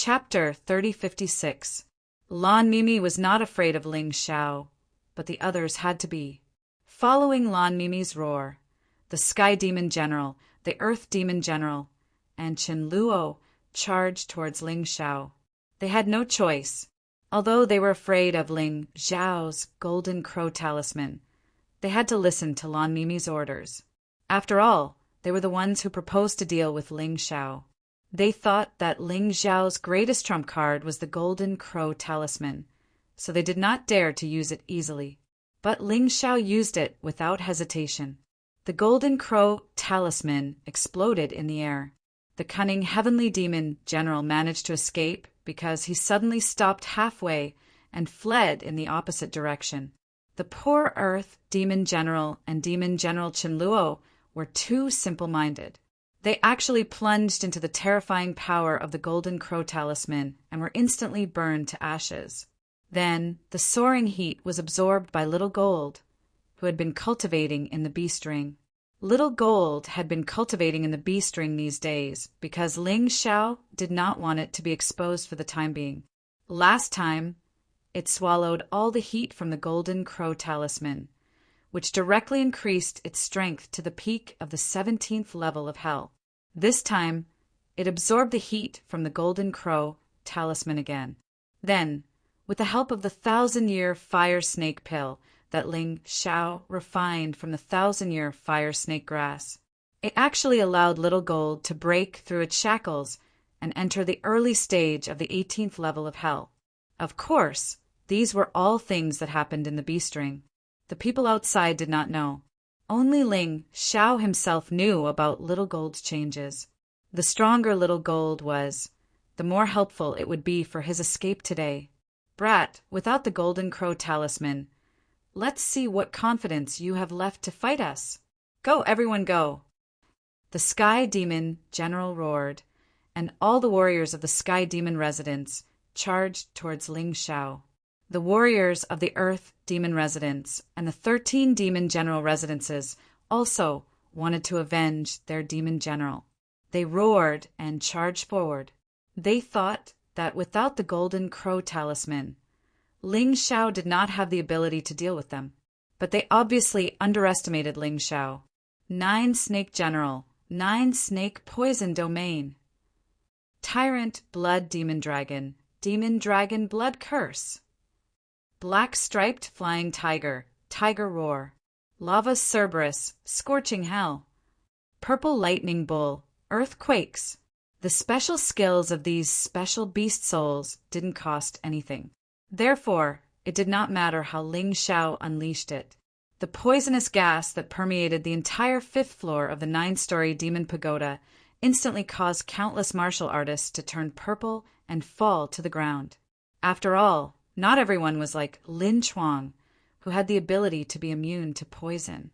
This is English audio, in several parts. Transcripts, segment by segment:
Chapter 3056. Lan Mimi was not afraid of Ling Xiao, but the others had to be. Following Lan Mimi's roar, the Sky Demon General, the Earth Demon General, and Chen Luo charged towards Ling Xiao. They had no choice. Although they were afraid of Ling Xiao's golden crow talisman, they had to listen to Lan Mimi's orders. After all, they were the ones who proposed to deal with Ling Xiao. They thought that Ling Xiao's greatest trump card was the golden crow talisman, so they did not dare to use it easily. But Ling Xiao used it without hesitation. The golden crow talisman exploded in the air. The cunning heavenly demon general managed to escape because he suddenly stopped halfway and fled in the opposite direction. The poor Earth Demon General and Demon General Chen Luo were too simple-minded. They actually plunged into the terrifying power of the golden crow talisman and were instantly burned to ashes. Then the soaring heat was absorbed by Little Gold, who had been cultivating in the beast ring. Little Gold had been cultivating in the beast ring these days because Ling Xiao did not want it to be exposed for the time being. Last time, it swallowed all the heat from the golden crow talisman, which directly increased its strength to the peak of the 17th level of hell. This time, it absorbed the heat from the golden crow talisman again. Then, with the help of the 1,000-year fire snake pill that Ling Xiao refined from the 1,000-year fire snake grass, it actually allowed Little Gold to break through its shackles and enter the early stage of the 18th level of hell. Of course, these were all things that happened in the beast ring. The people outside did not know. Only Ling Xiao himself knew about Little Gold's changes. The stronger Little Gold was, the more helpful it would be for his escape today. Brat, without the golden crow talisman, let's see what confidence you have left to fight us. Go, everyone, go. The Sky Demon General roared, and all the warriors of the Sky Demon residence charged towards Ling Xiao. The warriors of the Earth Demon residence and the 13 Demon General residences also wanted to avenge their Demon General. They roared and charged forward. They thought that without the golden crow talisman, Ling Xiao did not have the ability to deal with them. But they obviously underestimated Ling Xiao. 9 Snake General, 9 Snake Poison Domain. Tyrant Blood Demon Dragon Blood Curse. Black Striped Flying Tiger, Tiger Roar. Lava Cerberus, Scorching Hell. Purple Lightning Bull, Earthquakes. The special skills of these special beast souls didn't cost anything. Therefore, it did not matter how Ling Xiao unleashed it. The poisonous gas that permeated the entire 5th floor of the 9-story Demon Pagoda instantly caused countless martial artists to turn purple and fall to the ground. After all, not everyone was like Lin Chuang, who had the ability to be immune to poison.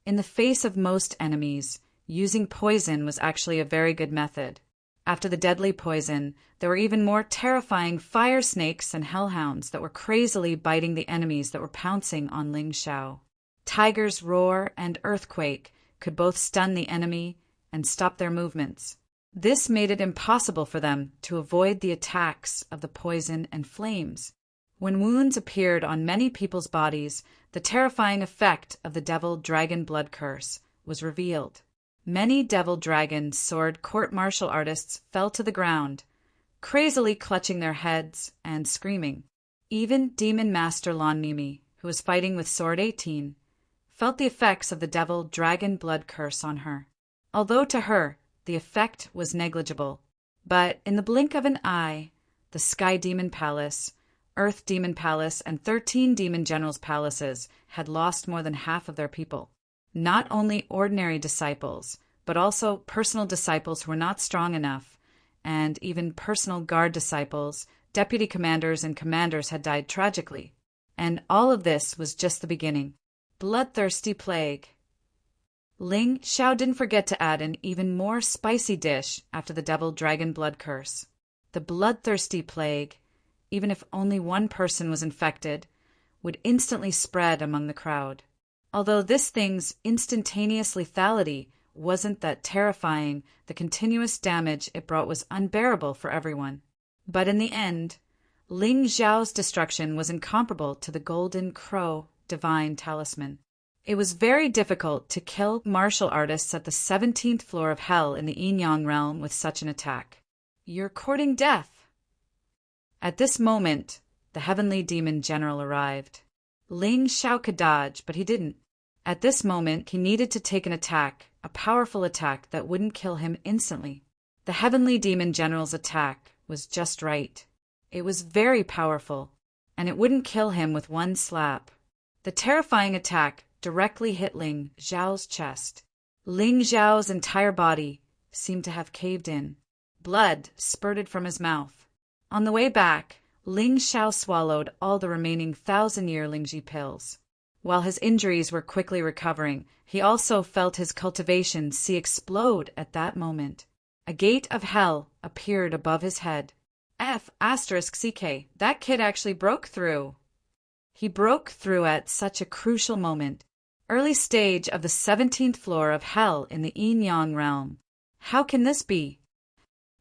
In the face of most enemies, using poison was actually a very good method. After the deadly poison, there were even more terrifying fire snakes and hellhounds that were crazily biting the enemies that were pouncing on Ling Xiao. Tiger's roar and earthquake could both stun the enemy and stop their movements. This made it impossible for them to avoid the attacks of the poison and flames. When wounds appeared on many people's bodies, the terrifying effect of the Devil Dragon Blood Curse was revealed. Many Devil Dragon sword court martial artists fell to the ground, crazily clutching their heads and screaming. Even Demon Master Lan Mimi, who was fighting with Sword 18, felt the effects of the Devil Dragon Blood Curse on her. Although to her, the effect was negligible, but in the blink of an eye, the Sky Demon Palace, Earth Demon Palace, and 13 Demon Generals' palaces had lost more than half of their people. Not only ordinary disciples, but also personal disciples who were not strong enough, and even personal guard disciples, deputy commanders, and commanders had died tragically. And all of this was just the beginning. Bloodthirsty plague. Ling Xiao didn't forget to add an even more spicy dish after the Devil Dragon Blood Curse. The bloodthirsty plague, even if only one person was infected, would instantly spread among the crowd. Although this thing's instantaneous lethality wasn't that terrifying, the continuous damage it brought was unbearable for everyone. But in the end, Ling Xiao's destruction was incomparable to the Golden Crow divine talisman. It was very difficult to kill martial artists at the 17th floor of hell in the Yin-Yang realm with such an attack. You're courting death. At this moment, the heavenly demon general arrived. Ling Xiao could dodge, but he didn't. At this moment, he needed to take an attack, a powerful attack that wouldn't kill him instantly. The heavenly demon general's attack was just right. It was very powerful, and it wouldn't kill him with one slap. The terrifying attack directly hit Ling Xiao's chest. Ling Xiao's entire body seemed to have caved in. Blood spurted from his mouth. On the way back, Ling Xiao swallowed all the remaining 1,000-year Lingji pills. While his injuries were quickly recovering, he also felt his cultivation see explode at that moment. A gate of hell appeared above his head. F***CK, that kid actually broke through. He broke through at such a crucial moment. Early stage of the 17th floor of hell in the Yin-Yang realm. How can this be?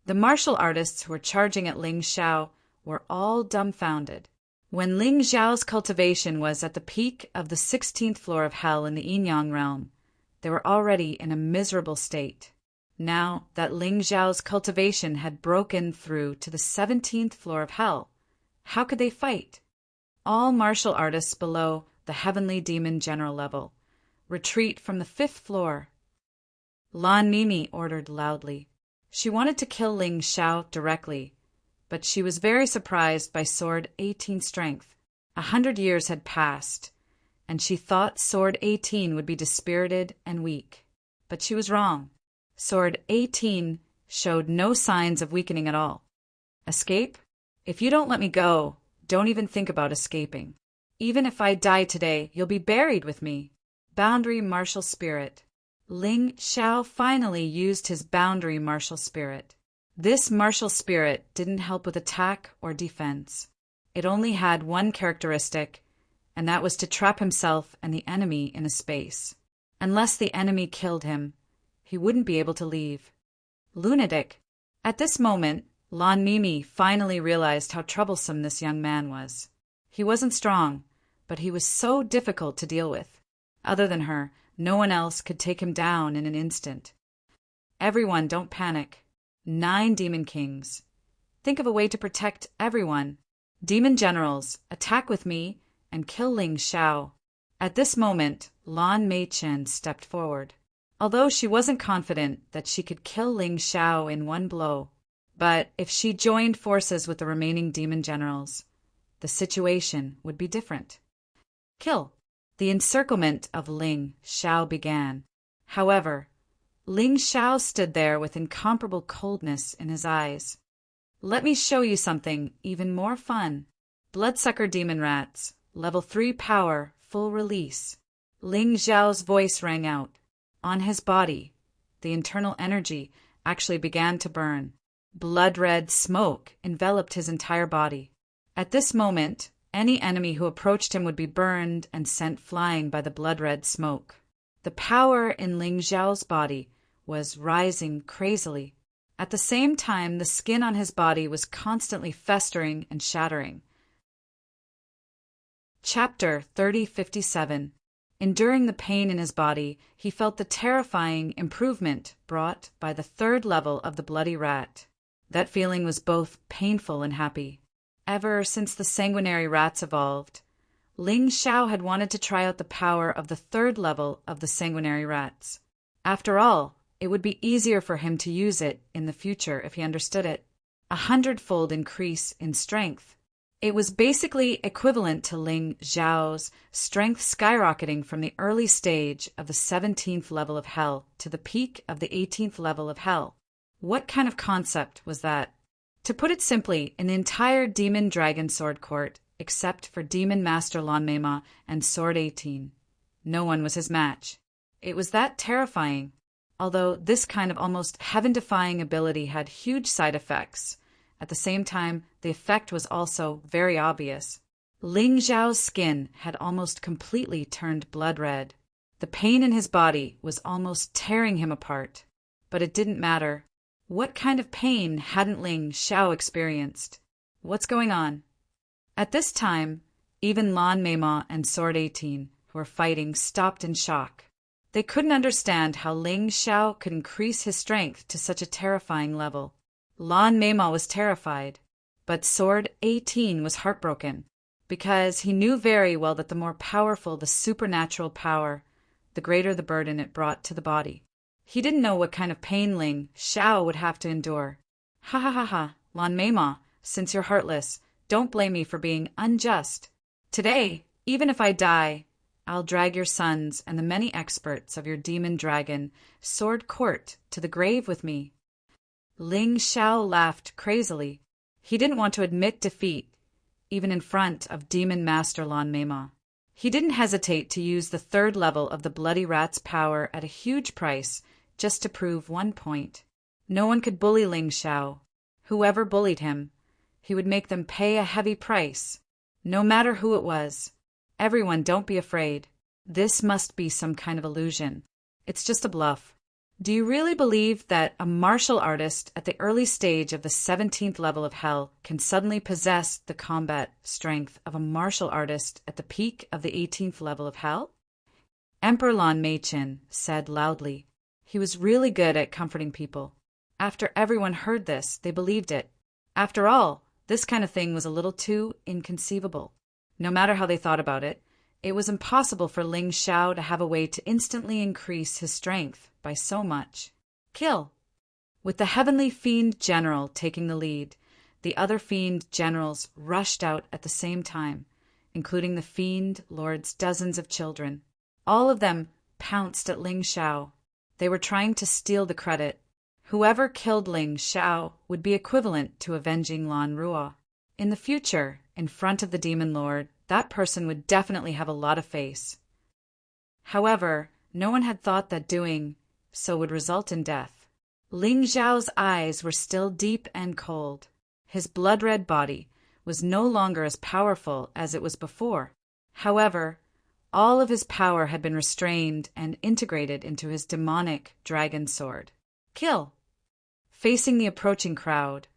The martial artists who were charging at Ling Xiao were all dumbfounded. When Ling Xiao's cultivation was at the peak of the 16th floor of hell in the Yin-Yang realm, they were already in a miserable state. Now that Ling Xiao's cultivation had broken through to the 17th floor of hell, how could they fight? All martial artists below the heavenly demon general level retreat from the 5th floor. Lan Mimi ordered loudly. She wanted to kill Ling Xiao directly, but she was very surprised by Sword 18's strength. 100 years had passed, and she thought Sword 18 would be dispirited and weak. But she was wrong. Sword 18 showed no signs of weakening at all. Escape? If you don't let me go, don't even think about escaping. Even if I die today, you'll be buried with me. Boundary martial spirit. Ling Xiao finally used his boundary martial spirit. This martial spirit didn't help with attack or defense. It only had one characteristic, and that was to trap himself and the enemy in a space. Unless the enemy killed him, he wouldn't be able to leave. Lunatic. At this moment, Lan Mimi finally realized how troublesome this young man was. He wasn't strong, but he was so difficult to deal with. Other than her, no one else could take him down in an instant. Everyone, don't panic. 9 demon kings. Think of a way to protect everyone. Demon generals, attack with me and kill Ling Xiao. At this moment, Lan Meichen stepped forward. Although she wasn't confident that she could kill Ling Xiao in one blow, but if she joined forces with the remaining demon generals, the situation would be different. Kill. The encirclement of Ling Xiao began. However, Ling Xiao stood there with incomparable coldness in his eyes. Let me show you something even more fun. Bloodsucker demon rats, level 3 power, full release. Ling Xiao's voice rang out. On his body, the internal energy actually began to burn. Blood-red smoke enveloped his entire body. At this moment, any enemy who approached him would be burned and sent flying by the blood-red smoke. The power in Ling Xiao's body was rising crazily. At the same time, the skin on his body was constantly festering and shattering. Chapter 3057. Enduring the pain in his body, he felt the terrifying improvement brought by the 3rd level of the bloody rat. That feeling was both painful and happy. Ever since the sanguinary rats evolved, Ling Xiao had wanted to try out the power of the 3rd level of the sanguinary rats. After all, it would be easier for him to use it in the future if he understood it. 100-fold increase in strength. It was basically equivalent to Ling Xiao's strength skyrocketing from the early stage of the 17th level of hell to the peak of the 18th level of hell. What kind of concept was that? To put it simply, an entire Demon Dragon Sword Court, except for Demon Master Lan Mema and Sword 18. No one was his match. It was that terrifying. Although this kind of almost heaven-defying ability had huge side effects, at the same time, the effect was also very obvious. Ling Xiao's skin had almost completely turned blood red. The pain in his body was almost tearing him apart. But it didn't matter. What kind of pain hadn't Ling Xiao experienced? What's going on? At this time, even Lan Meima and Sword 18, who were fighting, stopped in shock. They couldn't understand how Ling Xiao could increase his strength to such a terrifying level. Lan Meima was terrified, but Sword 18 was heartbroken, because he knew very well that the more powerful the supernatural power, the greater the burden it brought to the body. He didn't know what kind of pain Ling Xiao would have to endure. Ha ha ha ha, Lan Meima, since you're heartless, don't blame me for being unjust. Today, even if I die, I'll drag your sons and the many experts of your demon dragon sword court to the grave with me. Ling Xiao laughed crazily. He didn't want to admit defeat, even in front of Demon Master Lan Meima. He didn't hesitate to use the third level of the Bloody Rat's power at a huge price just to prove one point. No one could bully Ling Xiao. Whoever bullied him, he would make them pay a heavy price. No matter who it was. Everyone, don't be afraid. This must be some kind of illusion. It's just a bluff. Do you really believe that a martial artist at the early stage of the 17th level of hell can suddenly possess the combat strength of a martial artist at the peak of the 18th level of hell? Emperor Lan Meichin said loudly. He was really good at comforting people. After everyone heard this, they believed it. After all, this kind of thing was a little too inconceivable. No matter how they thought about it, it was impossible for Ling Xiao to have a way to instantly increase his strength by so much. Kill! With the heavenly fiend general taking the lead, the other fiend generals rushed out at the same time, including the fiend lord's dozens of children. All of them pounced at Ling Xiao. They were trying to steal the credit. Whoever killed Ling Xiao would be equivalent to avenging Lan Ruo. In the future, in front of the demon lord, that person would definitely have a lot of face. However, no one had thought that doing so would result in death. Ling Xiao's eyes were still deep and cold. His blood-red body was no longer as powerful as it was before. However, all of his power had been restrained and integrated into his demonic dragon sword. Kill! Facing the approaching crowd,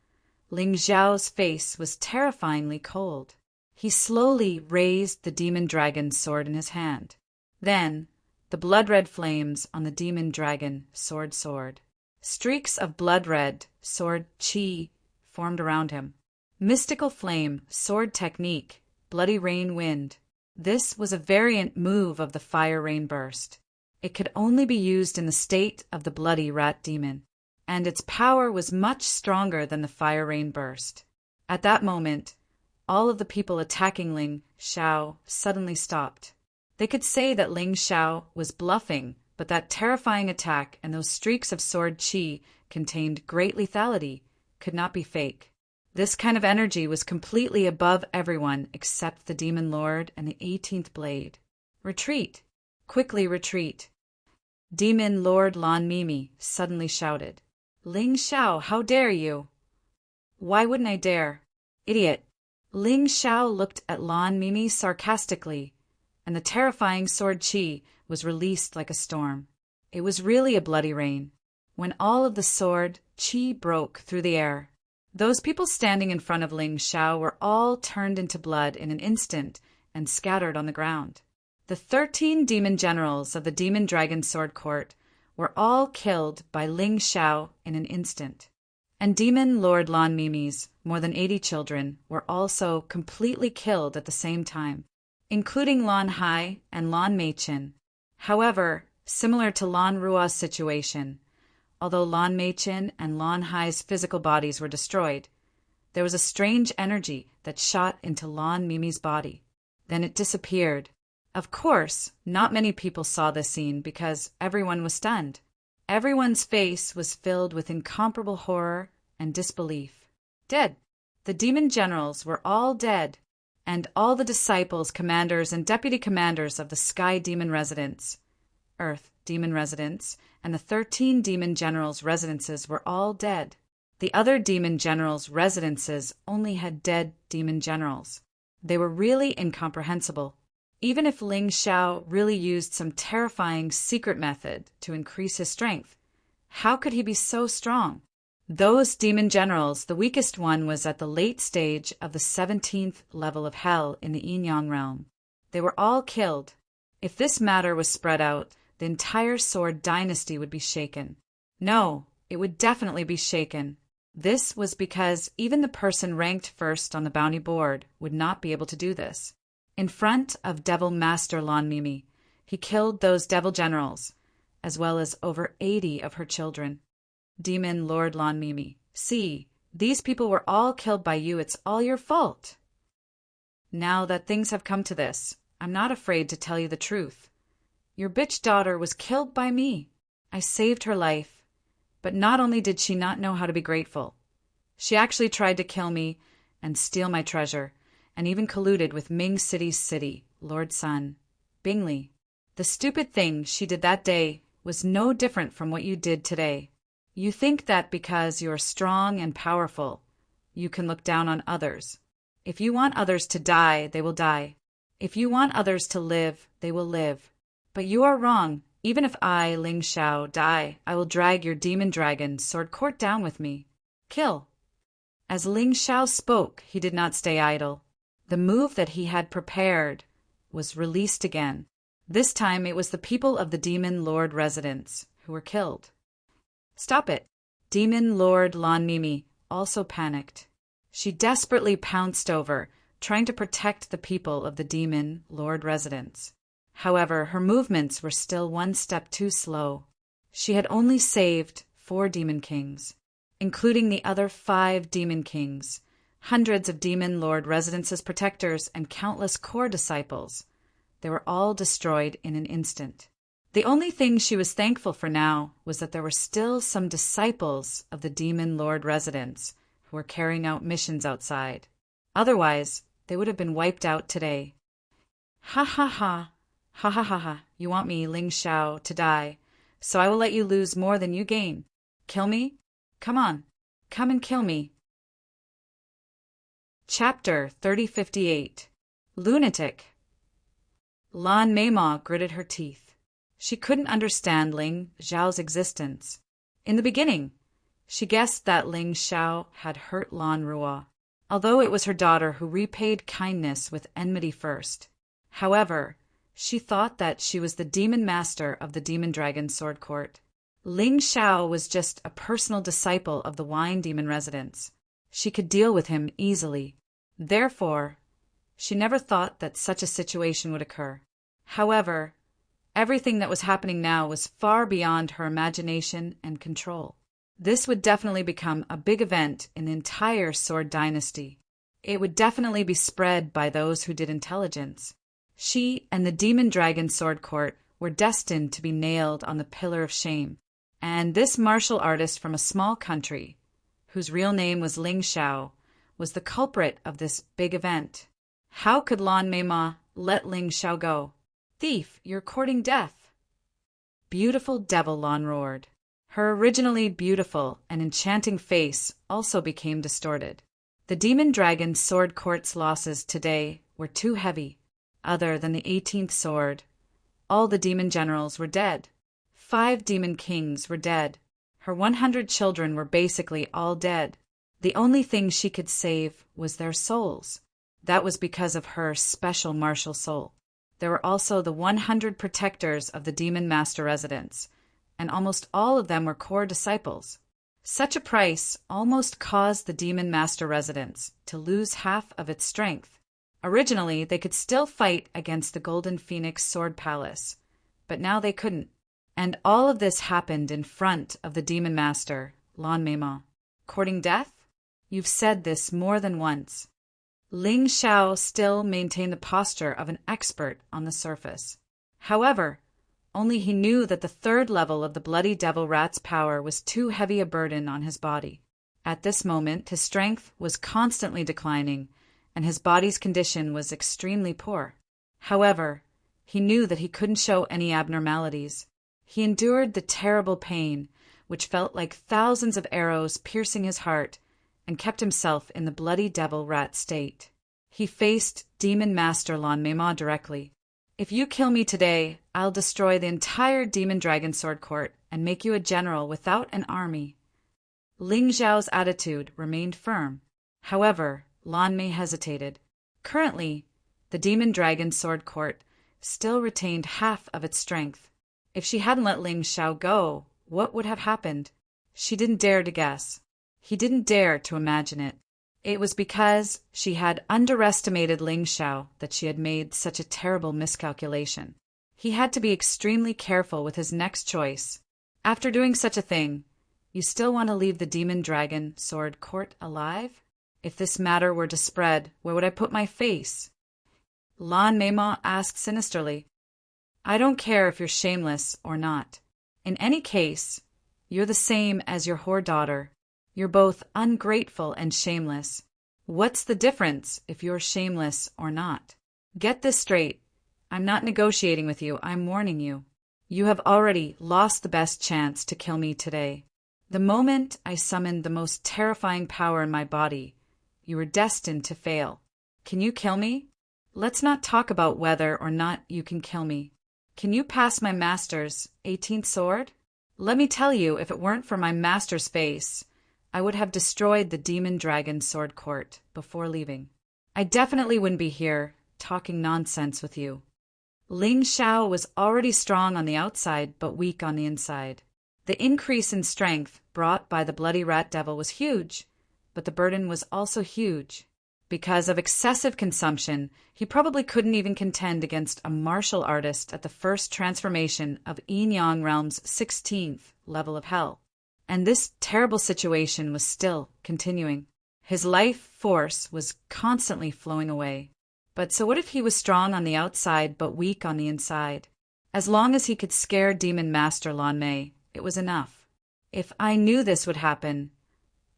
Ling Xiao's face was terrifyingly cold. He slowly raised the demon dragon's sword in his hand. Then, the blood-red flames on the demon dragon sword soared. Streaks of blood-red sword chi formed around him. Mystical flame, sword technique, bloody rain wind. This was a variant move of the fire rain burst. It could only be used in the state of the bloody rat demon, and its power was much stronger than the fire rain burst. At that moment, all of the people attacking Ling Xiao suddenly stopped. They could say that Ling Xiao was bluffing, but that terrifying attack and those streaks of sword chi contained great lethality, could not be fake. This kind of energy was completely above everyone except the demon lord and the 18th blade. Retreat! Quickly retreat! Demon Lord Lan Mimi suddenly shouted. Ling Xiao, how dare you? Why wouldn't I dare? Idiot! Ling Xiao looked at Lan Mimi sarcastically, and the terrifying sword chi was released like a storm. It was really a bloody rain. When all of the sword chi broke through the air, those people standing in front of Ling Xiao were all turned into blood in an instant and scattered on the ground. The 13 demon generals of the Demon Dragon Sword Court were all killed by Ling Xiao in an instant. And Demon Lord Lan Mimi's more than 80 children were also completely killed at the same time, including Lan Hai and Lan Meichin. However, similar to Lan Ruo's situation, although Lan Meichin and Lan Hai's physical bodies were destroyed, there was a strange energy that shot into Lan Mimi's body. Then it disappeared. Of course, not many people saw this scene because everyone was stunned. Everyone's face was filled with incomparable horror and disbelief. Dead. The demon generals were all dead, and all the disciples, commanders, and deputy commanders of the Sky Demon Residence, Earth Demon Residence, and the 13 demon generals' residences were all dead. The other demon generals' residences only had dead demon generals. They were really incomprehensible. Even if Ling Xiao really used some terrifying secret method to increase his strength, how could he be so strong? Those demon generals, the weakest one was at the late stage of the 17th level of hell in the Yin-Yang realm. They were all killed. If this matter was spread out, the entire sword dynasty would be shaken. No, it would definitely be shaken. This was because even the person ranked first on the bounty board would not be able to do this. In front of Devil Master Lan Mimi, he killed those devil generals, as well as over 80 of her children. Demon Lord Lan Mimi, see, these people were all killed by you. It's all your fault. Now that things have come to this, I'm not afraid to tell you the truth. Your bitch daughter was killed by me. I saved her life. But not only did she not know how to be grateful, she actually tried to kill me and steal my treasure, and even colluded with Ming City's city, Lord Sun, Bingley. The stupid thing she did that day was no different from what you did today. You think that because you're strong and powerful, you can look down on others. If you want others to die, they will die. If you want others to live, they will live. But you are wrong. Even if I, Ling Xiao, die, I will drag your demon dragon sword court down with me. Kill. As Ling Xiao spoke, he did not stay idle. The move that he had prepared was released again. This time it was the people of the Demon Lord residence who were killed. Stop it. Demon Lord Lan Mimi also panicked. She desperately pounced over, trying to protect the people of the Demon Lord residence. However, her movements were still one step too slow. She had only saved 4 demon kings, including the other 5 demon kings, hundreds of Demon Lord Residence's protectors, and countless core disciples. They were all destroyed in an instant. The only thing she was thankful for now was that there were still some disciples of the Demon Lord Residence who were carrying out missions outside. Otherwise, they would have been wiped out today. Ha ha ha. Ha ha ha ha, you want me, Ling Xiao, to die, so I will let you lose more than you gain. Kill me? Come on, come and kill me. Chapter 3058. Lunatic. Lan Meima gritted her teeth. She couldn't understand Ling Xiao's existence. In the beginning, she guessed that Ling Xiao had hurt Lan Rua, although it was her daughter who repaid kindness with enmity first. However, she thought that she was the demon master of the Demon Dragon Sword Court. Ling Xiao was just a personal disciple of the Wine Demon residence. She could deal with him easily. Therefore, she never thought that such a situation would occur. However, everything that was happening now was far beyond her imagination and control. This would definitely become a big event in the entire Sword Dynasty. It would definitely be spread by those who did intelligence. She and the Demon Dragon Sword Court were destined to be nailed on the pillar of shame, and this martial artist from a small country, whose real name was Ling Xiao, was the culprit of this big event. How could Lan Meima let Ling Xiao go? Thief, you're courting death. Beautiful devil, Lan roared. Her originally beautiful and enchanting face also became distorted. The Demon Dragon Sword Court's losses today were too heavy. Other than the 18th sword, all the demon generals were dead. 5 demon kings were dead. Her 100 children were basically all dead. The only thing she could save was their souls. That was because of her special martial soul. There were also the 100 protectors of the Demon Master residence, and almost all of them were core disciples. Such a price almost caused the Demon Master residence to lose half of its strength. Originally, they could still fight against the Golden Phoenix Sword Palace, but now they couldn't. And all of this happened in front of the Demon Master, Lan Meima. Courting death? You've said this more than once. Ling Xiao still maintained the posture of an expert on the surface. However, only he knew that the 3rd level of the Bloody Devil Rat's power was too heavy a burden on his body. At this moment, his strength was constantly declining, and his body's condition was extremely poor. However, he knew that he couldn't show any abnormalities. He endured the terrible pain, which felt like thousands of arrows piercing his heart, and kept himself in the Bloody Devil Rat state. He faced Demon Master Lan Meima directly. If you kill me today, I'll destroy the entire Demon Dragon Sword Court and make you a general without an army. Ling Xiao's attitude remained firm. However, Lan Mei hesitated. Currently, the Demon Dragon Sword Court still retained half of its strength. If she hadn't let Ling Xiao go, what would have happened? She didn't dare to guess. He didn't dare to imagine it. It was because she had underestimated Ling Xiao that she had made such a terrible miscalculation. He had to be extremely careful with his next choice. After doing such a thing, you still want to leave the Demon Dragon Sword Court alive? If this matter were to spread, where would I put my face? Lan Meima asked sinisterly. I don't care if you're shameless or not. In any case, you're the same as your whore daughter. You're both ungrateful and shameless. What's the difference if you're shameless or not? Get this straight. I'm not negotiating with you, I'm warning you. You have already lost the best chance to kill me today. The moment I summoned the most terrifying power in my body, you were destined to fail. Can you kill me? Let's not talk about whether or not you can kill me. Can you pass my master's 18th sword? Let me tell you, if it weren't for my master's face, I would have destroyed the Demon Dragon Sword Court before leaving. I definitely wouldn't be here talking nonsense with you. Ling Xiao was already strong on the outside but weak on the inside. The increase in strength brought by the bloody rat devil was huge, but the burden was also huge. Because of excessive consumption, he probably couldn't even contend against a martial artist at the first transformation of Yin Yang Realm's 16th level of hell. And this terrible situation was still continuing. His life force was constantly flowing away. But so what if he was strong on the outside but weak on the inside? As long as he could scare Demon Master Lan Mei, it was enough. If I knew this would happen,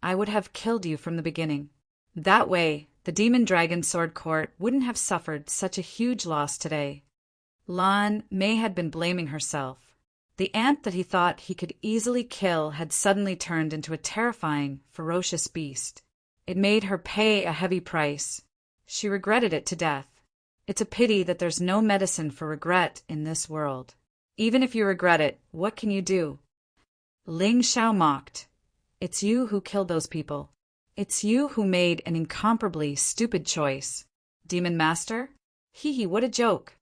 I would have killed you from the beginning. That way, the Demon Dragon Sword Court wouldn't have suffered such a huge loss today. Lan Mei had been blaming herself. The ant that he thought he could easily kill had suddenly turned into a terrifying, ferocious beast. It made her pay a heavy price. She regretted it to death. It's a pity that there's no medicine for regret in this world. Even if you regret it, what can you do? Ling Xiao mocked. It's you who killed those people. It's you who made an incomparably stupid choice. Demon Master? Hee hee, what a joke.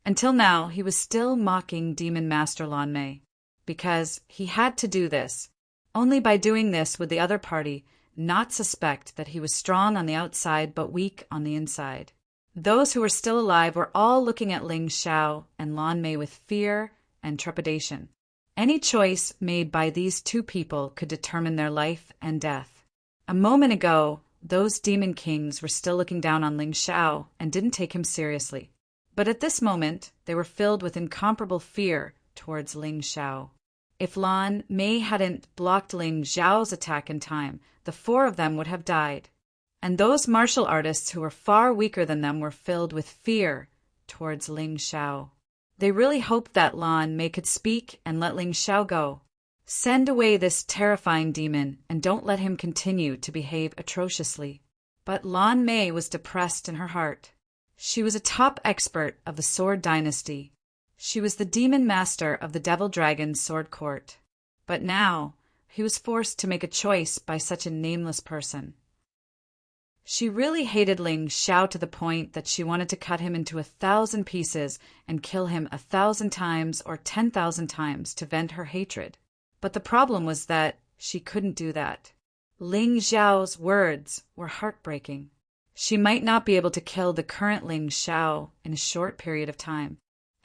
Until now, he was still mocking Demon Master Lan Mei, because he had to do this. Only by doing this would the other party not suspect that he was strong on the outside but weak on the inside. Those who were still alive were all looking at Ling Xiao and Lan Mei with fear and trepidation. Any choice made by these two people could determine their life and death. A moment ago, those demon kings were still looking down on Ling Xiao and didn't take him seriously. But at this moment, they were filled with incomparable fear towards Ling Xiao. If Lan Mei hadn't blocked Ling Xiao's attack in time, the four of them would have died. And those martial artists who were far weaker than them were filled with fear towards Ling Xiao. They really hoped that Lan Mei could speak and let Ling Xiao go. Send away this terrifying demon and don't let him continue to behave atrociously. But Lan Mei was depressed in her heart. She was a top expert of the Sword Dynasty. She was the demon master of the Devil Dragon Sword Court. But now, he was forced to make a choice by such a nameless person. She really hated Ling Xiao to the point that she wanted to cut him into 1,000 pieces and kill him 1,000 times or 10,000 times to vent her hatred. But the problem was that she couldn't do that. Ling Xiao's words were heartbreaking. She might not be able to kill the current Ling Xiao in a short period of time,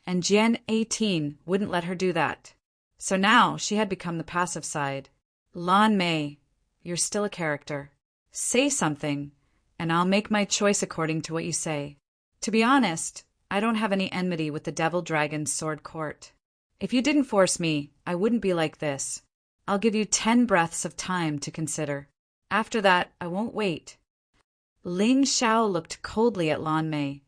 and Jian 18 wouldn't let her do that. So now she had become the passive side. Lan Mei, you're still a character. Say something, and I'll make my choice according to what you say. To be honest, I don't have any enmity with the Devil Dragon Sword Court. If you didn't force me, I wouldn't be like this. I'll give you 10 breaths of time to consider. After that, I won't wait. Ling Xiao looked coldly at Lan Mei,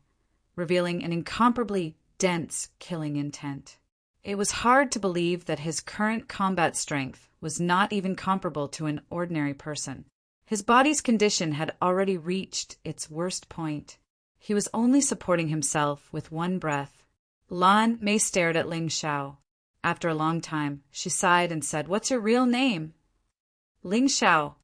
revealing an incomparably dense killing intent. It was hard to believe that his current combat strength was not even comparable to an ordinary person. His body's condition had already reached its worst point. He was only supporting himself with one breath. Lan Mei stared at Ling Xiao. After a long time, she sighed and said, "What's your real name?" "Ling Xiao.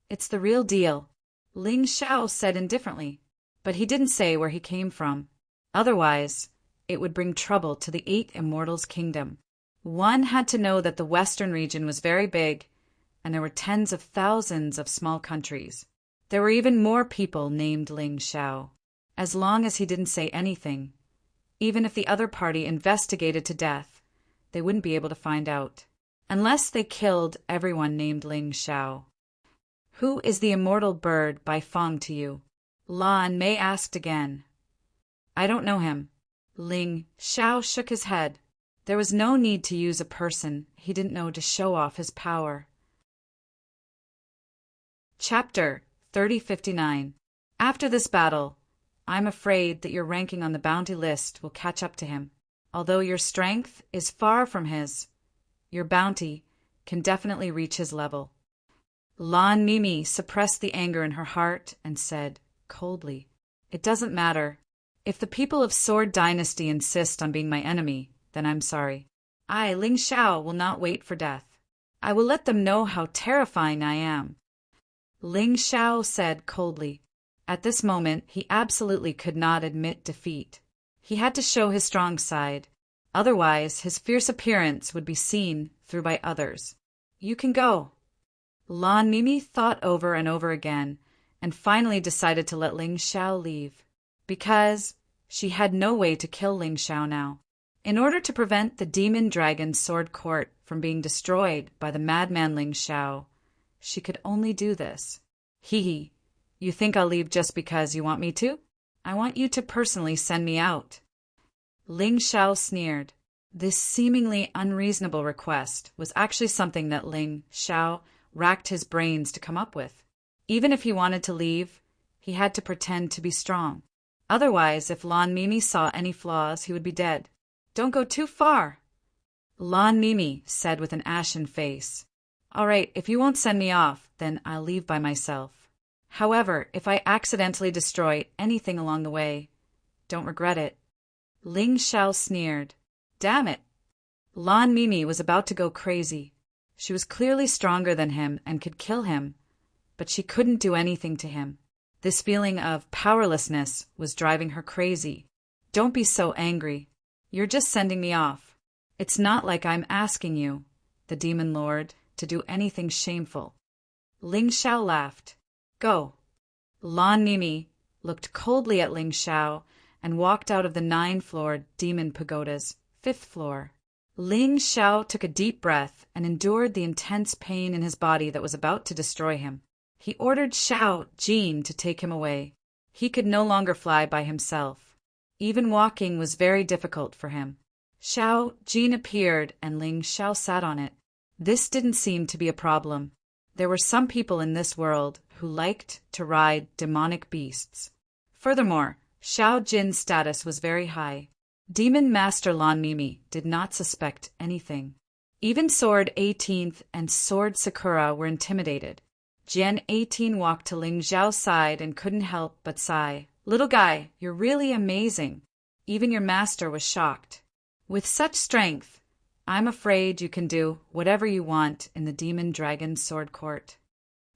It's the real deal," Ling Xiao said indifferently. But he didn't say where he came from. Otherwise, it would bring trouble to the 8 Immortals' kingdom. One had to know that the western region was very big, and there were tens of thousands of small countries. There were even more people named Ling Xiao. As long as he didn't say anything, even if the other party investigated to death, they wouldn't be able to find out. Unless they killed everyone named Ling Xiao. "Who is the immortal bird by Feng to you?" Lan Mei asked again. "I don't know him." Ling Xiao shook his head. There was no need to use a person he didn't know to show off his power. Chapter 3059. After this battle, I'm afraid that your ranking on the bounty list will catch up to him. Although your strength is far from his, your bounty can definitely reach his level. Lan Mimi suppressed the anger in her heart and said, coldly, "It doesn't matter. If the people of Sword Dynasty insist on being my enemy, then I'm sorry. I, Ling Xiao, will not wait for death. I will let them know how terrifying I am." Ling Xiao said coldly. At this moment, he absolutely could not admit defeat. He had to show his strong side. Otherwise, his fierce appearance would be seen through by others. "You can go." Lan Mimi thought over and over again, and finally decided to let Ling Xiao leave. Because she had no way to kill Ling Xiao now. In order to prevent the Demon Dragon Sword Court from being destroyed by the madman Ling Xiao, she could only do this. "Hee, you think I'll leave just because you want me to? I want you to personally send me out." Ling Xiao sneered. This seemingly unreasonable request was actually something that Ling Xiao racked his brains to come up with. Even if he wanted to leave, he had to pretend to be strong. Otherwise, if Lan Mimi saw any flaws, he would be dead. "Don't go too far," Lan Mimi said with an ashen face. "All right, if you won't send me off, then I'll leave by myself. However, if I accidentally destroy anything along the way, don't regret it." Ling Xiao sneered. Damn it! Lan Mimi was about to go crazy. She was clearly stronger than him and could kill him, but she couldn't do anything to him. This feeling of powerlessness was driving her crazy. "Don't be so angry. You're just sending me off. It's not like I'm asking you, the Demon Lord, to do anything shameful." Ling Xiao laughed. "Go." Lan Mimi looked coldly at Ling Xiao and walked out of the 9-floored Demon Pagoda's 5th floor. Ling Xiao took a deep breath and endured the intense pain in his body that was about to destroy him. He ordered Xiao Jin to take him away. He could no longer fly by himself. Even walking was very difficult for him. Xiao Jin appeared and Ling Xiao sat on it. This didn't seem to be a problem. There were some people in this world who liked to ride demonic beasts. Furthermore, Xiao Jin's status was very high. Demon Master Lan Mimi did not suspect anything. Even Sword 18th and Sword Sakura were intimidated. Gen 18 walked to Ling Xiao's side and couldn't help but sigh. "Little guy, you're really amazing." Even your master was shocked. "With such strength, I'm afraid you can do whatever you want in the Demon Dragon Sword Court."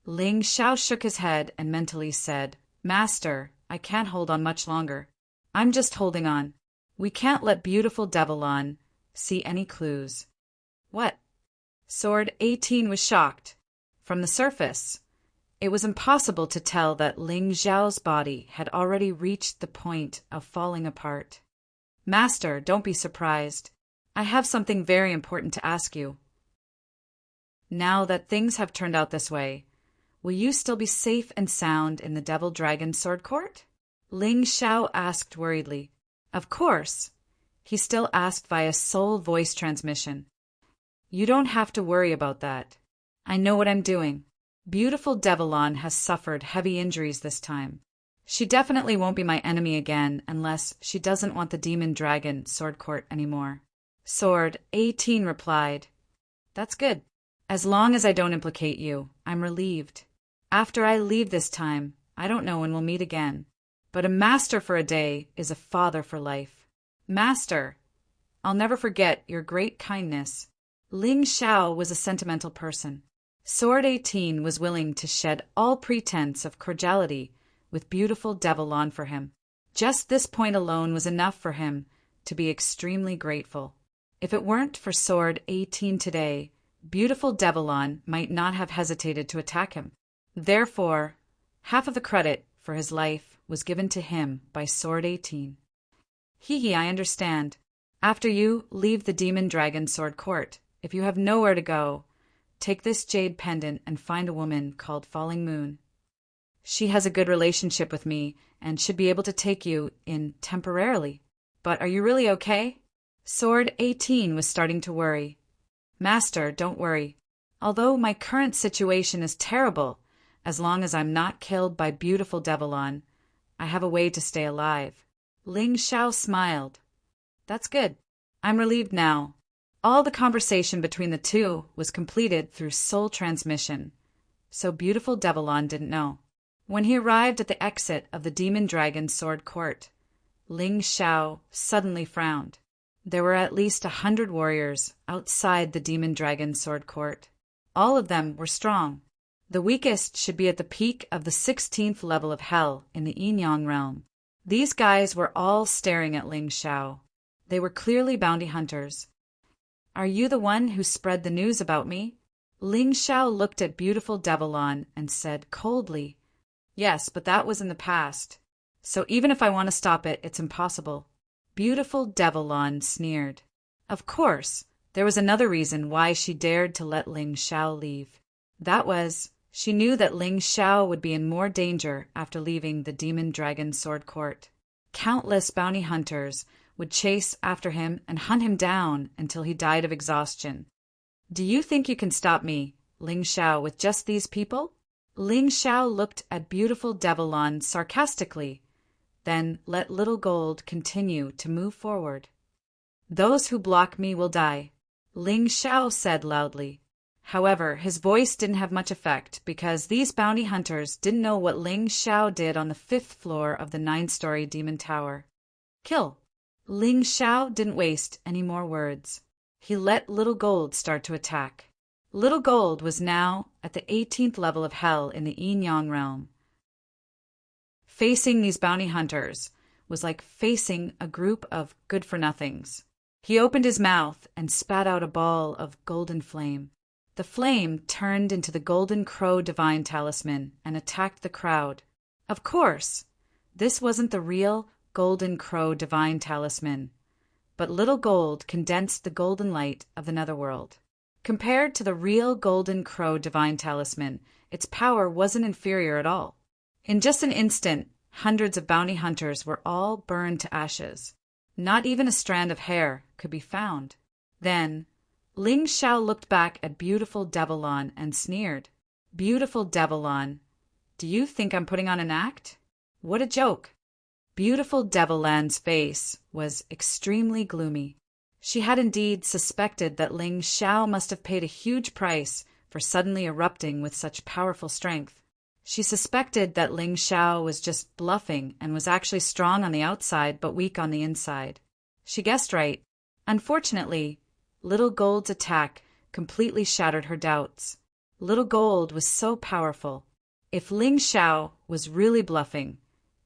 Ling Xiao shook his head and mentally said, "Master, I can't hold on much longer. I'm just holding on. We can't let beautiful Devilon see any clues." "What?" Sword 18 was shocked. From the surface, it was impossible to tell that Ling Xiao's body had already reached the point of falling apart. "Master, don't be surprised. I have something very important to ask you. Now that things have turned out this way, will you still be safe and sound in the Devil Dragon Sword Court?" Ling Xiao asked worriedly. Of course. He still asked via soul voice transmission. "You don't have to worry about that. I know what I'm doing. Beautiful Devilon has suffered heavy injuries this time. She definitely won't be my enemy again unless she doesn't want the Demon Dragon Sword Court anymore." Sword 18 replied, "That's good. As long as I don't implicate you, I'm relieved. After I leave this time, I don't know when we'll meet again. But a master for a day is a father for life." "Master, I'll never forget your great kindness." Ling Xiao was a sentimental person. Sword 18 was willing to shed all pretense of cordiality with beautiful Devil-Lon for him. Just this point alone was enough for him to be extremely grateful. If it weren't for Sword 18 today, beautiful Devil-Lon might not have hesitated to attack him. Therefore, half of the credit for his life was given to him by Sword 18. Hee, I understand. After you leave the Demon Dragon Sword Court, if you have nowhere to go, take this jade pendant and find a woman called Falling Moon. She has a good relationship with me and should be able to take you in temporarily. But are you really okay? Sword 18 was starting to worry. Master, don't worry. Although my current situation is terrible, as long as I'm not killed by beautiful Devil-Lon, I have a way to stay alive. Ling Xiao smiled. That's good. I'm relieved now. All the conversation between the two was completed through soul transmission, so beautiful Devil-Lon didn't know. When he arrived at the exit of the Demon Dragon Sword Court, Ling Xiao suddenly frowned. There were at least 100 warriors outside the Demon Dragon Sword Court. All of them were strong. The weakest should be at the peak of the 16th level of hell in the Yin Yang realm. These guys were all staring at Ling Xiao. They were clearly bounty hunters. Are you the one who spread the news about me? Ling Xiao looked at beautiful Devil-Lon and said coldly, Yes, but that was in the past. So even if I want to stop it, it's impossible. Beautiful Devil-Lon sneered. Of course, there was another reason why she dared to let Ling Xiao leave. That was, she knew that Ling Xiao would be in more danger after leaving the Demon Dragon Sword Court. Countless bounty hunters would chase after him and hunt him down until he died of exhaustion. Do you think you can stop me, Ling Xiao, with just these people? Ling Xiao looked at beautiful Devil-Lon sarcastically, then let Little Gold continue to move forward. Those who block me will die, Ling Xiao said loudly. However, his voice didn't have much effect because these bounty hunters didn't know what Ling Xiao did on the 5th floor of the 9-story demon tower. Kill! Ling Xiao didn't waste any more words. He let Little Gold start to attack. Little Gold was now at the 18th level of hell in the Yin Yang realm. Facing these bounty hunters was like facing a group of good-for-nothings. He opened his mouth and spat out a ball of golden flame. The flame turned into the Golden Crow Divine Talisman and attacked the crowd. Of course, this wasn't the real Golden Crow Divine Talisman, but Little Gold condensed the golden light of the netherworld. Compared to the real Golden Crow Divine Talisman, its power wasn't inferior at all. In just an instant, hundreds of bounty hunters were all burned to ashes. Not even a strand of hair could be found. Then, Ling Xiao looked back at beautiful Devil-Lon and sneered. Beautiful Devil-Lon, do you think I'm putting on an act? What a joke! Beautiful Devil-Lon's face was extremely gloomy. She had indeed suspected that Ling Xiao must have paid a huge price for suddenly erupting with such powerful strength. She suspected that Ling Xiao was just bluffing and was actually strong on the outside but weak on the inside. She guessed right. Unfortunately, Little Gold's attack completely shattered her doubts. Little Gold was so powerful. If Ling Xiao was really bluffing,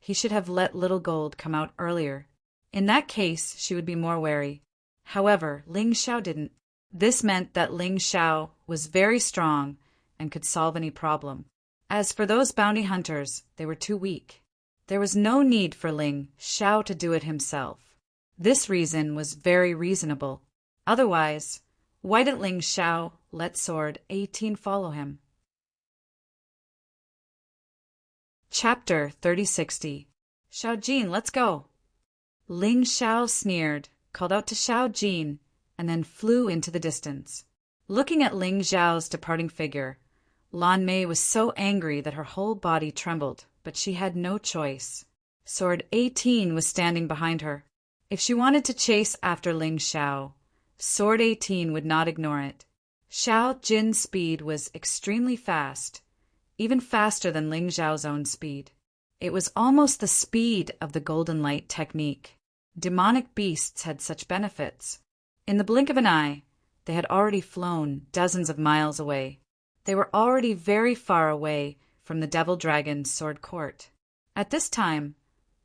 he should have let Little Gold come out earlier. In that case, she would be more wary. However, Ling Xiao didn't. This meant that Ling Xiao was very strong and could solve any problem. As for those bounty hunters, they were too weak. There was no need for Ling Xiao to do it himself. This reason was very reasonable. Otherwise, why didn't Ling Xiao let Sword 18 follow him? Chapter 3060. Xiao Jin, let's go. Ling Xiao sneered, called out to Xiao Jin, and then flew into the distance. Looking at Ling Xiao's departing figure, Lan Mei was so angry that her whole body trembled, but she had no choice. Sword 18 was standing behind her. If she wanted to chase after Ling Xiao, Sword 18 would not ignore it. Xiao Jin's speed was extremely fast, even faster than Ling Xiao's own speed. It was almost the speed of the Golden Light technique. Demonic beasts had such benefits. In the blink of an eye, they had already flown dozens of miles away. They were already very far away from the Devil Dragon's sword court. At this time,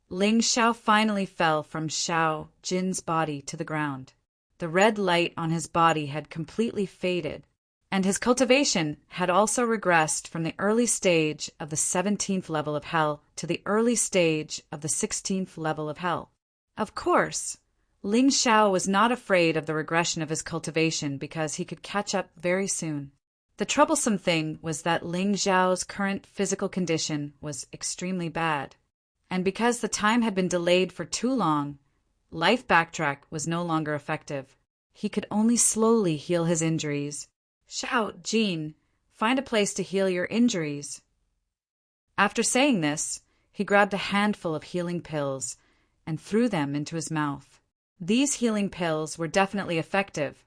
Ling Xiao finally fell from Xiao Jin's body to the ground. The red light on his body had completely faded, and his cultivation had also regressed from the early stage of the 17th level of hell to the early stage of the 16th level of hell. Of course, Ling Xiao was not afraid of the regression of his cultivation because he could catch up very soon. The troublesome thing was that Ling Xiao's current physical condition was extremely bad, and because the time had been delayed for too long, life backtrack was no longer effective. He could only slowly heal his injuries. "Xiao Jin, find a place to heal your injuries." After saying this, he grabbed a handful of healing pills and threw them into his mouth. These healing pills were definitely effective,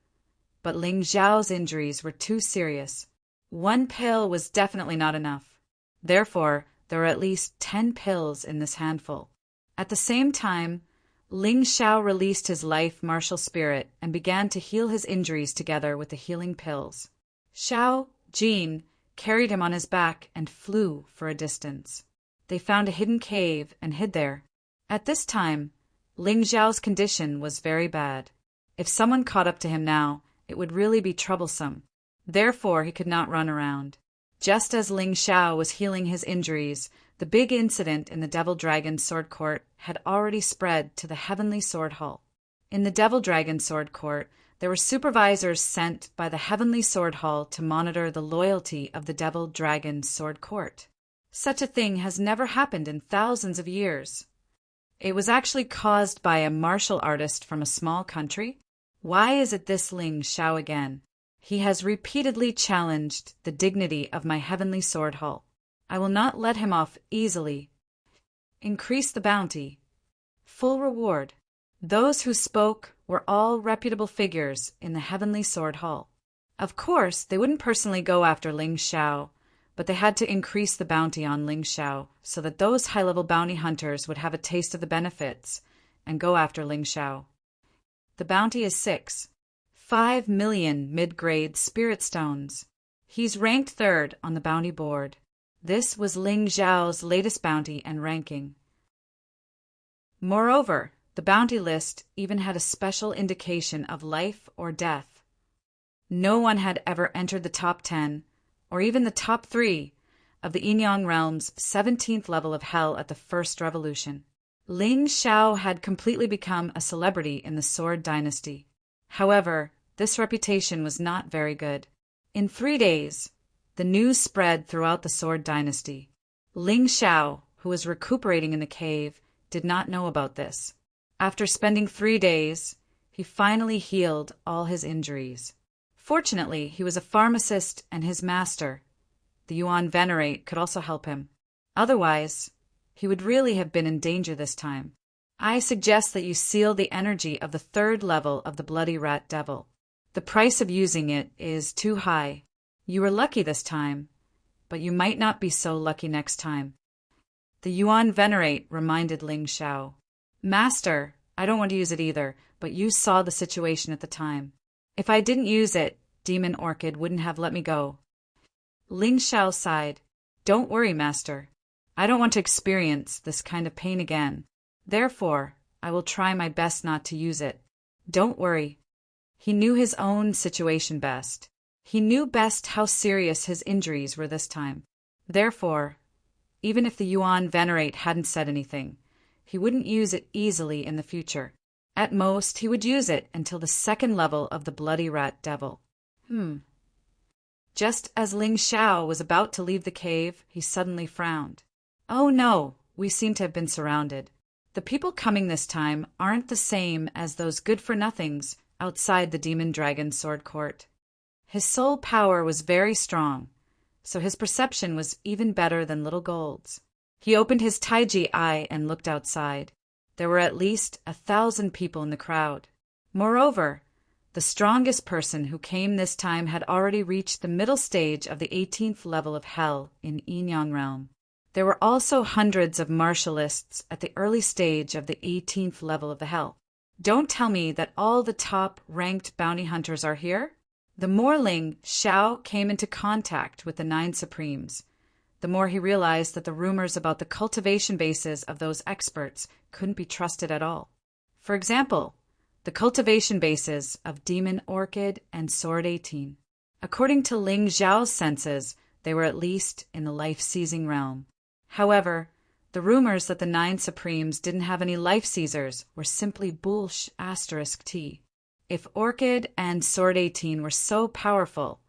but Ling Xiao's injuries were too serious. One pill was definitely not enough. Therefore, there were at least 10 pills in this handful. At the same time, Ling Xiao released his life martial spirit and began to heal his injuries together with the healing pills. Xiao Jin carried him on his back and flew for a distance. They found a hidden cave and hid there. At this time, Ling Xiao's condition was very bad. If someone caught up to him now, it would really be troublesome. Therefore, he could not run around. Just as Ling Xiao was healing his injuries, the big incident in the Devil Dragon's sword court had already spread to the Heavenly Sword Hall. In the Devil Dragon's sword court, there were supervisors sent by the Heavenly Sword Hall to monitor the loyalty of the Devil Dragon's sword court. Such a thing has never happened in thousands of years. It was actually caused by a martial artist from a small country. Why is it this Ling Xiao again? He has repeatedly challenged the dignity of my Heavenly Sword Hall. I will not let him off easily. Increase the bounty. Full reward. Those who spoke were all reputable figures in the Heavenly Sword Hall. Of course, they wouldn't personally go after Ling Xiao, but they had to increase the bounty on Ling Xiao so that those high-level bounty hunters would have a taste of the benefits and go after Ling Xiao. The bounty is 5 million mid-grade spirit stones. He's ranked 3rd on the bounty board. This was Ling Xiao's latest bounty and ranking. Moreover, the bounty list even had a special indication of life or death. No one had ever entered the top 10, or even the top 3, of the Yin-Yang realm's 17th level of hell at the first revolution. Ling Xiao had completely become a celebrity in the Sword Dynasty. However, this reputation was not very good. In 3 days, the news spread throughout the Sword Dynasty. Ling Xiao, who was recuperating in the cave, did not know about this. After spending 3 days, he finally healed all his injuries. Fortunately, he was a pharmacist and his master, the Yuan Venerate, could also help him. Otherwise, he would really have been in danger this time. I suggest that you seal the energy of the 3rd level of the Bloody Rat Devil. The price of using it is too high. You were lucky this time, but you might not be so lucky next time. The Yuan Venerate reminded Ling Xiao. Master, I don't want to use it either, but you saw the situation at the time. If I didn't use it, Demon Orchid wouldn't have let me go. Ling Xiao sighed. Don't worry, Master. I don't want to experience this kind of pain again. Therefore, I will try my best not to use it. Don't worry. He knew his own situation best. He knew best how serious his injuries were this time. Therefore, even if the Yuan Venerate hadn't said anything, he wouldn't use it easily in the future. At most, he would use it until the 2nd level of the Bloody Rat Devil. Just as Ling Xiao was about to leave the cave, he suddenly frowned. Oh no, we seem to have been surrounded. The people coming this time aren't the same as those good-for-nothings outside the Demon Dragon Sword Court. His soul power was very strong, so his perception was even better than Little Gold's. He opened his Taiji eye and looked outside. There were at least 1,000 people in the crowd. Moreover, the strongest person who came this time had already reached the middle stage of the 18th level of hell in Yin-Yang realm. There were also hundreds of martialists at the early stage of the 18th level of the hell. Don't tell me that all the top-ranked bounty hunters are here? The more Ling Xiao came into contact with the 9 Supremes, the more he realized that the rumors about the cultivation bases of those experts couldn't be trusted at all. For example, the cultivation bases of Demon Orchid and Sword 18. According to Ling Xiao's senses, they were at least in the life-seizing realm. However, the rumors that the 9 Supremes didn't have any life-seizers were simply **T. If Orchid and Sword 18 were so powerful,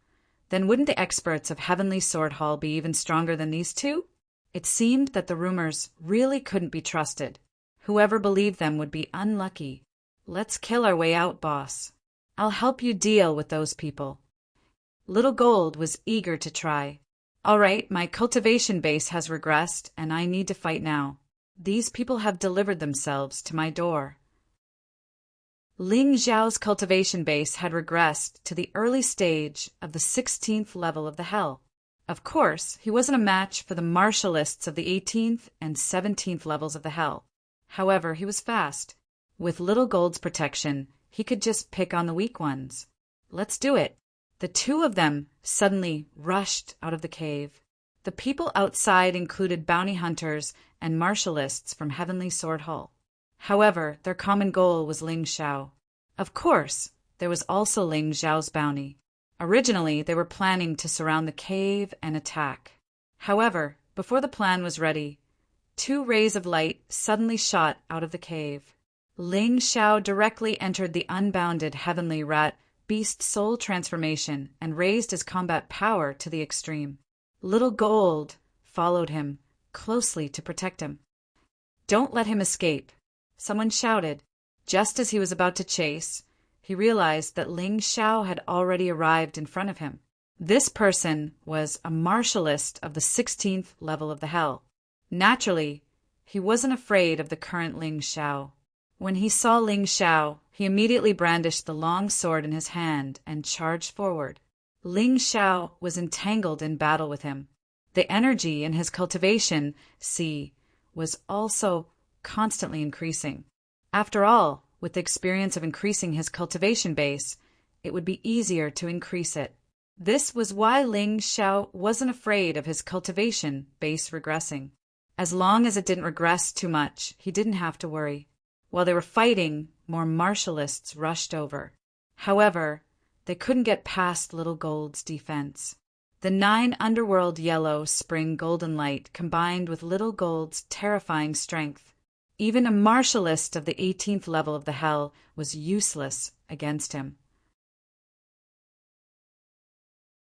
then wouldn't the experts of Heavenly Sword Hall be even stronger than these two? It seemed that the rumors really couldn't be trusted. Whoever believed them would be unlucky. Let's kill our way out, boss. I'll help you deal with those people. Little Gold was eager to try. All right, my cultivation base has regressed, and I need to fight now. These people have delivered themselves to my door. Ling Xiao's cultivation base had regressed to the early stage of the 16th level of the Hell. Of course, he wasn't a match for the martialists of the 18th and 17th levels of the Hell. However, he was fast. With Little Gold's protection, he could just pick on the weak ones. Let's do it. The two of them suddenly rushed out of the cave. The people outside included bounty hunters and martialists from Heavenly Sword Hall. However, their common goal was Ling Xiao. Of course, there was also Ling Xiao's bounty. Originally, they were planning to surround the cave and attack. However, before the plan was ready, 2 rays of light suddenly shot out of the cave. Ling Xiao directly entered the unbounded Heavenly Rat Beast soul transformation and raised his combat power to the extreme. Little Gold followed him closely to protect him. Don't let him escape, someone shouted. Just as he was about to chase, he realized that Ling Xiao had already arrived in front of him. This person was a martialist of the 16th level of the Hell. Naturally, he wasn't afraid of the current Ling Xiao. When he saw Ling Xiao, he immediately brandished the long sword in his hand and charged forward. Ling Xiao was entangled in battle with him. The energy in his cultivation, was also constantly increasing. After all, with the experience of increasing his cultivation base, it would be easier to increase it. This was why Ling Xiao wasn't afraid of his cultivation base regressing. As long as it didn't regress too much, he didn't have to worry. While they were fighting, more martialists rushed over. However, they couldn't get past Little Gold's defense. The 9 underworld yellow spring golden light combined with Little Gold's terrifying strength. Even a martialist of the 18th level of the Hell was useless against him.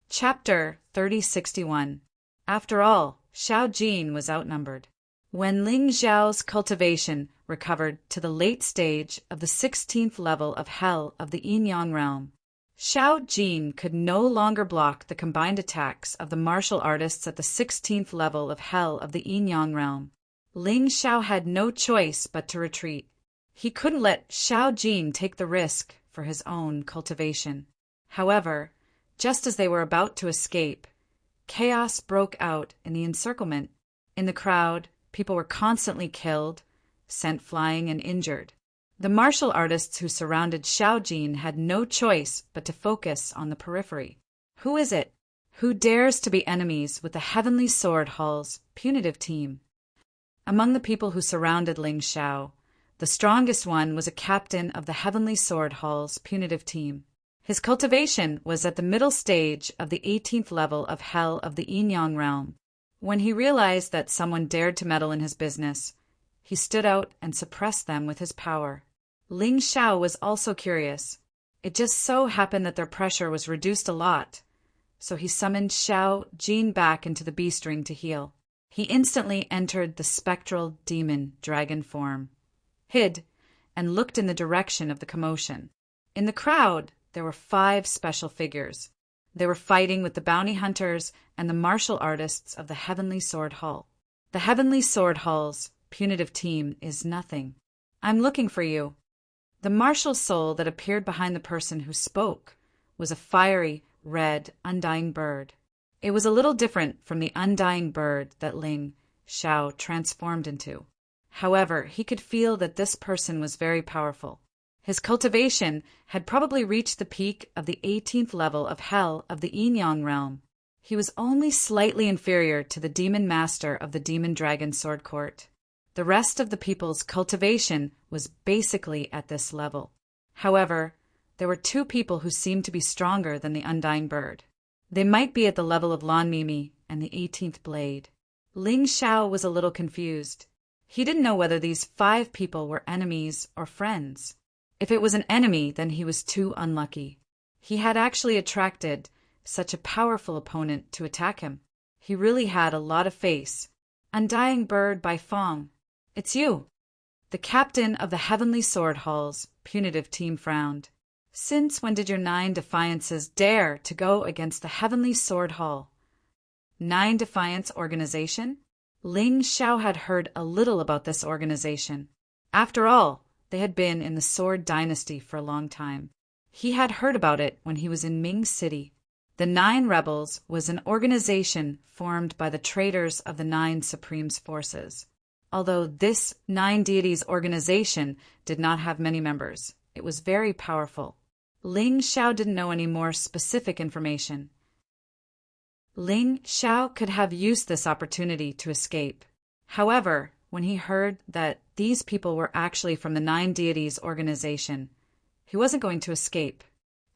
Chapter 3061. After all, Xiao Jin was outnumbered. When Ling Xiao's cultivation recovered to the late stage of the 16th level of Hell of the Yin-Yang realm, Xiao Jin could no longer block the combined attacks of the martial artists at the 16th level of Hell of the Yin-Yang realm. Ling Xiao had no choice but to retreat. He couldn't let Xiao Jin take the risk for his own cultivation. However, just as they were about to escape, chaos broke out in the encirclement. In the crowd, people were constantly killed, sent flying, and injured. The martial artists who surrounded Xiao Jin had no choice but to focus on the periphery. Who is it? Who dares to be enemies with the Heavenly Sword Hall's punitive team? Among the people who surrounded Ling Xiao, the strongest one was a captain of the Heavenly Sword Hall's punitive team. His cultivation was at the middle stage of the 18th level of Hell of the Yin-Yang realm. When he realized that someone dared to meddle in his business, he stood out and suppressed them with his power. Ling Xiao was also curious. It just so happened that their pressure was reduced a lot, so he summoned Xiao Jin back into the beast ring to heal. He instantly entered the spectral demon dragon form, hid, and looked in the direction of the commotion. In the crowd, there were 5 special figures. They were fighting with the bounty hunters and the martial artists of the Heavenly Sword Hall. The Heavenly Sword Hall's punitive team is nothing. I'm looking for you. The martial soul that appeared behind the person who spoke was a fiery, red, undying bird. It was a little different from the undying bird that Ling Xiao transformed into. However, he could feel that this person was very powerful. His cultivation had probably reached the peak of the 18th level of hell of the Yin-Yang realm. He was only slightly inferior to the demon master of the demon dragon sword court. The rest of the people's cultivation was basically at this level. However, there were two people who seemed to be stronger than the undying bird. They might be at the level of Lan Mimi and the 18th blade. Ling Xiao was a little confused. He didn't know whether these 5 people were enemies or friends. If it was an enemy, then he was too unlucky. He had actually attracted such a powerful opponent to attack him. He really had a lot of face. Undying Bird by Fong. It's you. The captain of the Heavenly Sword Hall's punitive team frowned. Since when did your 9 Defiances dare to go against the Heavenly Sword Hall? 9 Defiance Organization? Ling Xiao had heard a little about this organization. After all, they had been in the Sword Dynasty for a long time. He had heard about it when he was in Ming City. The 9 Rebels was an organization formed by the traitors of the 9 Supreme's forces. Although this 9 deities organization did not have many members, it was very powerful. Ling Xiao didn't know any more specific information. Ling Xiao could have used this opportunity to escape. However, when he heard that these people were actually from the 9 deities organization, he wasn't going to escape.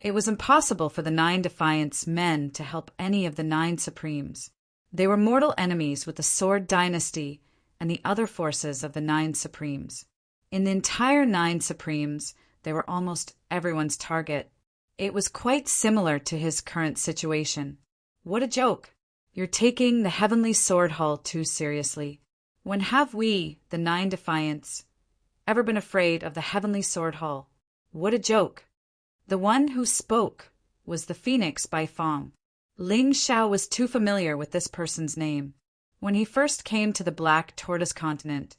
It was impossible for the 9 Defiance men to help any of the 9 Supremes. They were mortal enemies with the Sword Dynasty and the other forces of the 9 Supremes. In the entire 9 Supremes, they were almost everyone's target. It was quite similar to his current situation. What a joke! You're taking the Heavenly Sword Hall too seriously. When have we, the 9 Defiance, ever been afraid of the Heavenly Sword Hall? What a joke! The one who spoke was the Phoenix by Fong. Ling Xiao was too familiar with this person's name. When he first came to the Black Tortoise continent,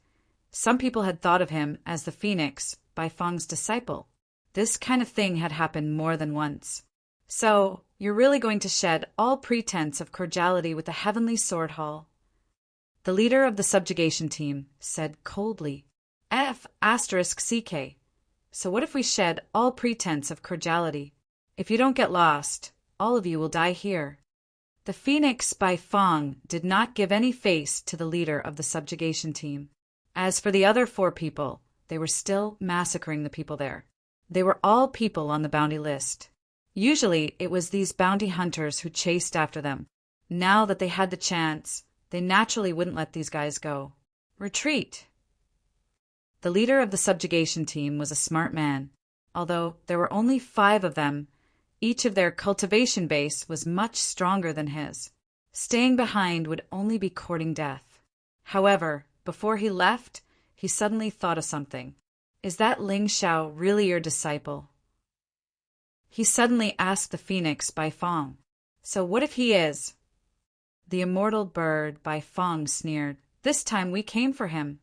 some people had thought of him as the Phoenix by Fong's disciple. This kind of thing had happened more than once. So, you're really going to shed all pretense of cordiality with the Heavenly Sword Hall? The leader of the subjugation team said coldly, F***CK. So what if we shed all pretense of cordiality? If you don't get lost, all of you will die here. The Phoenix by Fong did not give any face to the leader of the subjugation team. As for the other 4 people, they were still massacring the people there. They were all people on the bounty list. Usually, it was these bounty hunters who chased after them. Now that they had the chance, they naturally wouldn't let these guys go. Retreat! The leader of the subjugation team was a smart man. Although there were only 5 of them, each of their cultivation base was much stronger than his. Staying behind would only be courting death. However, before he left, he suddenly thought of something. Is that Ling Xiao really your disciple? He suddenly asked the Phoenix by Fong. So what if he is? The Immortal Bird by Fong sneered. This time we came for him.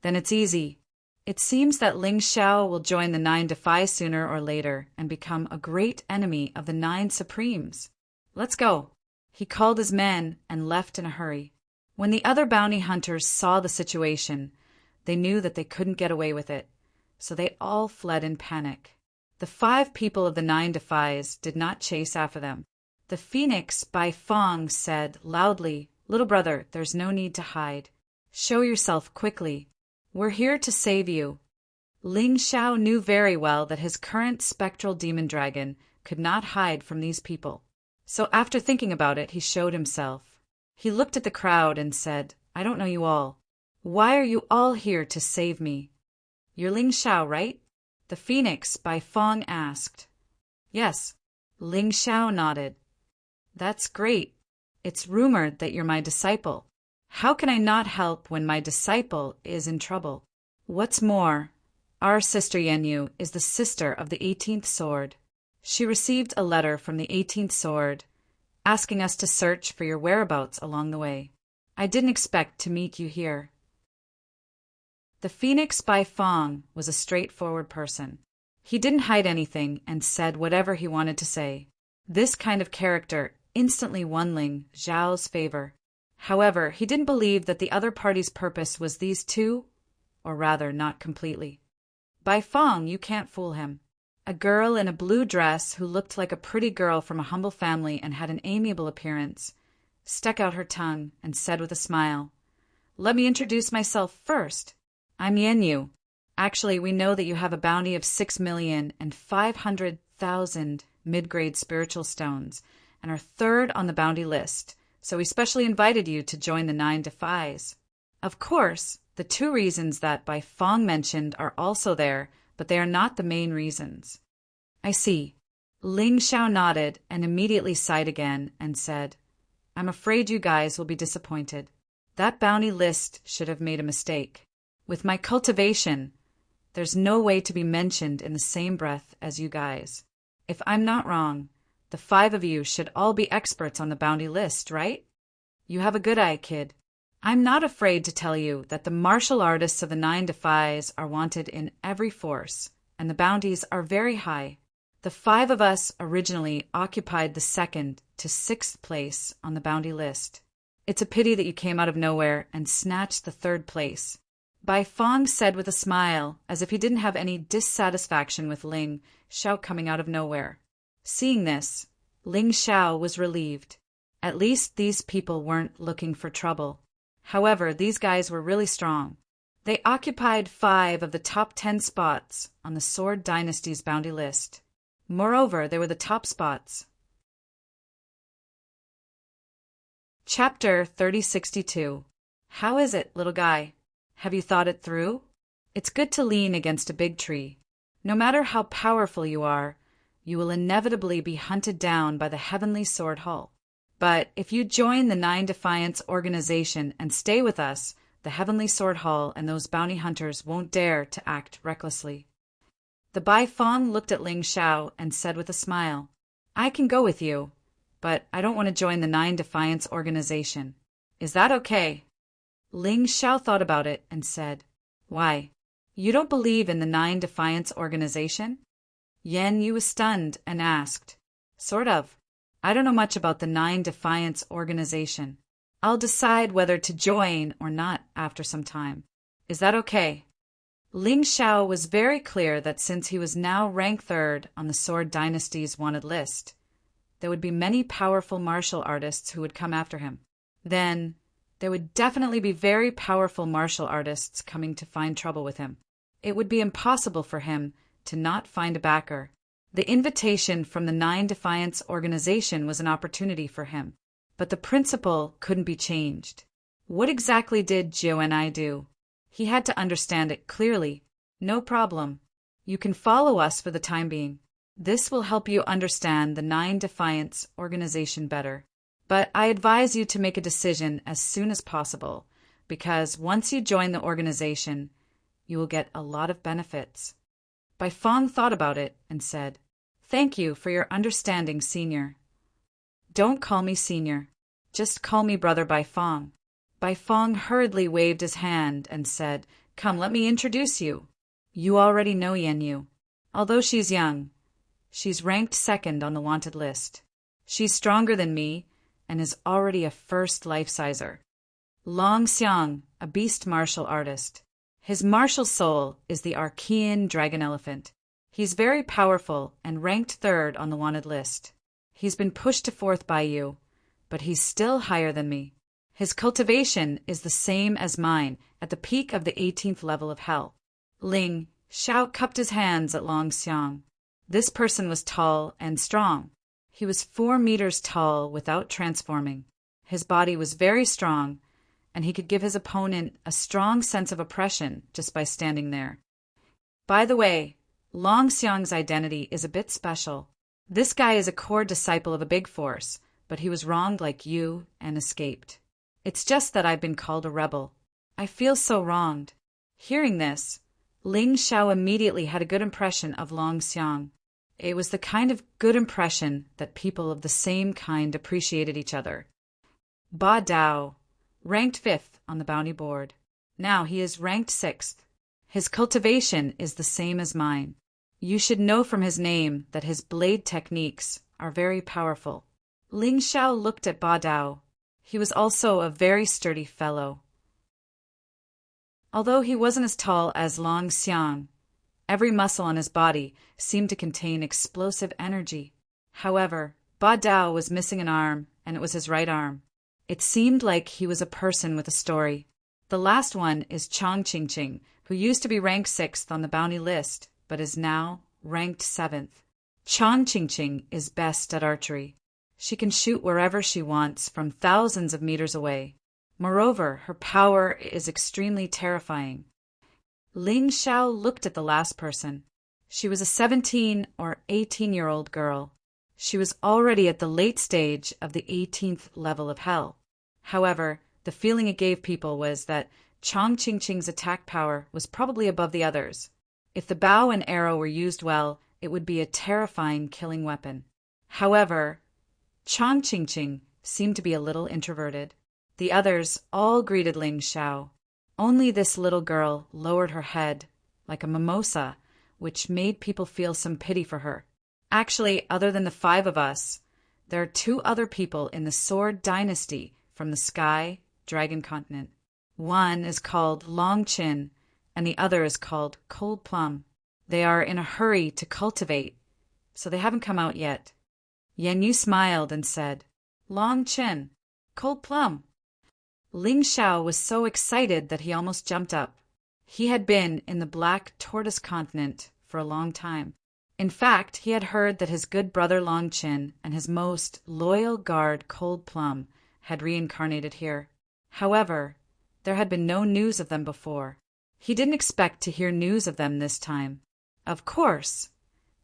Then it's easy. It seems that Ling Xiao will join the 9 Defy sooner or later and become a great enemy of the 9 Supremes. Let's go. He called his men and left in a hurry. When the other bounty hunters saw the situation, they knew that they couldn't get away with it, so they all fled in panic. The 5 people of the 9 Defies did not chase after them. The Phoenix by Fong said loudly, Little brother, there's no need to hide. Show yourself quickly. We're here to save you. Ling Xiao knew very well that his current spectral demon dragon could not hide from these people. So after thinking about it, he showed himself. He looked at the crowd and said, I don't know you all. Why are you all here to save me? You're Ling Xiao, right? The Phoenix by Fong asked. Yes. Ling Xiao nodded. That's great. It's rumored that you're my disciple. How can I not help when my disciple is in trouble? What's more, our sister Yanyu is the sister of the 18th sword. She received a letter from the 18th sword asking us to search for your whereabouts along the way. I didn't expect to meet you here. The Phoenix by Fong was a straightforward person. He didn't hide anything and said whatever he wanted to say. This kind of character instantly won Ling Xiao's favor. However, he didn't believe that the other party's purpose was these two, or rather not completely. Bai Fong, you can't fool him. A girl in a blue dress who looked like a pretty girl from a humble family and had an amiable appearance stuck out her tongue and said with a smile, "Let me introduce myself first. I'm Yenyu. Actually, we know that you have a bounty of 6,500,000 mid-grade spiritual stones and are third on the bounty list, so we specially invited you to join the 9 Defies. Of course, the 2 reasons that Bai Fong mentioned are also there, but they are not the main reasons." "I see." Ling Xiao nodded and immediately sighed again and said, "I'm afraid you guys will be disappointed. That bounty list should have made a mistake. With my cultivation, there's no way to be mentioned in the same breath as you guys. If I'm not wrong, the 5 of you should all be experts on the bounty list, right? You have a good eye, kid. I'm not afraid to tell you that the martial artists of the 9 Defies are wanted in every force, and the bounties are very high. The 5 of us originally occupied the 2nd to 6th place on the bounty list. It's a pity that you came out of nowhere and snatched the 3rd place." Bai Fong said with a smile, as if he didn't have any dissatisfaction with Ling Xiao coming out of nowhere. Seeing this, Ling Xiao was relieved. At least these people weren't looking for trouble. However, these guys were really strong. They occupied 5 of the top 10 spots on the Sword Dynasty's bounty list. Moreover, they were the top spots. Chapter 3062. How is it, little guy? Have you thought it through? It's good to lean against a big tree. No matter how powerful you are, you will inevitably be hunted down by the Heavenly Sword Hall. But if you join the 9 Defiance organization and stay with us, the Heavenly Sword Hall and those bounty hunters won't dare to act recklessly." The Bai Fong looked at Ling Xiao and said with a smile, "I can go with you, but I don't want to join the 9 Defiance organization. Is that okay?" Ling Xiao thought about it and said, "Why? You don't believe in the 9 Defiance organization?" Yenyu was stunned and asked, "Sort of. I don't know much about the 9 Defiance organization. I'll decide whether to join or not after some time. Is that okay?" Ling Xiao was very clear that since he was now rank 3rd on the Sword Dynasty's wanted list, there would be many powerful martial artists who would come after him. Then, there would definitely be very powerful martial artists coming to find trouble with him. It would be impossible for him to not find a backer. The invitation from the 9 Defiance organization was an opportunity for him, but the principle couldn't be changed. What exactly did Jiu and I do? He had to understand it clearly. "No problem. You can follow us for the time being. This will help you understand the 9 Defiance organization better. But I advise you to make a decision as soon as possible, because once you join the organization, you will get a lot of benefits." Bai Fong thought about it and said, "Thank you for your understanding, Senior." "Don't call me Senior. Just call me Brother Bai Fong." Bai Fong hurriedly waved his hand and said, "Come, let me introduce you. You already know Yenyu. Although she's young, she's ranked 2nd on the wanted list. She's stronger than me and is already a first life-sizer. Long Xiang, a beast martial artist. His martial soul is the Archean dragon elephant. He's very powerful and ranked 3rd on the wanted list. He's been pushed to 4th by you, but he's still higher than me. His cultivation is the same as mine at the peak of the 18th level of hell." Ling Xiao cupped his hands at Long Xiang. This person was tall and strong. He was 4 meters tall without transforming. His body was very strong, and he could give his opponent a strong sense of oppression just by standing there. By the way, Long Xiang's identity is a bit special. This guy is a core disciple of a big force, but he was wronged like you and escaped. It's just that I've been called a rebel. I feel so wronged." Hearing this, Ling Xiao immediately had a good impression of Long Xiang. It was the kind of good impression that people of the same kind appreciated each other. Ba Dao, ranked 5th on the bounty board. Now he is ranked 6th. His cultivation is the same as mine. You should know from his name that his blade techniques are very powerful. Ling Xiao looked at Ba Dao. He was also a very sturdy fellow. Although he wasn't as tall as Long Xiang, Every muscle on his body seemed to contain explosive energy. However, Ba Dao was missing an arm, and it was his right arm. It seemed like he was a person with a story. The last one is Chong Ching-Ching, who used to be ranked 6th on the bounty list, but is now ranked 7th. Chong Ching-Ching is best at archery. She can shoot wherever she wants from thousands of meters away. Moreover, her power is extremely terrifying. Ling Xiao looked at the last person. She was a 17 or 18-year-old girl. She was already at the late stage of the 18th level of hell. However, the feeling it gave people was that Chong Ching-Ching's attack power was probably above the others. If the bow and arrow were used well, it would be a terrifying killing weapon. However, Chong Ching-Ching seemed to be a little introverted. The others all greeted Ling Xiao. Only this little girl lowered her head, like a mimosa, which made people feel some pity for her. Actually, other than the 5 of us, there are 2 other people in the Sword Dynasty from the Sky Dragon Continent. One is called Long Chin, and the other is called Cold Plum. They are in a hurry to cultivate, so they haven't come out yet. Yan Yu smiled and said, Long Chin, Cold Plum. Ling Xiao was so excited that he almost jumped up. He had been in the Black Tortoise Continent for a long time. In fact, he had heard that his good brother Long Chin and his most loyal guard Cold Plum had reincarnated here. However, there had been no news of them before. He didn't expect to hear news of them this time. Of course,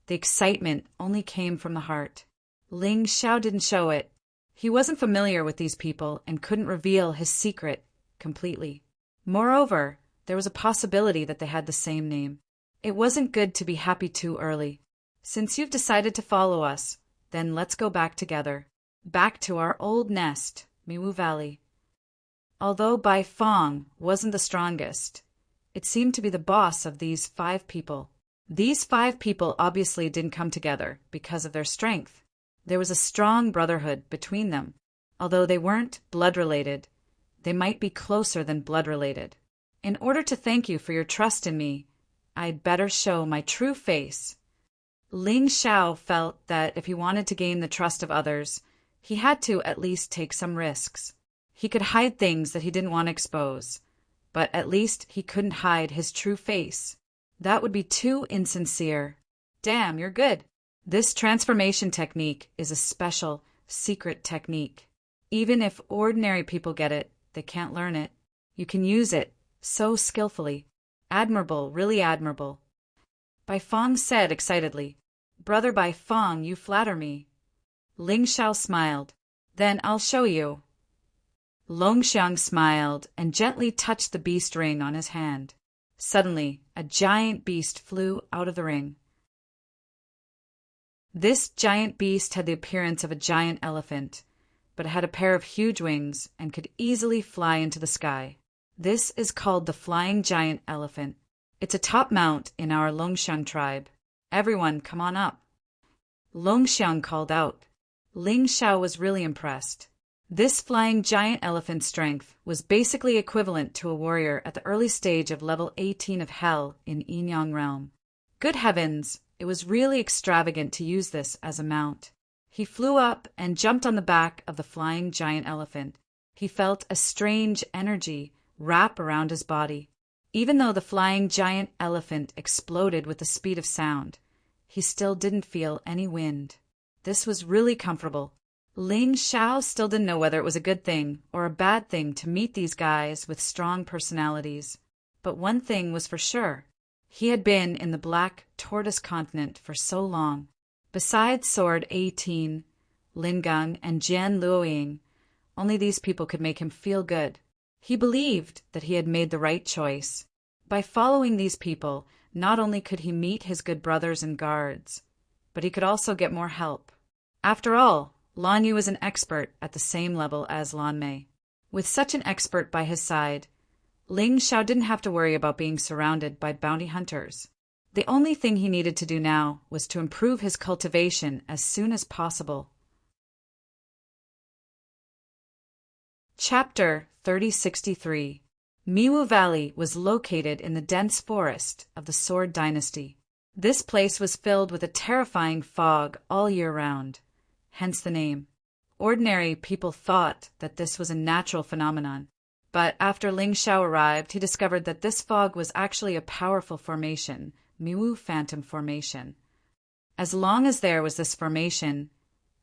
the excitement only came from the heart. Ling Xiao didn't show it. He wasn't familiar with these people and couldn't reveal his secret completely. Moreover, there was a possibility that they had the same name. It wasn't good to be happy too early. Since you've decided to follow us, then let's go back together. Back to our old nest, Miwu Valley. Although Bai Fong wasn't the strongest, it seemed to be the boss of these 5 people. These 5 people obviously didn't come together because of their strength. There was a strong brotherhood between them. Although they weren't blood-related, they might be closer than blood-related. In order to thank you for your trust in me, I'd better show my true face. Ling Xiao felt that if he wanted to gain the trust of others, he had to at least take some risks. He could hide things that he didn't want to expose, but at least he couldn't hide his true face. That would be too insincere. Damn, you're good. This transformation technique is a special, secret technique. Even if ordinary people get it, they can't learn it. You can use it so skillfully. Admirable, really admirable. Bai Fong said excitedly, Brother Bai Fong, you flatter me. Ling Xiao smiled. Then I'll show you. Long Xiang smiled and gently touched the beast ring on his hand. Suddenly, a giant beast flew out of the ring. This giant beast had the appearance of a giant elephant, but it had a pair of huge wings and could easily fly into the sky. This is called the flying giant elephant. It's a top mount in our Longxiang tribe. Everyone, come on up. Longxiang called out. Ling Xiao was really impressed. This flying giant elephant's strength was basically equivalent to a warrior at the early stage of level 18 of Hell in Yinyang Realm. Good heavens, it was really extravagant to use this as a mount. He flew up and jumped on the back of the flying giant elephant. He felt a strange energy wrap around his body. Even though the flying giant elephant exploded with the speed of sound, he still didn't feel any wind. This was really comfortable. Ling Xiao still didn't know whether it was a good thing or a bad thing to meet these guys with strong personalities. But one thing was for sure. He had been in the Black Tortoise Continent for so long. Besides Sword 18, Lin Gang, and Jian Luoying, only these people could make him feel good. He believed that he had made the right choice. By following these people, not only could he meet his good brothers and guards, but he could also get more help. After all, Lan Yu was an expert at the same level as Lan Mei. With such an expert by his side, Ling Xiao didn't have to worry about being surrounded by bounty hunters. The only thing he needed to do now was to improve his cultivation as soon as possible. Chapter 3063. Miwu Valley was located in the dense forest of the Sword Dynasty. This place was filled with a terrifying fog all year round, hence the name. Ordinary people thought that this was a natural phenomenon, but after Ling Xiao arrived, he discovered that this fog was actually a powerful formation, Miwu Phantom Formation. As long as there was this formation,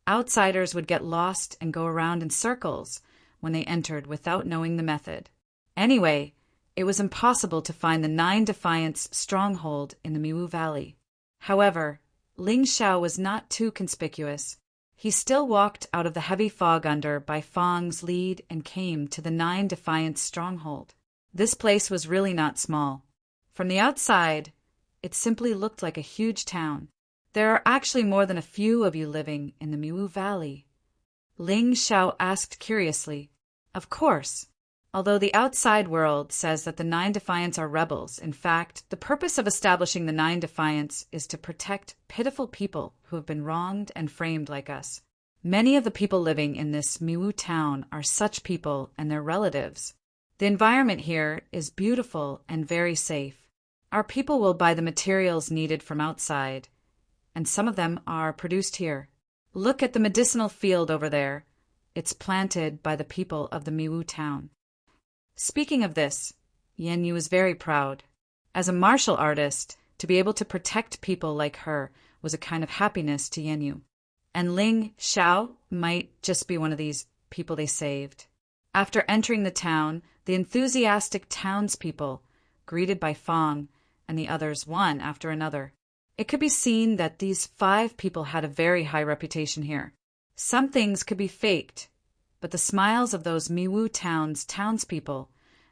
outsiders would get lost and go around in circles when they entered without knowing the method. Anyway, it was impossible to find the Nine Defiance stronghold in the Miwu Valley. However, Ling Xiao was not too conspicuous. He still walked out of the heavy fog under Bai Fang's lead and came to the Nine Defiance stronghold. This place was really not small. From the outside, it simply looked like a huge town. There are actually more than a few of you living in the Miwu Valley. Ling Xiao asked curiously. Of course. Although the outside world says that the Nine Defiance are rebels, in fact, the purpose of establishing the Nine Defiance is to protect pitiful people who have been wronged and framed like us. Many of the people living in this Miwu town are such people and their relatives. The environment here is beautiful and very safe. Our people will buy the materials needed from outside, and some of them are produced here. Look at the medicinal field over there. It's planted by the people of the Miwu town. Speaking of this, Yan Yu was very proud. As a martial artist, to be able to protect people like her was a kind of happiness to Yan Yu. And Ling Xiao might just be one of these people they saved. After entering the town, the enthusiastic townspeople greeted Bai Fang and the others one after another. It could be seen that these 5 people had a very high reputation here. Some things could be faked, but the smiles of those Miwu town's townspeople,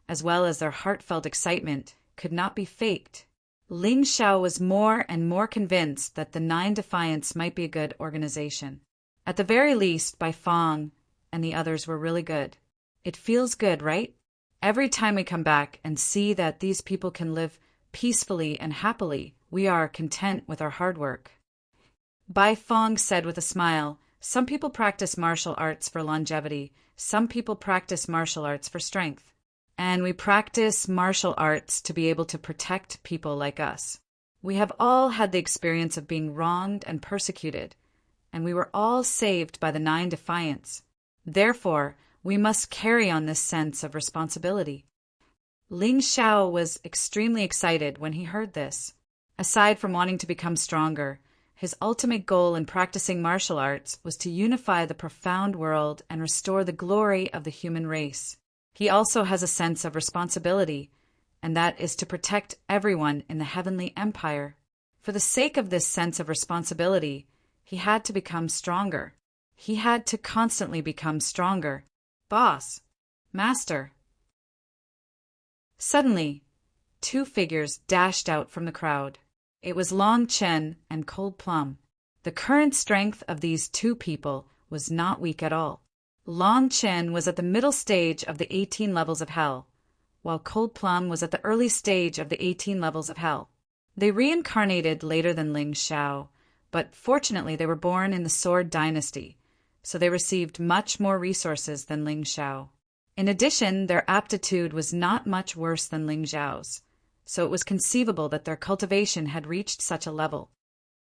as well as their heartfelt excitement, could not be faked. Ling Xiao was more and more convinced that the Nine Defiance might be a good organization. At the very least, Bai Fang and the others were really good. It feels good, right? Every time we come back and see that these people can live peacefully and happily, we are content with our hard work. Bai Fang said with a smile, some people practice martial arts for longevity, some people practice martial arts for strength. And we practice martial arts to be able to protect people like us. We have all had the experience of being wronged and persecuted, and we were all saved by the Nine Defiance. Therefore, we must carry on this sense of responsibility. Ling Xiao was extremely excited when he heard this. Aside from wanting to become stronger, his ultimate goal in practicing martial arts was to unify the profound world and restore the glory of the human race. He also has a sense of responsibility, and that is to protect everyone in the heavenly empire. For the sake of this sense of responsibility, he had to become stronger. He had to constantly become stronger. Boss. Master. Suddenly, 2 figures dashed out from the crowd. It was Long Chen and Cold Plum. The current strength of these 2 people was not weak at all. Long Chen was at the middle stage of the 18 levels of hell, while Cold Plum was at the early stage of the 18 levels of hell. They reincarnated later than Ling Xiao, but fortunately they were born in the Sword Dynasty, so they received much more resources than Ling Xiao. In addition, their aptitude was not much worse than Ling Xiao's, so it was conceivable that their cultivation had reached such a level.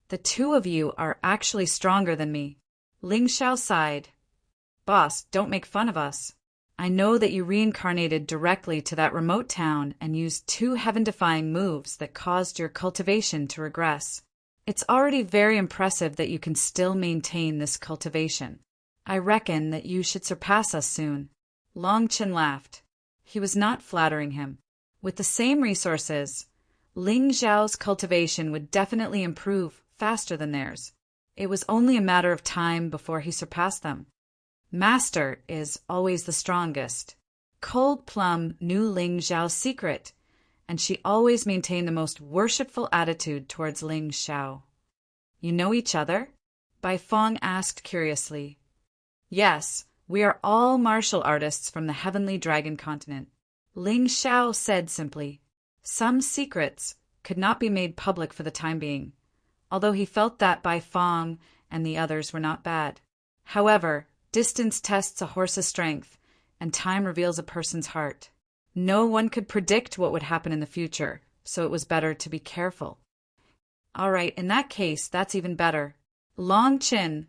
The 2 of you are actually stronger than me. Ling Xiao sighed. Boss, don't make fun of us. I know that you reincarnated directly to that remote town and used 2 heaven-defying moves that caused your cultivation to regress. It's already very impressive that you can still maintain this cultivation. I reckon that you should surpass us soon. Long Chen laughed. He was not flattering him. With the same resources, Ling Xiao's cultivation would definitely improve faster than theirs. It was only a matter of time before he surpassed them. Master is always the strongest. Cold Plum knew Ling Xiao's secret, and she always maintained the most worshipful attitude towards Ling Xiao. You know each other? Bai Fang asked curiously. Yes, we are all martial artists from the Heavenly Dragon Continent. Ling Xiao said simply. Some secrets could not be made public for the time being, although he felt that Bai Fang and the others were not bad. However, distance tests a horse's strength, and time reveals a person's heart. No one could predict what would happen in the future, so it was better to be careful. All right, in that case, that's even better. Long Chin,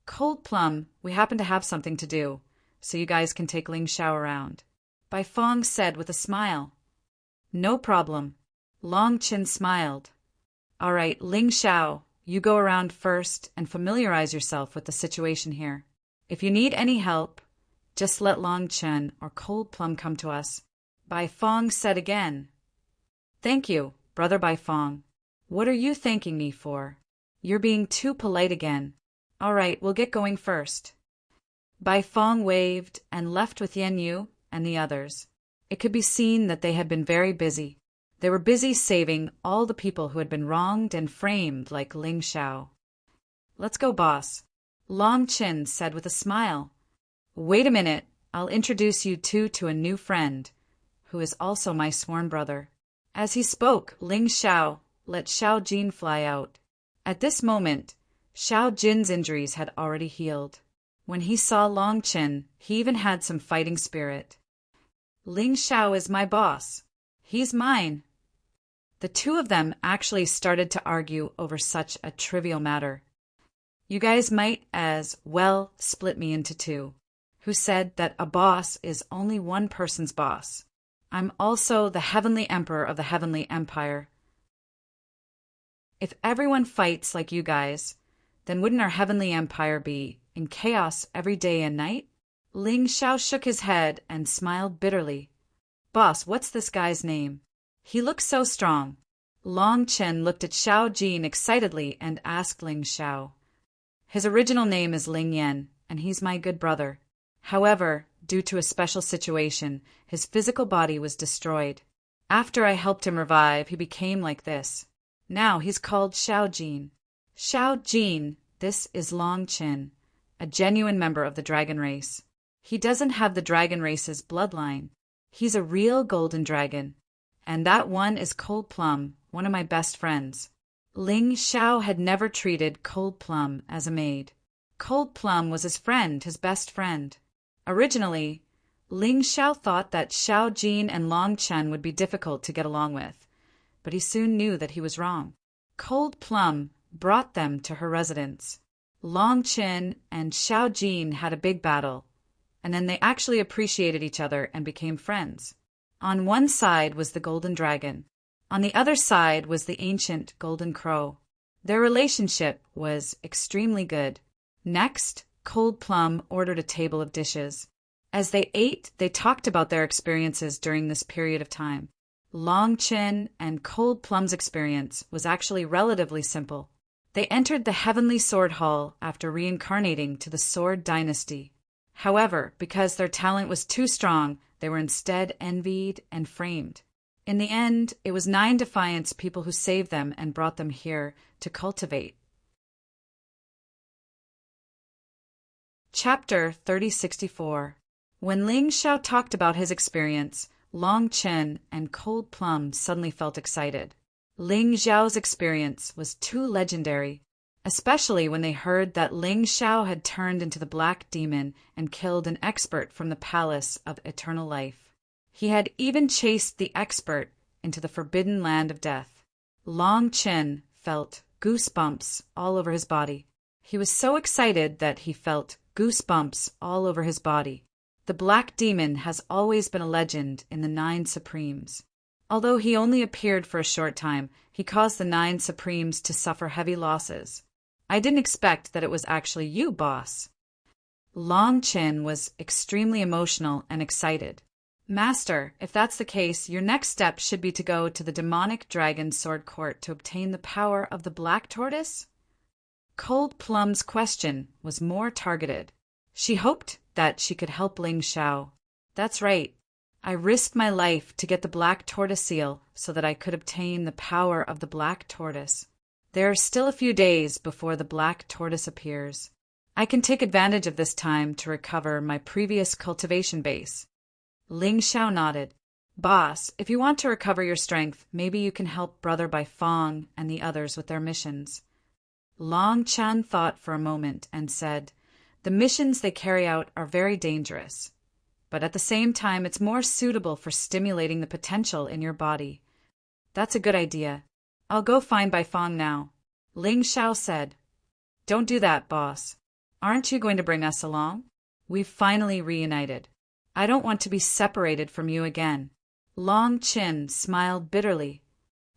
Cold Plum, we happen to have something to do, so you guys can take Ling Xiao around. Bai Fong said with a smile. No problem. Long Chin smiled. All right, Ling Xiao, you go around first and familiarize yourself with the situation here. If you need any help, just let Long Chen or Cold Plum come to us. Bai Fong said again. Thank you, Brother Bai Fong. What are you thanking me for? You're being too polite again. All right, we'll get going first. Bai Fong waved and left with Yan Yu and the others. It could be seen that they had been very busy. They were busy saving all the people who had been wronged and framed like Ling Xiao. Let's go, boss. Long Chin said with a smile. Wait a minute, I'll introduce you two to a new friend, who is also my sworn brother. As he spoke, Ling Xiao let Xiao Jin fly out. At this moment, Xiao Jin's injuries had already healed. When he saw Long Chin, he even had some fighting spirit. Ling Xiao is my boss. He's mine. The two of them actually started to argue over such a trivial matter. You guys might as well split me into two. Who said that a boss is only one person's boss? I'm also the Heavenly Emperor of the Heavenly Empire. If everyone fights like you guys, then wouldn't our Heavenly Empire be in chaos every day and night? Ling Xiao shook his head and smiled bitterly. Boss, what's this guy's name? He looks so strong. Long Chen looked at Xiao Jin excitedly and asked Ling Xiao. His original name is Ling Yan, and he's my good brother. However, due to a special situation, his physical body was destroyed. After I helped him revive, he became like this. Now he's called Xiao Jin. Xiao Jin, this is Long Chin, a genuine member of the dragon race. He doesn't have the dragon race's bloodline. He's a real golden dragon. And that one is Cold Plum, one of my best friends. Ling Xiao had never treated Cold Plum as a maid. Cold Plum was his friend, his best friend. Originally, Ling Xiao thought that Xiao Jin and Long Chen would be difficult to get along with, but he soon knew that he was wrong. Cold Plum brought them to her residence. Long Chen and Xiao Jin had a big battle, and then they actually appreciated each other and became friends. On one side was the Golden Dragon. On the other side was the ancient Golden Crow. Their relationship was extremely good. Next, Cold Plum ordered a table of dishes. As they ate, they talked about their experiences during this period of time. Long Chin and Cold Plum's experience was actually relatively simple. They entered the Heavenly Sword Hall after reincarnating to the Sword Dynasty. However, because their talent was too strong, they were instead envied and framed. In the end, it was 9 Defiance people who saved them and brought them here to cultivate. Chapter 3064. When Ling Xiao talked about his experience, Long Chen and Cold Plum suddenly felt excited. Ling Xiao's experience was too legendary, especially when they heard that Ling Xiao had turned into the Black Demon and killed an expert from the Palace of Eternal Life. He had even chased the expert into the forbidden land of death. Long Chen felt goosebumps all over his body. He was so excited that he felt goosebumps all over his body. The Black Demon has always been a legend in the 9 Supremes. Although he only appeared for a short time, he caused the 9 Supremes to suffer heavy losses. I didn't expect that it was actually you, boss. Long Chen was extremely emotional and excited. Master, if that's the case, your next step should be to go to the demonic dragon sword court to obtain the power of the Black Tortoise? Cold Plum's question was more targeted. She hoped that she could help Ling Xiao. That's right. I risked my life to get the Black Tortoise seal so that I could obtain the power of the Black Tortoise. There are still a few days before the Black Tortoise appears. I can take advantage of this time to recover my previous cultivation base. Ling Xiao nodded. Boss, if you want to recover your strength, maybe you can help Brother Bai Fong and the others with their missions. Long Chan thought for a moment and said, the missions they carry out are very dangerous. but at the same time it's more suitable for stimulating the potential in your body. That's a good idea. I'll go find Bai Fong now. Ling Xiao said. Don't do that, boss. Aren't you going to bring us along? We've finally reunited. I don't want to be separated from you again. Long Chin smiled bitterly.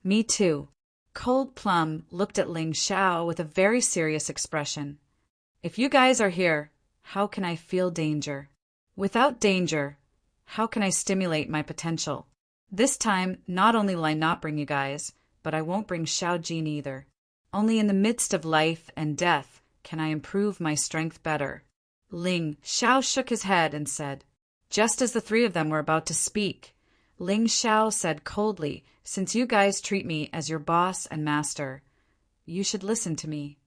Me too. Cold Plum looked at Ling Xiao with a very serious expression. If you guys are here, how can I feel danger? Without danger, how can I stimulate my potential? This time, not only will I not bring you guys, but I won't bring Xiao Jin either. Only in the midst of life and death can I improve my strength better. Ling Xiao shook his head and said. Just as the three of them were about to speak, Ling Xiao said coldly, since you guys treat me as your boss and master, you should listen to me.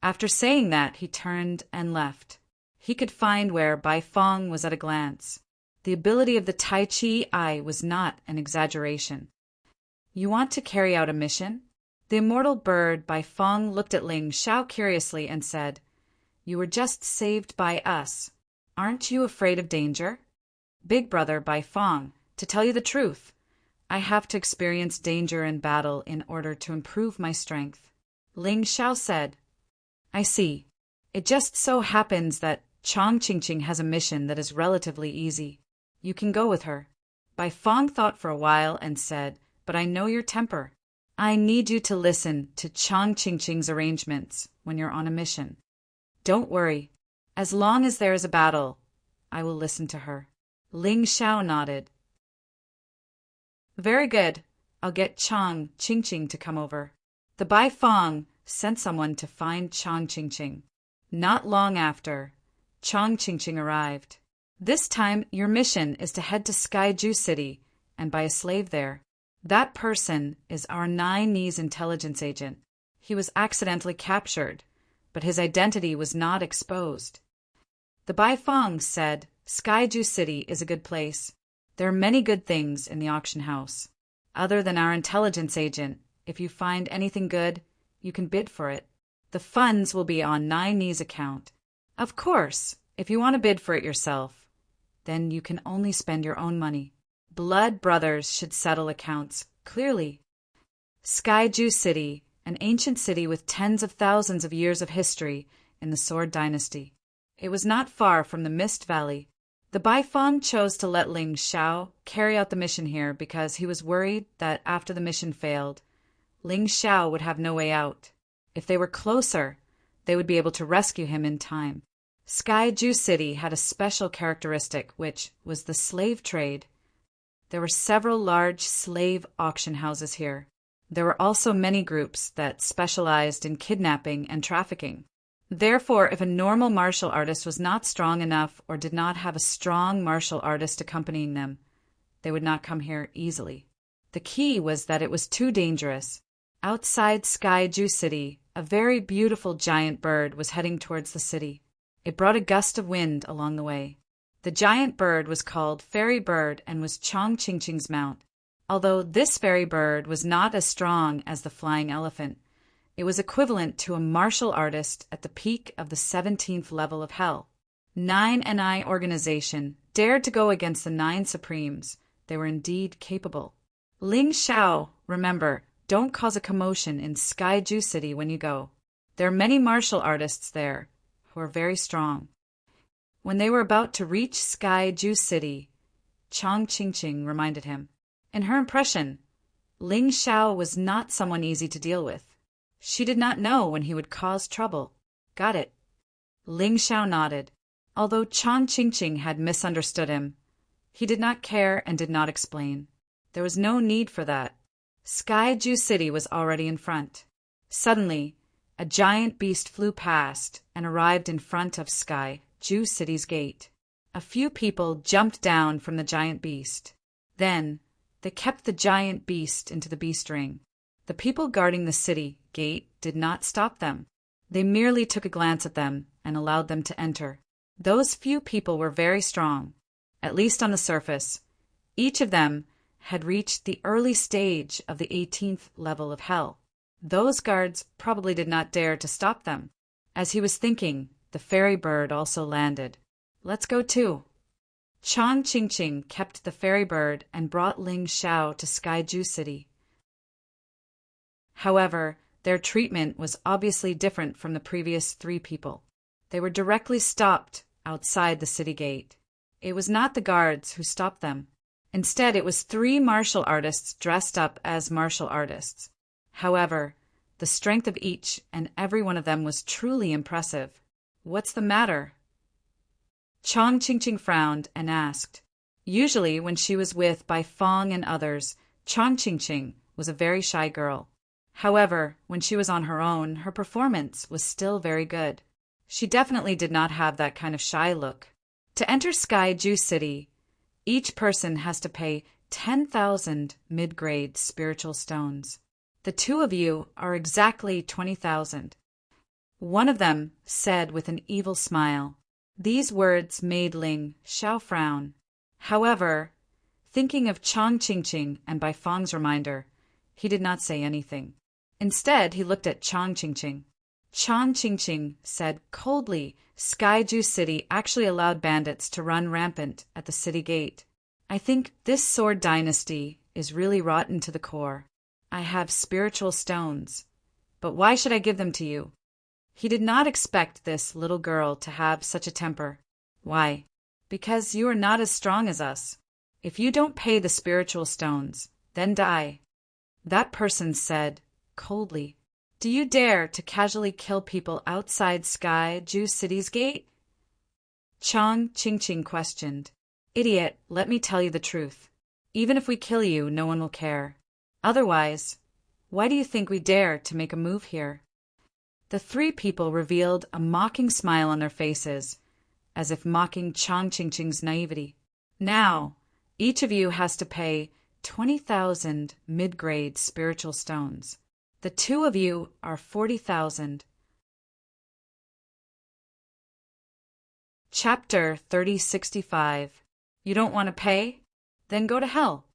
After saying that, he turned and left. He could find where Bai Fong was at a glance. The ability of the Tai Chi eye was not an exaggeration. You want to carry out a mission? The immortal bird Bai Fong looked at Ling Xiao curiously and said, You were just saved by us. Aren't you afraid of danger? Big brother Bai Fong, to tell you the truth, I have to experience danger in battle in order to improve my strength. Ling Xiao said, I see. It just so happens that Chong Qingqing has a mission that is relatively easy. You can go with her. Bai Fong thought for a while and said, But I know your temper. I need you to listen to Chong Qingqing's arrangements when you're on a mission. Don't worry. As long as there is a battle, I will listen to her. Ling Xiao nodded. Very good. I'll get Chong Qingqing to come over. The Bai Fong sent someone to find Chong Qingqing. Not long after, Chong Qingqing arrived. This time, your mission is to head to Skyju City and buy a slave there. That person is our Nine Knees intelligence agent. He was accidentally captured, but his identity was not exposed. The Bai Fong said, Skyju City is a good place. There are many good things in the auction house. Other than our intelligence agent, if you find anything good, you can bid for it. The funds will be on Nine Knees' account. Of course, if you want to bid for it yourself, then you can only spend your own money. Blood brothers should settle accounts clearly. Skyju City, an ancient city with tens of thousands of years of history in the Sword Dynasty. It was not far from the Mist Valley. The Bai Fong chose to let Ling Xiao carry out the mission here because he was worried that after the mission failed, Ling Xiao would have no way out. If they were closer, they would be able to rescue him in time. Skyju City had a special characteristic, which was the slave trade. There were several large slave auction houses here. There were also many groups that specialized in kidnapping and trafficking. Therefore, if a normal martial artist was not strong enough or did not have a strong martial artist accompanying them, they would not come here easily. The key was that it was too dangerous. Outside Skyju City, a very beautiful giant bird was heading towards the city. It brought a gust of wind along the way. The giant bird was called Fairy Bird and was Chong Qingqing's mount. Although this fairy bird was not as strong as the flying elephant, it was equivalent to a martial artist at the peak of the 17th level of hell. 9NI organization dared to go against the 9 Supremes. They were indeed capable. Ling Xiao, remember, don't cause a commotion in Skyju City when you go. There are many martial artists there who are very strong. When they were about to reach Skyju City, Chong Qingqing reminded him. In her impression, Ling Xiao was not someone easy to deal with. She did not know when he would cause trouble. Got it. Ling Xiao nodded. Although Chong Qingqing had misunderstood him, he did not care and did not explain. There was no need for that. Skyju City was already in front. Suddenly, a giant beast flew past and arrived in front of Skyju City's gate. A few people jumped down from the giant beast. Then, they kept the giant beast into the beast ring. The people guarding the city gate did not stop them. They merely took a glance at them and allowed them to enter. Those few people were very strong, at least on the surface. Each of them had reached the early stage of the 18th level of hell. Those guards probably did not dare to stop them. As he was thinking, the fairy bird also landed. Let's go too. Chang Ching kept the fairy bird and brought Ling Xiao to Skyju City. However, their treatment was obviously different from the previous 3 people. They were directly stopped outside the city gate. It was not the guards who stopped them. Instead, it was 3 martial artists dressed up as martial artists. However, the strength of each and every one of them was truly impressive. "What's the matter?" Chang Ching frowned and asked. Usually, when she was with Bai Fong and others, Chang Ching was a very shy girl. However, when she was on her own, her performance was still very good. She definitely did not have that kind of shy look. To enter Skyju City, each person has to pay 10,000 mid-grade spiritual stones. The 2 of you are exactly 20,000. One of them said with an evil smile. These words made Ling Xiao frown. However, thinking of Chang Ching and Bai Fong's reminder, he did not say anything. Instead, he looked at Chang Ching. Chang Ching said coldly, Skyju City actually allowed bandits to run rampant at the city gate. I think this sword dynasty is really rotten to the core. I have spiritual stones, but why should I give them to you? He did not expect this little girl to have such a temper. Why? Because you are not as strong as us. If you don't pay the spiritual stones, then die. That person said coldly. Do you dare to casually kill people outside Skyju City's gate? Chang Ching questioned. Idiot, let me tell you the truth. Even if we kill you, no one will care. Otherwise, why do you think we dare to make a move here? The 3 people revealed a mocking smile on their faces, as if mocking Chang Ching's naivety. Now, each of you has to pay 20,000 mid-grade spiritual stones. The 2 of you are 40,000. Chapter 3065. You don't want to pay? Then go to hell.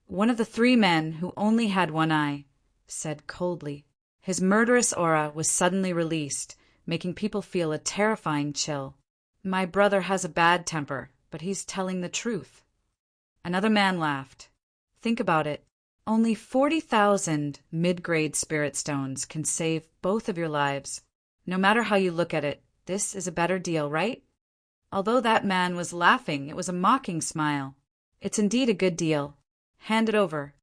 One of the 3 men, who only had 1 eye, said coldly. His murderous aura was suddenly released, making people feel a terrifying chill. My brother has a bad temper, but he's telling the truth. Another man laughed. Think about it. Only 40,000 mid-grade spirit stones can save both of your lives. No matter how you look at it, this is a better deal, right? Although that man was laughing, it was a mocking smile. It's indeed a good deal. Hand it over.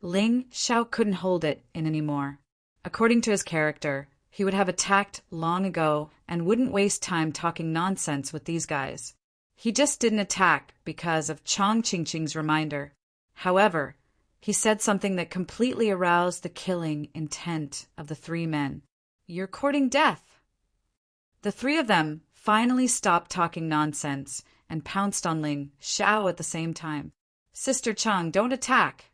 Ling Xiao couldn't hold it in anymore. According to his character, he would have attacked long ago and wouldn't waste time talking nonsense with these guys. He just didn't attack because of Chang Ching's reminder. However, he said something that completely aroused the killing intent of the 3 men. You're courting death. The 3 of them finally stopped talking nonsense and pounced on Ling Xiao at the same time. Sister Chang, don't attack.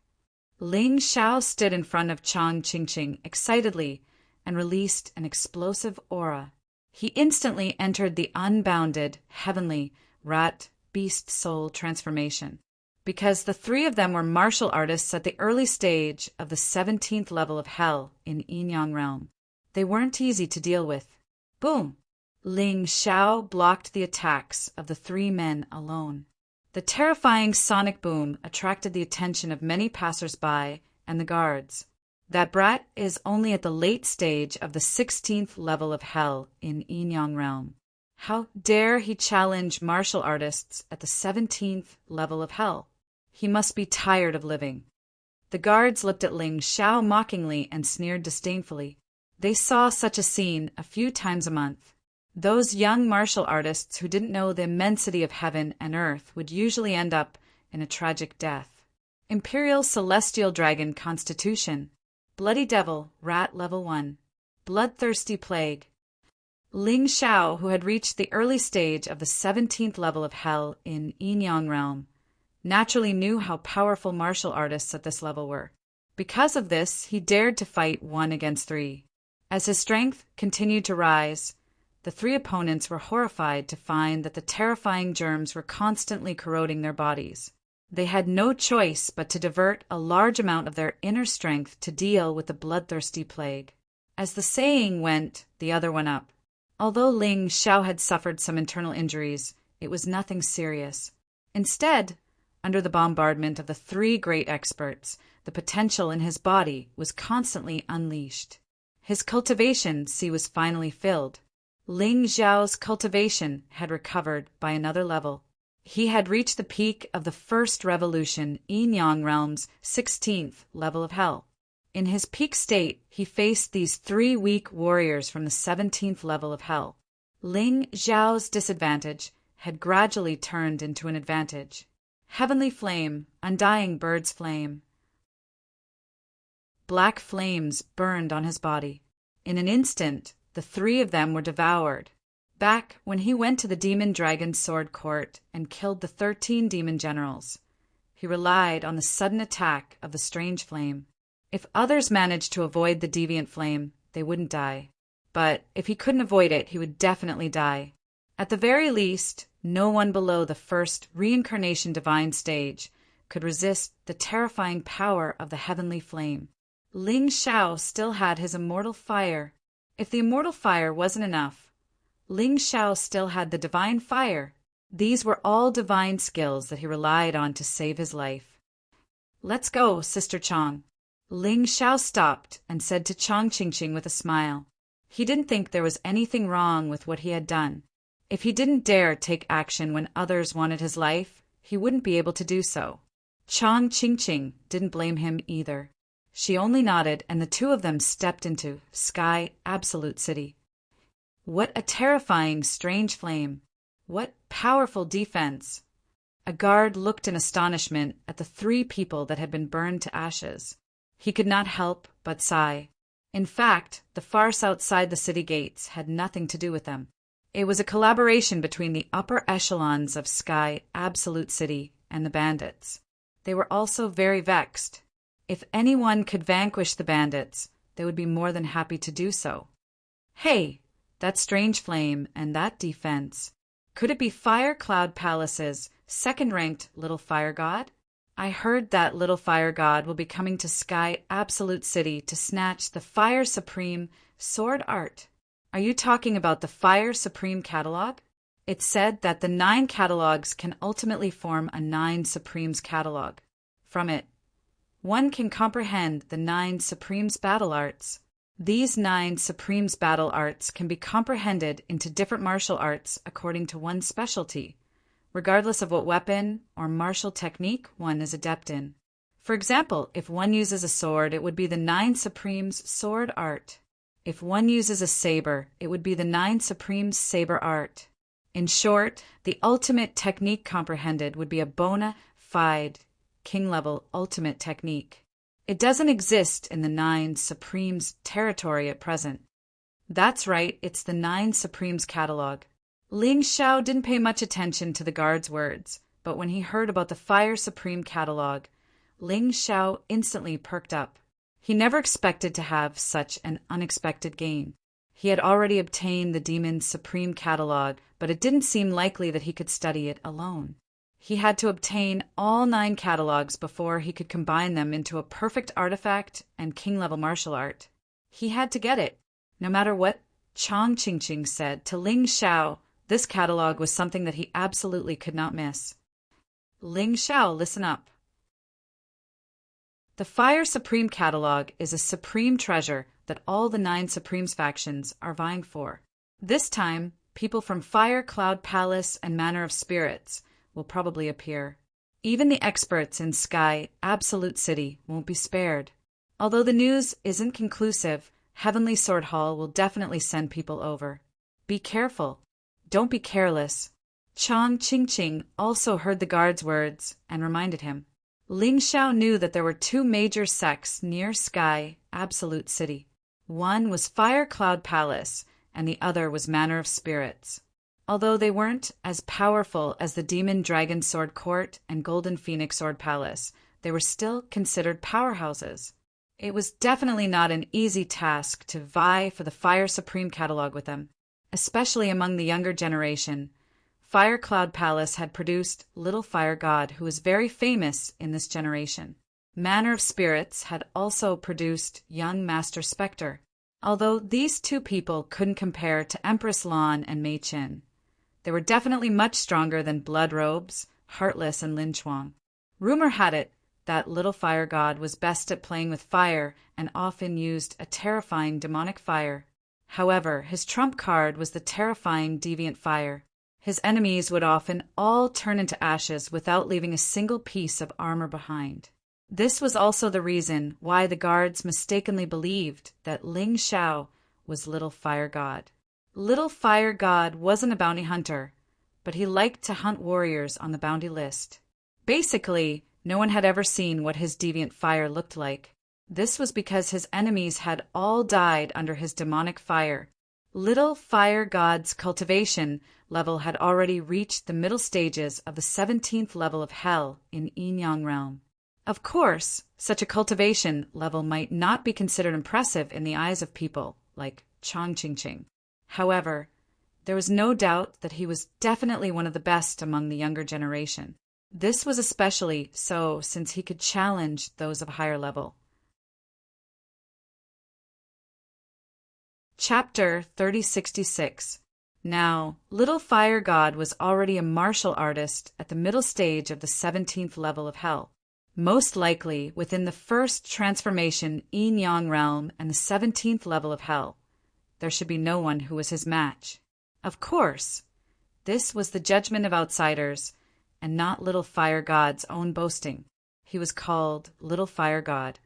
Ling Xiao stood in front of Chang Ching excitedly and released an explosive aura. He instantly entered the unbounded, heavenly, rat, beast soul transformation. Because the 3 of them were martial artists at the early stage of the 17th level of hell in Yin-Yang realm, they weren't easy to deal with. Boom! Ling Xiao blocked the attacks of the 3 men alone. The terrifying sonic boom attracted the attention of many passers-by and the guards. That brat is only at the late stage of the 16th level of hell in Yin-Yang realm. How dare he challenge martial artists at the 17th level of hell? He must be tired of living. The guards looked at Ling Xiao mockingly and sneered disdainfully. They saw such a scene a few times a month. Those young martial artists who didn't know the immensity of heaven and earth would usually end up in a tragic death. Imperial Celestial Dragon Constitution. Bloody Devil, Rat Level 1. Bloodthirsty Plague. Ling Xiao, who had reached the early stage of the 17th level of hell in Yin-Yang realm, naturally knew how powerful martial artists at this level were. Because of this, he dared to fight 1 against 3. As his strength continued to rise, the 3 opponents were horrified to find that the terrifying germs were constantly corroding their bodies. They had no choice but to divert a large amount of their inner strength to deal with the bloodthirsty plague. As the saying went, the other went up. Although Ling Xiao had suffered some internal injuries, it was nothing serious. Instead, under the bombardment of the three great experts, the potential in his body was constantly unleashed. His cultivation sea was finally filled. Ling Xiao's cultivation had recovered by another level. He had reached the peak of the first revolution Yin-Yang realm's 16th level of hell. In his peak state, he faced these three weak warriors from the 17th level of hell. Ling Xiao's disadvantage had gradually turned into an advantage. Heavenly flame, undying bird's flame. Black flames burned on his body. In an instant, the three of them were devoured. Back when he went to the Demon Dragon Sword Court and killed the 13 demon generals, he relied on the sudden attack of the strange flame. If others managed to avoid the deviant flame, they wouldn't die. But if he couldn't avoid it, he would definitely die. At the very least, no one below the first reincarnation divine stage could resist the terrifying power of the heavenly flame. Ling Xiao still had his immortal fire. If the immortal fire wasn't enough, Ling Xiao still had the divine fire. These were all divine skills that he relied on to save his life. "Let's go, Sister Chong." Ling Xiao stopped and said to Chong Qingqing with a smile. He didn't think there was anything wrong with what he had done. If he didn't dare take action when others wanted his life, he wouldn't be able to do so. Chong Qingqing didn't blame him either. She only nodded, and the two of them stepped into Sky Absolute City. What a terrifying, strange flame! What powerful defense! A guard looked in astonishment at the three people that had been burned to ashes. He could not help but sigh. In fact, the farce outside the city gates had nothing to do with them. It was a collaboration between the upper echelons of Sky Absolute City and the bandits. They were also very vexed. If anyone could vanquish the bandits, they would be more than happy to do so. Hey, that strange flame and that defense. Could it be Fire Cloud Palace's second-ranked little fire god? I heard that little fire god will be coming to Sky Absolute City to snatch the Fire Supreme Sword Art. Are you talking about the Fire Supreme catalog? It's said that the 9 catalogs can ultimately form a 9 Supremes catalog. From it, one can comprehend the 9 Supremes battle arts. These 9 Supremes battle arts can be comprehended into different martial arts according to one's specialty, regardless of what weapon or martial technique one is adept in. For example, if one uses a sword, it would be the 9 Supremes sword art. If one uses a saber, it would be the 9 Supremes saber art. In short, the ultimate technique comprehended would be a bona fide king-level ultimate technique. It doesn't exist in the 9 Supremes territory at present. That's right, it's the 9 Supremes catalog. Ling Xiao didn't pay much attention to the guard's words, but when he heard about the Fire Supreme catalog, Ling Xiao instantly perked up. He never expected to have such an unexpected gain. He had already obtained the Demon's Supreme catalog, but it didn't seem likely that he could study it alone. He had to obtain all 9 catalogs before he could combine them into a perfect artifact and king-level martial art. He had to get it. No matter what Chong Qingqing said to Ling Xiao, this catalog was something that he absolutely could not miss. Ling Xiao, listen up. The Fire Supreme catalog is a supreme treasure that all the 9 Supremes factions are vying for. This time, people from Fire Cloud Palace and Manor of Spirits will probably appear. Even the experts in Sky Absolute City won't be spared. Although the news isn't conclusive, Heavenly Sword Hall will definitely send people over. Be careful. Don't be careless. Chong Qingqing also heard the guard's words and reminded him. Ling Xiao knew that there were 2 major sects near Sky Absolute City. One was Fire Cloud Palace, and the other was Manor of Spirits. Although they weren't as powerful as the Demon Dragon Sword Court and Golden Phoenix Sword Palace, they were still considered powerhouses. It was definitely not an easy task to vie for the Fire Supreme catalog with them, especially among the younger generation. Fire Cloud Palace had produced Little Fire God, who was very famous in this generation. Manor of Spirits had also produced young Master Spectre, although these 2 people couldn't compare to Empress Lan and Mei Qin. They were definitely much stronger than Blood Robes, heartless, and Lin Chuang. Rumor had it that little fire god was best at playing with fire and often used a terrifying demonic fire. However, his trump card was the terrifying deviant fire. His enemies would often all turn into ashes without leaving a single piece of armor behind. This was also the reason why the guards mistakenly believed that Ling Xiao was Little Fire God. Little Fire God wasn't a bounty hunter, but he liked to hunt warriors on the bounty list. Basically, no one had ever seen what his deviant fire looked like. This was because his enemies had all died under his demonic fire. Little Fire God's cultivation level had already reached the middle stages of the 17th level of Hell in Yin Yang realm. Of course, such a cultivation level might not be considered impressive in the eyes of people like Chang Qingqing. However, there was no doubt that he was definitely one of the best among the younger generation. This was especially so since he could challenge those of higher level. Chapter 3066. Now, Little Fire God was already a martial artist at the middle stage of the 17th level of Hell. Most likely within the first transformation Yin Yang realm and the 17th level of Hell. There should be no one who was his match. Of course, this was the judgment of outsiders, and not Little Fire God's own boasting. He was called Little Fire God,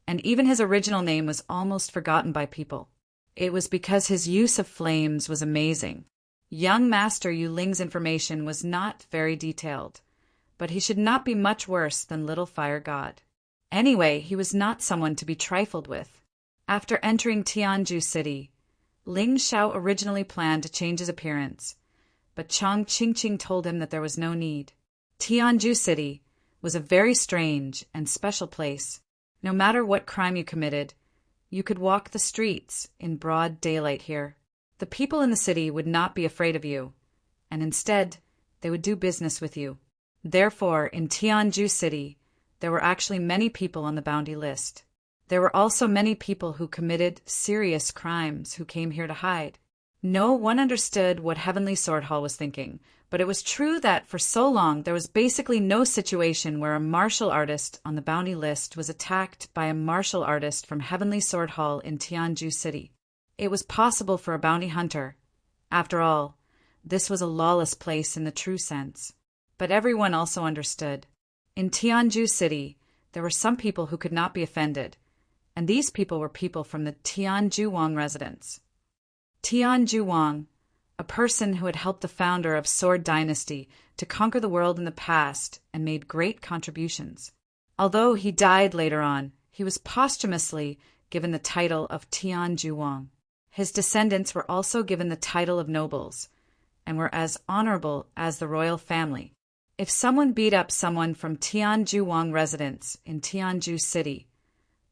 and even his original name was almost forgotten by people. It was because his use of flames was amazing. Young Master Yu Ling's information was not very detailed, but he should not be much worse than Little Fire God. Anyway, he was not someone to be trifled with. After entering Tianju City, Ling Xiao originally planned to change his appearance, but Chang Qingqing told him that there was no need. Tianju City was a very strange and special place. No matter what crime you committed, you could walk the streets in broad daylight here. The people in the city would not be afraid of you, and instead, they would do business with you. Therefore, in Tianju City, there were actually many people on the bounty list. There were also many people who committed serious crimes who came here to hide. No one understood what Heavenly Sword Hall was thinking, but it was true that for so long there was basically no situation where a martial artist on the bounty list was attacked by a martial artist from Heavenly Sword Hall in Tianju City. It was possible for a bounty hunter. After all, this was a lawless place in the true sense. But everyone also understood. In Tianju City, there were some people who could not be offended, and these people were people from the Tianju Wang residence. Tianju Wang, a person who had helped the founder of Sword Dynasty to conquer the world in the past and made great contributions. Although he died later on, he was posthumously given the title of Tianju Wang. His descendants were also given the title of nobles, and were as honorable as the royal family. If someone beat up someone from Tianju Wang residence in Tianju City,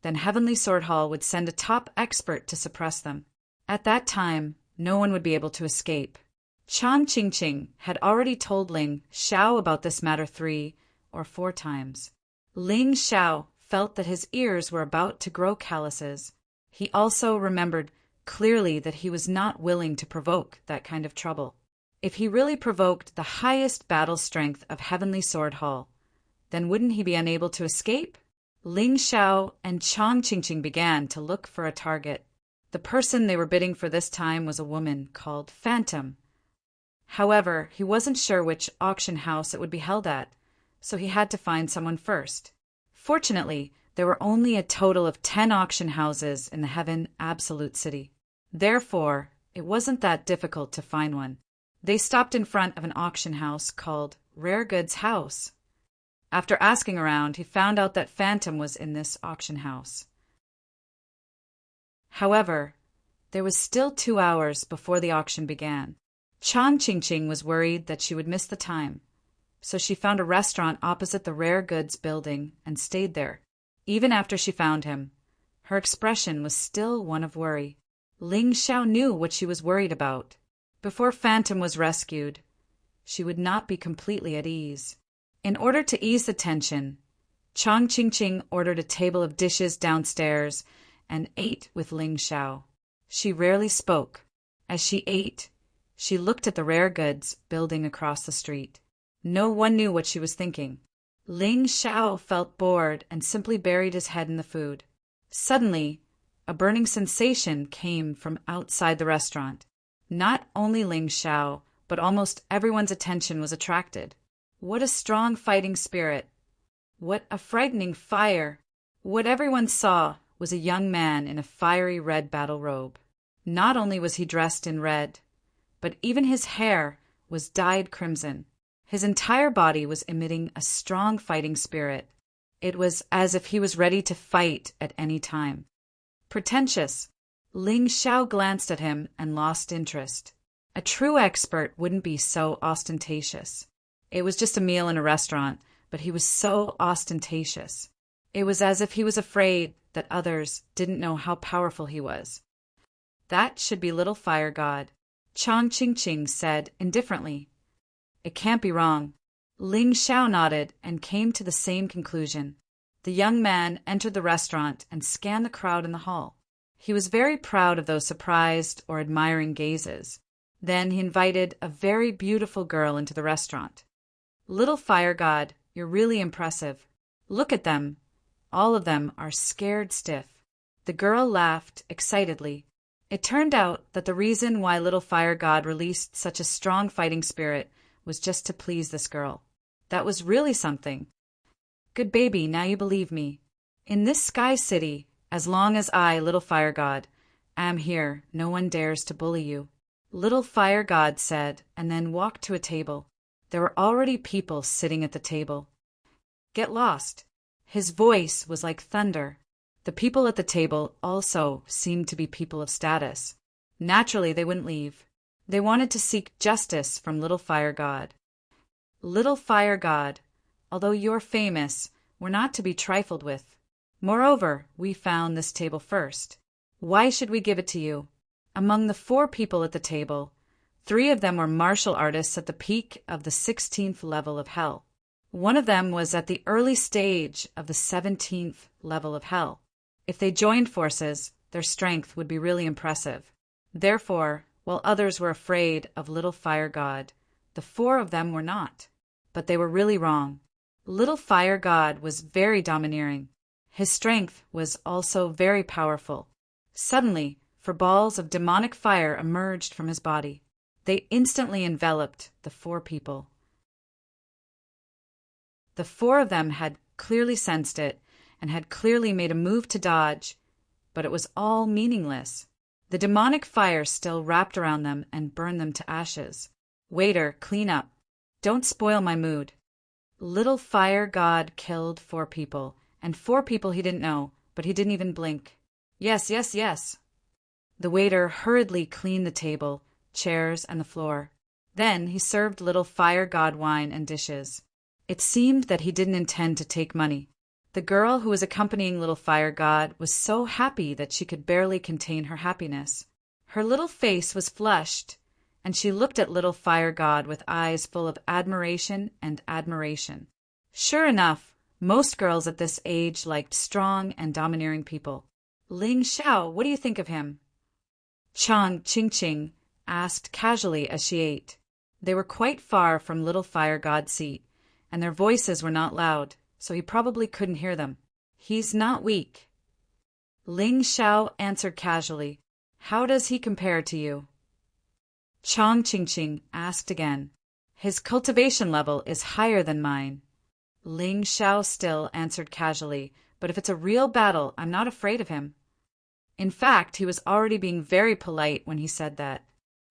then Heavenly Sword Hall would send a top expert to suppress them. At that time, no one would be able to escape. Chang Qingqing had already told Ling Xiao about this matter 3 or 4 times. Ling Xiao felt that his ears were about to grow calluses. He also remembered clearly that he was not willing to provoke that kind of trouble. If he really provoked the highest battle strength of Heavenly Sword Hall, then wouldn't he be unable to escape? Ling Xiao and Chang Qingqing began to look for a target. The person they were bidding for this time was a woman called Phantom. However, he wasn't sure which auction house it would be held at, so he had to find someone first. Fortunately, there were only a total of 10 auction houses in the Heaven Absolute City. Therefore, it wasn't that difficult to find one. They stopped in front of an auction house called Rare Goods House. After asking around, he found out that Phantom was in this auction house. However, there was still 2 hours before the auction began. Chang Qingqing was worried that she would miss the time, so she found a restaurant opposite the Rare Goods building and stayed there. Even after she found him, her expression was still one of worry. Ling Xiao knew what she was worried about. Before Phantom was rescued, she would not be completely at ease. In order to ease the tension, Chang Qingqing ordered a table of dishes downstairs and ate with Ling Xiao. She rarely spoke. As she ate, she looked at the Rare Goods building across the street. No one knew what she was thinking. Ling Xiao felt bored and simply buried his head in the food. Suddenly, a burning sensation came from outside the restaurant. Not only Ling Xiao, but almost everyone's attention was attracted. What a strong fighting spirit! What a frightening fire! What everyone saw was a young man in a fiery red battle robe. Not only was he dressed in red, but even his hair was dyed crimson. His entire body was emitting a strong fighting spirit. It was as if he was ready to fight at any time. Pretentious, Ling Xiao glanced at him and lost interest. A true expert wouldn't be so ostentatious. It was just a meal in a restaurant, but he was so ostentatious. It was as if he was afraid that others didn't know how powerful he was. That should be Little Fire God, Chang Ching said indifferently. It can't be wrong. Ling Xiao nodded and came to the same conclusion. The young man entered the restaurant and scanned the crowd in the hall. He was very proud of those surprised or admiring gazes. Then he invited a very beautiful girl into the restaurant. Little Fire God, you're really impressive. Look at them. All of them are scared stiff. The girl laughed excitedly. It turned out that the reason why Little Fire God released such a strong fighting spirit was just to please this girl. That was really something. Good baby, now you believe me. In this sky city, as long as I, Little Fire God, am here, no one dares to bully you. Little Fire God said, and then walked to a table. There were already people sitting at the table. Get lost. His voice was like thunder. The people at the table also seemed to be people of status. Naturally, they wouldn't leave. They wanted to seek justice from Little Fire God. Little Fire God, although you're famous, we're not to be trifled with. Moreover, we found this table first. Why should we give it to you? Among the 4 people at the table, 3 of them were martial artists at the peak of the 16th level of hell. One of them was at the early stage of the 17th level of hell. If they joined forces, their strength would be really impressive. Therefore, while others were afraid of Little Fire God, the 4 of them were not. But they were really wrong. Little Fire God was very domineering. His strength was also very powerful. Suddenly, 4 balls of demonic fire emerged from his body. They instantly enveloped the 4 people. The 4 of them had clearly sensed it and had clearly made a move to dodge, but it was all meaningless. The demonic fire still wrapped around them and burned them to ashes. Waiter, clean up. Don't spoil my mood. Little Fire God killed 4 people, and 4 people he didn't know, but he didn't even blink. Yes, yes, yes. The waiter hurriedly cleaned the table, chairs, and the floor. Then he served Little Fire God wine and dishes. It seemed that he didn't intend to take money. The girl who was accompanying Little Fire God was so happy that she could barely contain her happiness. Her little face was flushed, and she looked at Little Fire God with eyes full of admiration and admiration. Sure enough, most girls at this age liked strong and domineering people. Ling Xiao, what do you think of him? Chang Ching asked casually as she ate. They were quite far from Little Fire God's seat, and their voices were not loud, so he probably couldn't hear them. He's not weak. Ling Xiao answered casually. How does he compare to you? Chang Ching asked again. His cultivation level is higher than mine. Ling Xiao still answered casually, but if it's a real battle, I'm not afraid of him. In fact, he was already being very polite when he said that.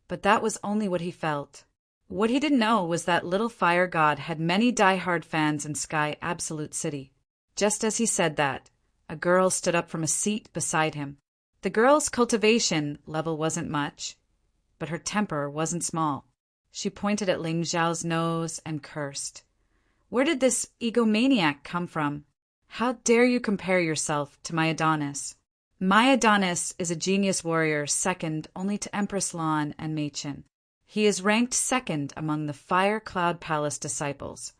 But that was only what he felt. What he didn't know was that Little Fire God had many die-hard fans in Sky Absolute City. Just as he said that, a girl stood up from a seat beside him. The girl's cultivation level wasn't much, but her temper wasn't small. She pointed at Ling Xiao's nose and cursed. Where did this egomaniac come from? How dare you compare yourself to my Adonis? My Adonis is a genius warrior second only to Empress Lan and Mei Qin. He is ranked second among the Fire Cloud Palace disciples.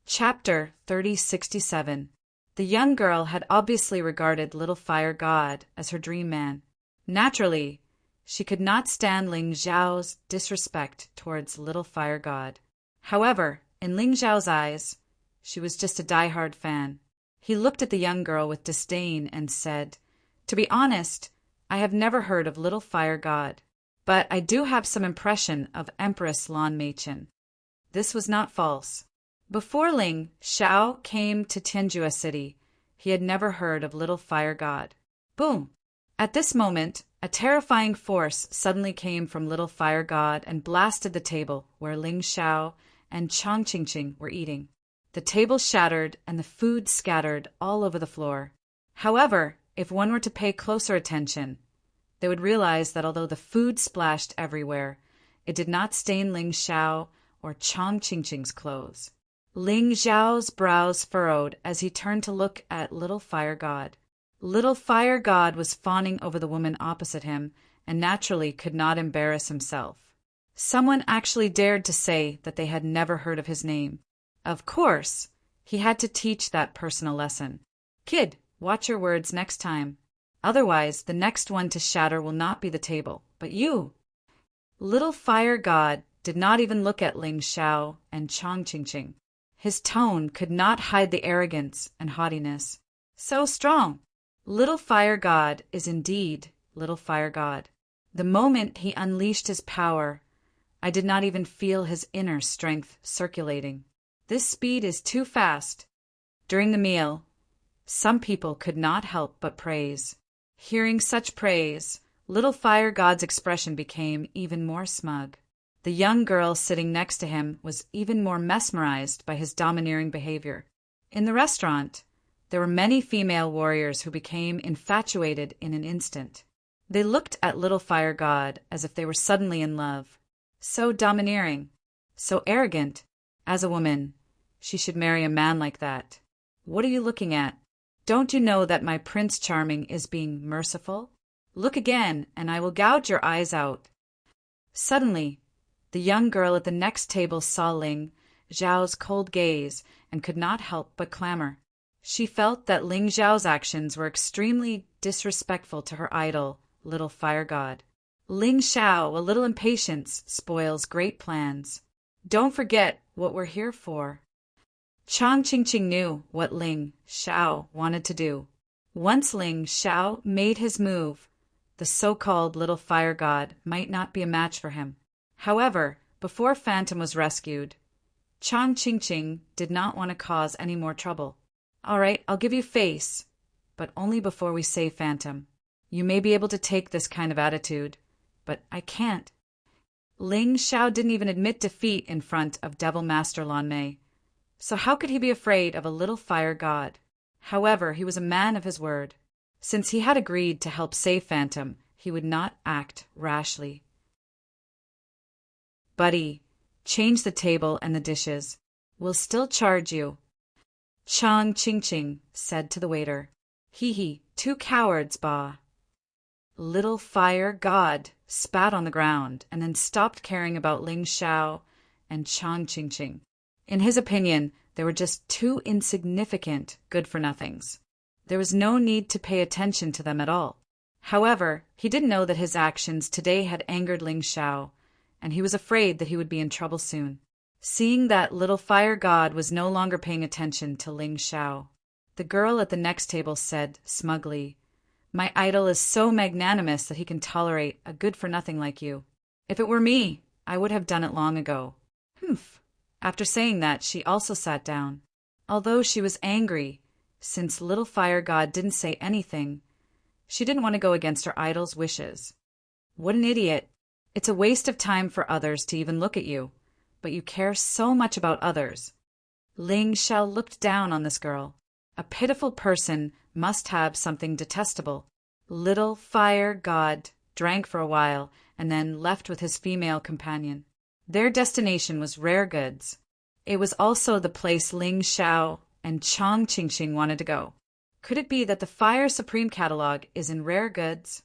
Chapter 3067. The young girl had obviously regarded Little Fire God as her dream man. Naturally, She could not stand Ling Xiao's disrespect towards little fire god. However, in Ling Xiao's eyes, she was just a die-hard fan. He looked at the young girl with disdain and said, "To be honest, I have never heard of little fire god, but I do have some impression of Empress Lan Meichen." This was not false. Before Ling Xiao came to Tianjua City, he had never heard of little fire god. Boom! At this moment, a terrifying force suddenly came from little fire god and blasted the table where Ling Xiao and Chang Qingqing were eating. The table shattered and the food scattered all over the floor. However, if one were to pay closer attention, they would realize that although the food splashed everywhere, it did not stain Ling Xiao or Chang Qingqing's clothes. Ling Xiao's brows furrowed as he turned to look at little fire god. Little fire god was fawning over the woman opposite him and naturally could not embarrass himself. Someone actually dared to say that they had never heard of his name. Of course, he had to teach that person a lesson. "Kid, watch your words next time. Otherwise, the next one to shatter will not be the table, but you." Little fire god did not even look at Ling Xiao and Chang Qingqing. His tone could not hide the arrogance and haughtiness. So strong! Little fire god is indeed little fire god. The moment he unleashed his power, I did not even feel his inner strength circulating. This speed is too fast. During the meal, some people could not help but praise. Hearing such praise, little fire god's expression became even more smug. The young girl sitting next to him was even more mesmerized by his domineering behavior. In the restaurant, there were many female warriors who became infatuated in an instant. They looked at little fire god as if they were suddenly in love. So domineering, so arrogant. As a woman, she should marry a man like that. What are you looking at? Don't you know that my Prince Charming is being merciful? Look again, and I will gouge your eyes out. Suddenly, the young girl at the next table saw Ling Xiao's cold gaze and could not help but clamor. She felt that Ling Xiao's actions were extremely disrespectful to her idol, little fire god. Ling Xiao, a little impatience spoils great plans. Don't forget what we're here for. Chang Qingqing knew what Ling Xiao wanted to do. Once Ling Xiao made his move, the so-called little fire god might not be a match for him. However, before Phantom was rescued, Chang Qingqing did not want to cause any more trouble. "All right, I'll give you face, but only before we save Phantom. You may be able to take this kind of attitude, but I can't." Ling Xiao didn't even admit defeat in front of Devil Master Lan Mei. So how could he be afraid of a little fire god? However, he was a man of his word. Since he had agreed to help save Phantom, he would not act rashly. "Buddy, change the table and the dishes. We'll still charge you," Chang Qingqing said to the waiter. "Hee, two cowards, bah." Little fire god spat on the ground and then stopped caring about Ling Xiao and Chang Qingqing. In his opinion, they were just two insignificant good-for-nothings. There was no need to pay attention to them at all. However, he didn't know that his actions today had angered Ling Xiao, and he was afraid that he would be in trouble soon. Seeing that little fire god was no longer paying attention to Ling Xiao, the girl at the next table said smugly, "My idol is so magnanimous that he can tolerate a good-for-nothing like you. If it were me, I would have done it long ago." Humph. After saying that, she also sat down. Although she was angry, since little fire god didn't say anything, she didn't want to go against her idol's wishes. What an idiot. It's a waste of time for others to even look at you, but you care so much about others. Ling Xiao looked down on this girl. A pitiful person must have something detestable. Little fire god drank for a while and then left with his female companion. Their destination was rare goods. It was also the place Ling Xiao and Chang Qingqing wanted to go. Could it be that the Fire Supreme catalog is in rare goods?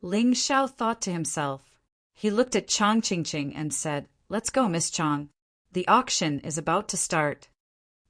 Ling Xiao thought to himself. He looked at Chang Qingqing and said, "Let's go, Miss Chang. The auction is about to start."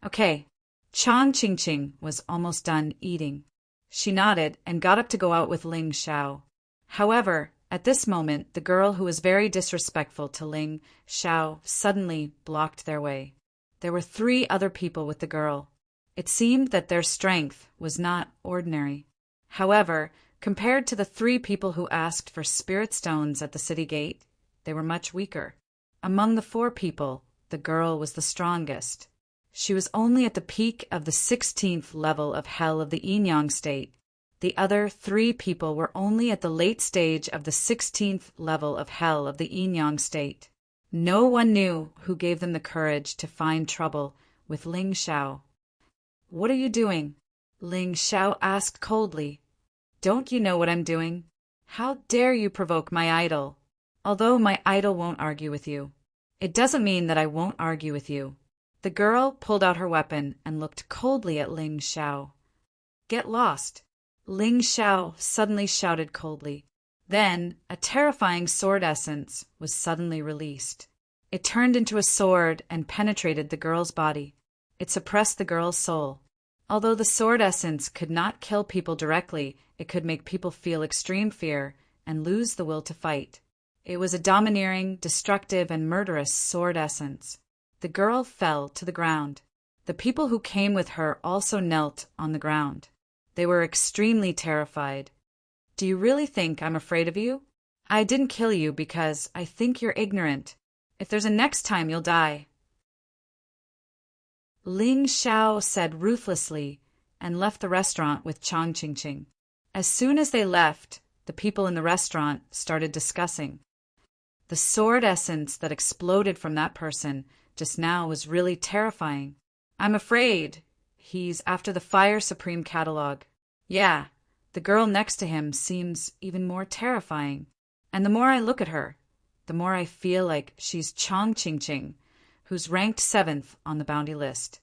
Okay. Chang Qingqing was almost done eating. She nodded and got up to go out with Ling Xiao. However, At this moment, the girl who was very disrespectful to Ling Xiao suddenly blocked their way. There were 3 other people with the girl. It seemed that their strength was not ordinary. However, compared to the 3 people who asked for spirit stones at the city gate, they were much weaker. Among the 4 people, the girl was the strongest. She was only at the peak of the 16th level of hell of the Yin-Yang state. The other 3 people were only at the late stage of the 16th level of hell of the Yin-Yang state. No one knew who gave them the courage to find trouble with Ling Xiao. "What are you doing?" Ling Xiao asked coldly. "Don't you know what I'm doing? How dare you provoke my idol? Although my idol won't argue with you, it doesn't mean that I won't argue with you." The girl pulled out her weapon and looked coldly at Ling Xiao. "Get lost!" Ling Xiao suddenly shouted coldly. Then, a terrifying sword essence was suddenly released. It turned into a sword and penetrated the girl's body. It suppressed the girl's soul. Although the sword essence could not kill people directly, it could make people feel extreme fear and lose the will to fight. It was a domineering, destructive, and murderous sword essence. The girl fell to the ground. The people who came with her also knelt on the ground. They were extremely terrified. "Do you really think I'm afraid of you? I didn't kill you because I think you're ignorant. If there's a next time, you'll die," Ling Xiao said ruthlessly, and left the restaurant with Chang Qingqing. As soon as they left, the people in the restaurant started discussing. The sword essence that exploded from that person just now was really terrifying. "I'm afraid he's after the Fire Supreme catalog. Yeah, the girl next to him seems even more terrifying. And the more I look at her, the more I feel like she's Chang Qingqing, who's ranked 7th on the bounty list.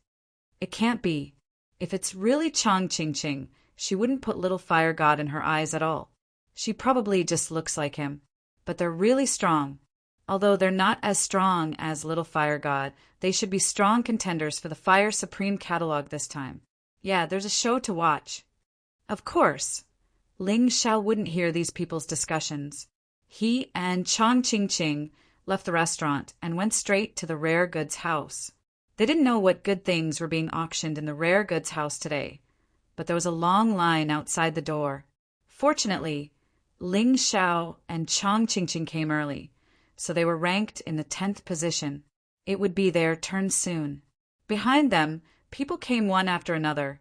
It can't be. If it's really Chang Qingqing, she wouldn't put little fire god in her eyes at all. She probably just looks like him. But they're really strong. Although they're not as strong as little fire god, they should be strong contenders for the Fire Supreme catalog this time. Yeah, there's a show to watch." Of course, Ling Xiao wouldn't hear these people's discussions. He and Chang Qingqing left the restaurant and went straight to the rare goods house. They didn't know what good things were being auctioned in the rare goods house today, but there was a long line outside the door. Fortunately, Ling Xiao and Chang Qingqing came early, so they were ranked in the 10th position. It would be their turn soon. Behind them, people came one after another,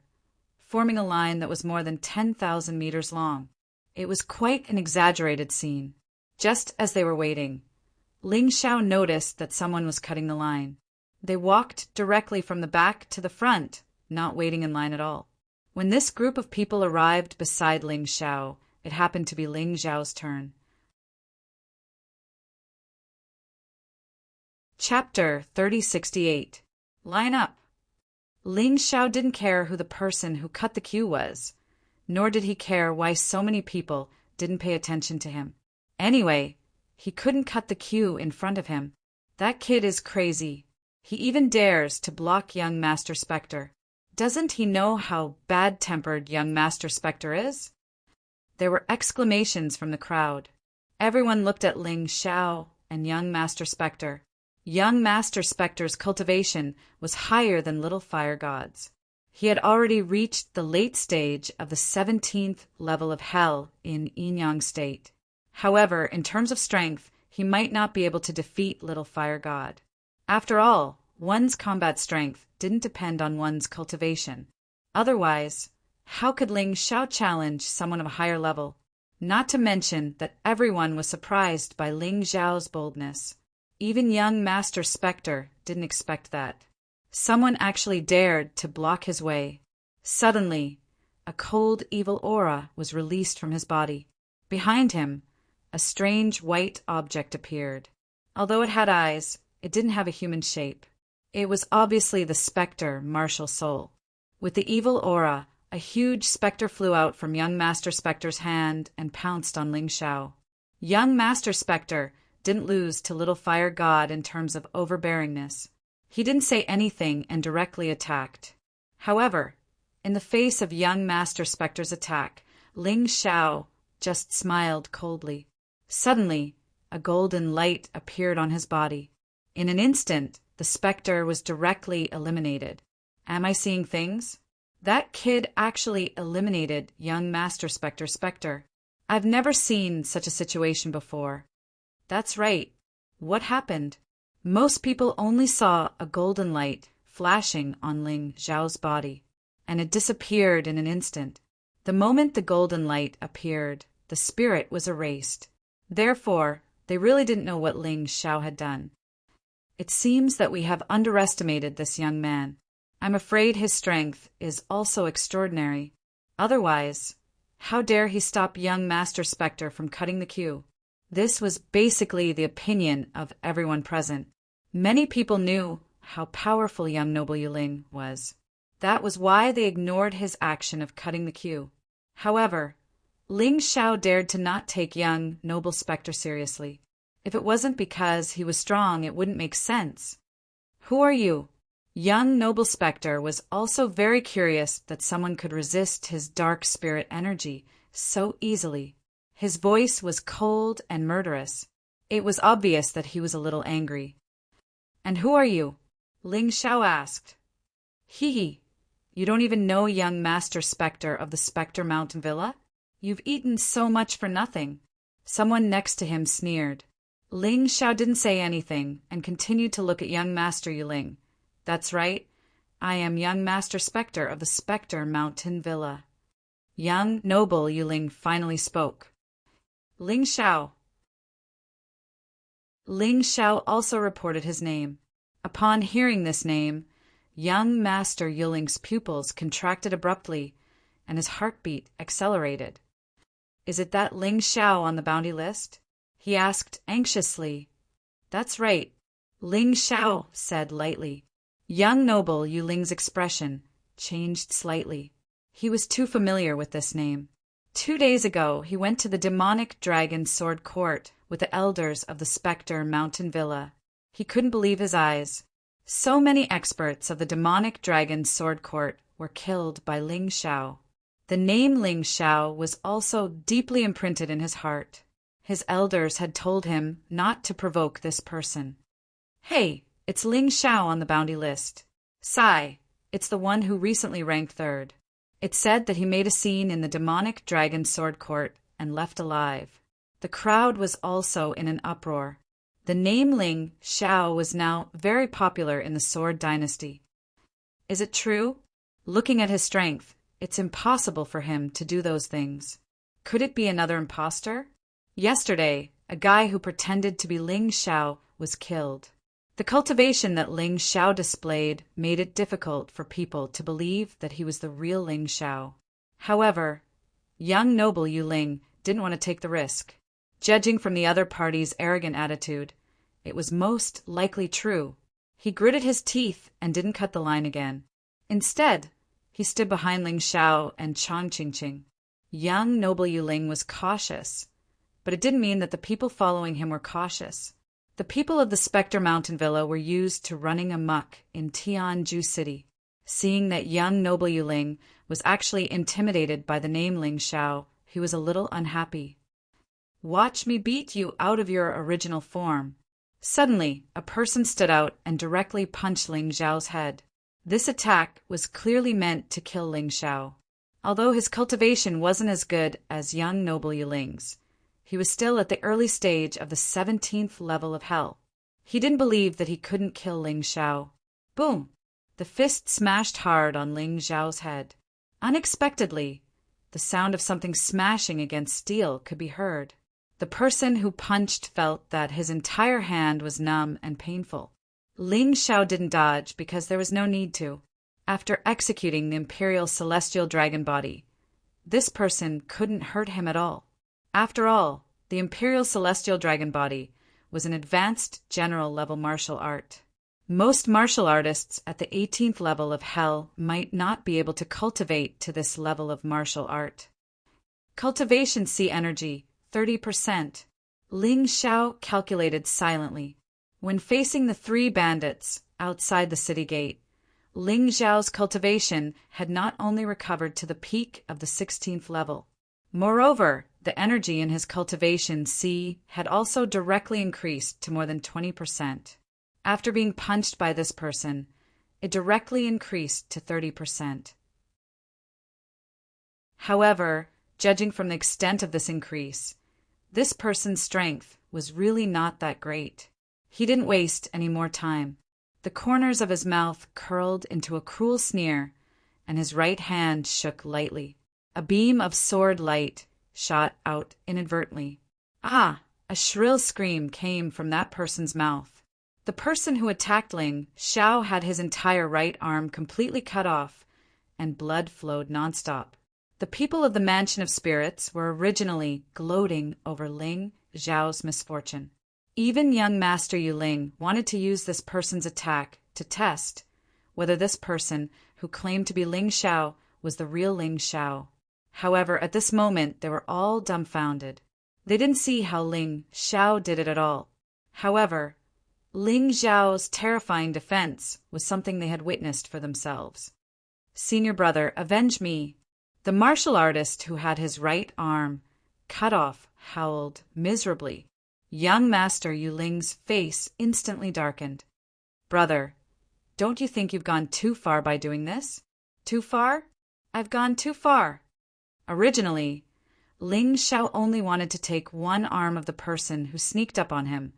forming a line that was more than 10,000 meters long. It was quite an exaggerated scene. Just as they were waiting, Ling Xiao noticed that someone was cutting the line. They walked directly from the back to the front, not waiting in line at all. When this group of people arrived beside Ling Xiao, it happened to be Ling Xiao's turn. Chapter 3068. Line up. Ling Xiao didn't care who the person who cut the queue was, nor did he care why so many people didn't pay attention to him. Anyway, he couldn't cut the queue in front of him. That kid is crazy. He even dares to block young Master Spectre. Doesn't he know how bad-tempered young Master Spectre is? There were exclamations from the crowd. Everyone looked at Ling Xiao and young Master Spectre. Young Master Spectre's cultivation was higher than Little Fire God's. He had already reached the late stage of the 17th level of hell in Yin-Yang state. However, in terms of strength, he might not be able to defeat Little Fire God. After all, one's combat strength didn't depend on one's cultivation. Otherwise, how could Ling Xiao challenge someone of a higher level? Not to mention that everyone was surprised by Ling Xiao's boldness. Even young Master Spectre didn't expect that. Someone actually dared to block his way. Suddenly, a cold, evil aura was released from his body. Behind him, a strange white object appeared. Although it had eyes, it didn't have a human shape. It was obviously the Spectre Martial Soul. With the evil aura, a huge spectre flew out from young Master Spectre's hand and pounced on Ling Xiao. Young Master Spectre didn't lose to Little Fire God in terms of overbearingness. He didn't say anything and directly attacked. However, in the face of young Master Spectre's attack, Ling Xiao just smiled coldly. Suddenly, a golden light appeared on his body. In an instant, the specter was directly eliminated. Am I seeing things? That kid actually eliminated young Master Spectre. I've never seen such a situation before. That's right. What happened? Most people only saw a golden light flashing on Ling Xiao's body, and it disappeared in an instant. The moment the golden light appeared, the spirit was erased. Therefore, they really didn't know what Ling Xiao had done. It seems that we have underestimated this young man. I'm afraid his strength is also extraordinary. Otherwise, how dare he stop young Master Spectre from cutting the queue? This was basically the opinion of everyone present. Many people knew how powerful young Noble Yuling was. That was why they ignored his action of cutting the queue. However, Ling Xiao dared to not take young Noble Spectre seriously. If it wasn't because he was strong, it wouldn't make sense. Who are you? Young Noble Spectre was also very curious that someone could resist his dark spirit energy so easily. His voice was cold and murderous. It was obvious that he was a little angry. And who are you? Ling Xiao asked. Hee. You don't even know young Master Spectre of the Spectre Mountain Villa? You've eaten so much for nothing. Someone next to him sneered. Ling Xiao didn't say anything and continued to look at young Master Yuling. That's right. I am young Master Spectre of the Spectre Mountain Villa. Young Noble Yuling finally spoke. Ling Xiao. Ling Xiao also reported his name. Upon hearing this name, young Master Yuling's pupils contracted abruptly, and his heartbeat accelerated. Is it that Ling Xiao on the bounty list? He asked anxiously. That's right. Ling Xiao said lightly. Young Noble Yuling's expression changed slightly. He was too familiar with this name. 2 days ago, he went to the demonic dragon sword court with the elders of the Spectre Mountain Villa. He couldn't believe his eyes. So many experts of the demonic dragon sword court were killed by Ling Xiao. The name Ling Xiao was also deeply imprinted in his heart. His elders had told him not to provoke this person. Hey, it's Ling Xiao on the bounty list. Sigh, it's the one who recently ranked third. It said that he made a scene in the demonic dragon sword court and left alive. The crowd was also in an uproar. The name Ling Xiao was now very popular in the Sword Dynasty. Is it true? Looking at his strength, it's impossible for him to do those things. Could it be another imposter? Yesterday, a guy who pretended to be Ling Xiao was killed. The cultivation that Ling Xiao displayed made it difficult for people to believe that he was the real Ling Xiao. However, young Noble Yuling didn't want to take the risk. Judging from the other party's arrogant attitude, it was most likely true. He gritted his teeth and didn't cut the line again. Instead, he stood behind Ling Xiao and Chang Qingqing. Young Noble Yuling was cautious, but it didn't mean that the people following him were cautious. The people of the Spectre Mountain Villa were used to running amok in Tianju City. Seeing that young Noble Yuling was actually intimidated by the name Ling Xiao, he was a little unhappy. Watch me beat you out of your original form. Suddenly, a person stood out and directly punched Ling Xiao's head. This attack was clearly meant to kill Ling Xiao. Although his cultivation wasn't as good as young Noble Yuling's, he was still at the early stage of the 17th level of hell. He didn't believe that he couldn't kill Ling Xiao. Boom! The fist smashed hard on Ling Xiao's head. Unexpectedly, the sound of something smashing against steel could be heard. The person who punched felt that his entire hand was numb and painful. Ling Xiao didn't dodge because there was no need to. After executing the Imperial Celestial Dragon Body, this person couldn't hurt him at all. After all, the Imperial Celestial Dragon Body was an advanced general-level martial art. Most martial artists at the 18th level of hell might not be able to cultivate to this level of martial art. Cultivation C energy, 30%. Ling Xiao calculated silently. When facing the 3 bandits outside the city gate, Ling Xiao's cultivation had not only recovered to the peak of the 16th level. Moreover, The energy in his cultivation C had also directly increased to more than 20%. After being punched by this person, it directly increased to 30%. However, judging from the extent of this increase, this person's strength was really not that great. He didn't waste any more time. The corners of his mouth curled into a cruel sneer, and his right hand shook lightly. A beam of sword light shot out inadvertently. Ah! A shrill scream came from that person's mouth. The person who attacked Ling Xiao had his entire right arm completely cut off, and blood flowed nonstop. The people of the Mansion of Spirits were originally gloating over Ling Xiao's misfortune. Even young Master Yu Ling wanted to use this person's attack to test whether this person, who claimed to be Ling Xiao, was the real Ling Xiao. However, at this moment, they were all dumbfounded. They didn't see how Ling Xiao did it at all. However, Ling Xiao's terrifying defense was something they had witnessed for themselves. "Senior brother, avenge me." The martial artist who had his right arm cut off howled miserably. Young Master Yu Ling's face instantly darkened. "Brother, don't you think you've gone too far by doing this?" "Too far? I've gone too far." Originally, Ling Xiao only wanted to take one arm of the person who sneaked up on him,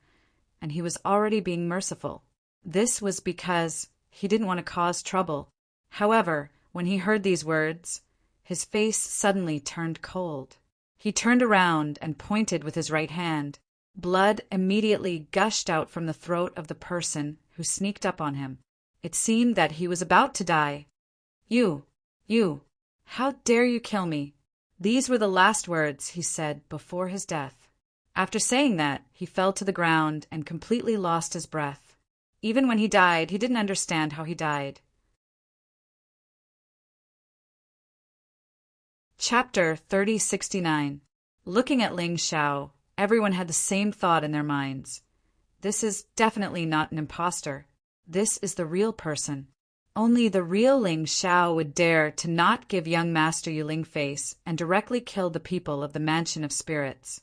and he was already being merciful. This was because he didn't want to cause trouble. However, when he heard these words, his face suddenly turned cold. He turned around and pointed with his right hand. Blood immediately gushed out from the throat of the person who sneaked up on him. It seemed that he was about to die. You, how dare you kill me?" These were the last words he said before his death. After saying that, he fell to the ground and completely lost his breath. Even when he died, he didn't understand how he died. Chapter 3069. Looking at Ling Xiao, everyone had the same thought in their minds. This is definitely not an imposter. This is the real person. Only the real Ling Xiao would dare to not give young Master Yu Ling face and directly kill the people of the Mansion of Spirits.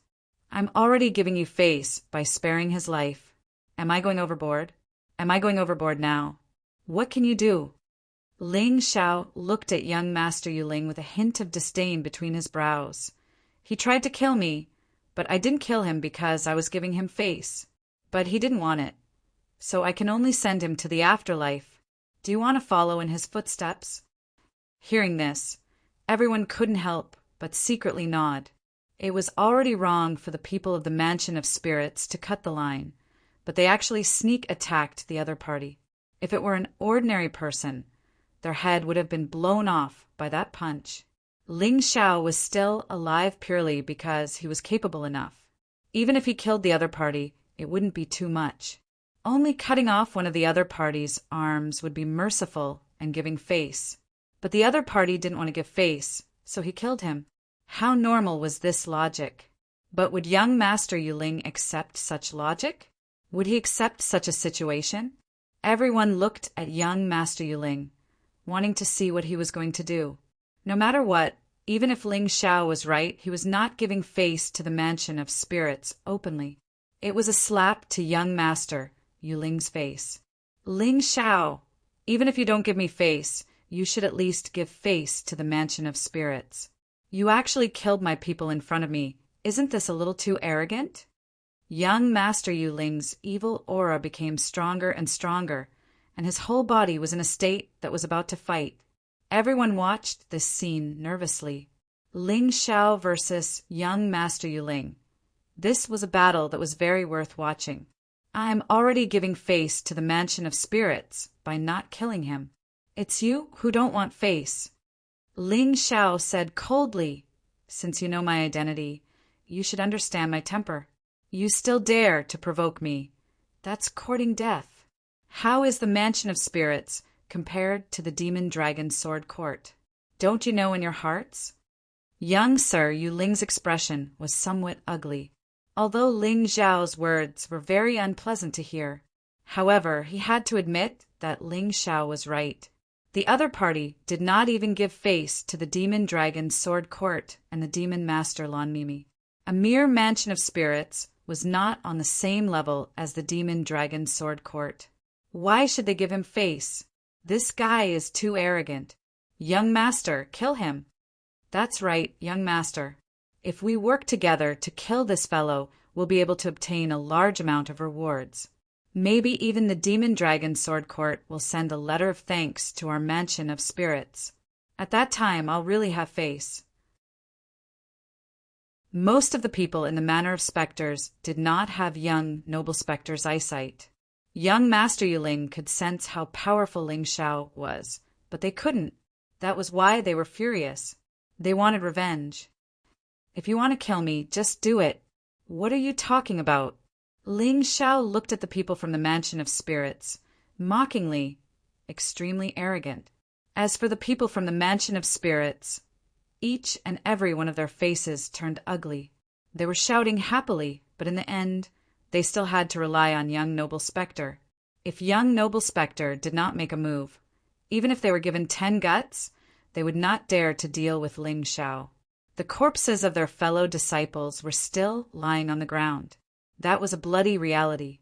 I'm already giving you face by sparing his life. Am I going overboard? Am I going overboard now? What can you do? Ling Xiao looked at young Master Yu Ling with a hint of disdain between his brows. He tried to kill me, but I didn't kill him because I was giving him face. But he didn't want it, so I can only send him to the afterlife. Do you want to follow in his footsteps? Hearing this, everyone couldn't help but secretly nod. It was already wrong for the people of the Mansion of Spirits to cut the line, but they actually sneak attacked the other party. If it were an ordinary person, their head would have been blown off by that punch. Ling Xiao was still alive purely because he was capable enough. Even if he killed the other party, it wouldn't be too much. Only cutting off one of the other party's arms would be merciful and giving face. But the other party didn't want to give face, so he killed him. How normal was this logic? But would young Master Yu Ling accept such logic? Would he accept such a situation? Everyone looked at young Master Yu Ling, wanting to see what he was going to do. No matter what, even if Ling Xiao was right, he was not giving face to the Mansion of Spirits openly. It was a slap to young Master Yu Ling's face. Ling Xiao, even if you don't give me face, you should at least give face to the Mansion of Spirits. You actually killed my people in front of me. Isn't this a little too arrogant? Young Master Yu Ling's evil aura became stronger and stronger, and his whole body was in a state that was about to fight. Everyone watched this scene nervously. Ling Xiao versus young Master Yu Ling. This was a battle that was very worth watching. I am already giving face to the Mansion of Spirits by not killing him. It's you who don't want face. Ling Xiao said coldly, "Since you know my identity, you should understand my temper. You still dare to provoke me. That's courting death. How is the Mansion of Spirits compared to the Demon Dragon Sword Court? Don't you know in your hearts?" Young Sir Yu Ling's expression was somewhat ugly, although Ling Xiao's words were very unpleasant to hear. However, he had to admit that Ling Xiao was right. The other party did not even give face to the Demon Dragon Sword Court and the Demon Master Lan Mimi. A mere mansion of spirits was not on the same level as the demon dragon sword court. Why should they give him face? This guy is too arrogant. Young master, kill him. That's right, young master. If we work together to kill this fellow, we'll be able to obtain a large amount of rewards. Maybe even the demon dragon sword court will send a letter of thanks to our mansion of spirits. At that time, I'll really have face. Most of the people in the Manor of Spectres did not have young, noble Spectre's eyesight. Young Master Yuling could sense how powerful Ling Xiao was, but they couldn't. That was why they were furious. They wanted revenge. If you want to kill me, just do it. What are you talking about? Ling Xiao looked at the people from the Mansion of Spirits, mockingly, extremely arrogant. As for the people from the Mansion of Spirits, each and every one of their faces turned ugly. They were shouting happily, but in the end, they still had to rely on young Noble Spectre. If young Noble Spectre did not make a move, even if they were given 10 guts, they would not dare to deal with Ling Xiao. The corpses of their fellow disciples were still lying on the ground. That was a bloody reality.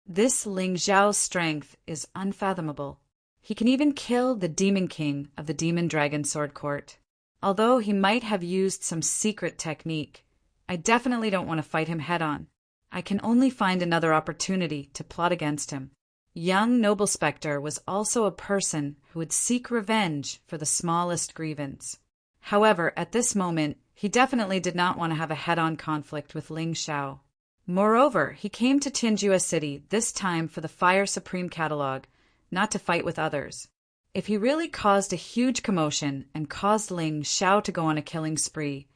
This Ling Xiao's strength is unfathomable. He can even kill the Demon King of the Demon Dragon Sword Court. Although he might have used some secret technique, I definitely don't want to fight him head-on. I can only find another opportunity to plot against him. Young Noble Spectre was also a person who would seek revenge for the smallest grievance. However, at this moment, he definitely did not want to have a head-on conflict with Ling Xiao. Moreover, he came to Tinjua City this time for the Fire Supreme Catalog, not to fight with others. If he really caused a huge commotion and caused Ling Xiao to go on a killing spree,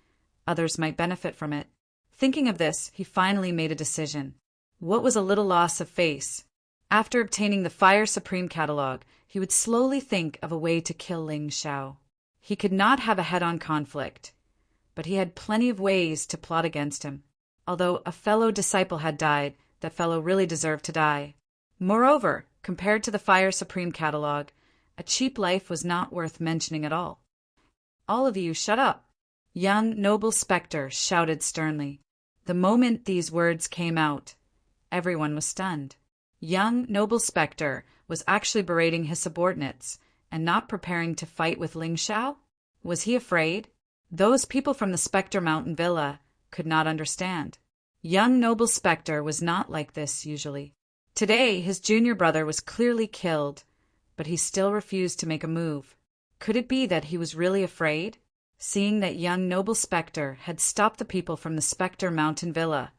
others might benefit from it. Thinking of this, he finally made a decision. What was a little loss of face? After obtaining the Fire Supreme Catalog, he would slowly think of a way to kill Ling Xiao. He could not have a head-on conflict, but he had plenty of ways to plot against him. Although a fellow disciple had died, that fellow really deserved to die. Moreover, compared to the Fire Supreme Catalog, a cheap life was not worth mentioning at all. All of you, shut up! Young Noble Spectre shouted sternly. The moment these words came out, everyone was stunned. Young Noble Spectre was actually berating his subordinates and not preparing to fight with Ling Xiao? Was he afraid? Those people from the Spectre Mountain Villa could not understand. Young Noble Spectre was not like this usually. Today, his junior brother was clearly killed, but he still refused to make a move. Could it be that he was really afraid? Seeing that young Noble Spectre had stopped the people from the Spectre Mountain Villa,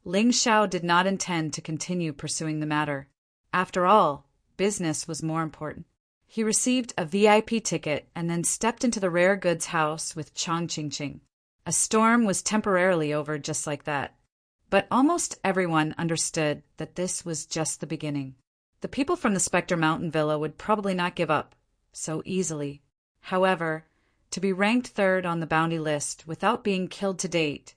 Ling Xiao did not intend to continue pursuing the matter. After all, business was more important. He received a VIP ticket and then stepped into the rare goods house with Chong Ching-Ching. A storm was temporarily over just like that. But almost everyone understood that this was just the beginning. The people from the Spectre Mountain Villa would probably not give up so easily. However, to be ranked third on the bounty list without being killed to date,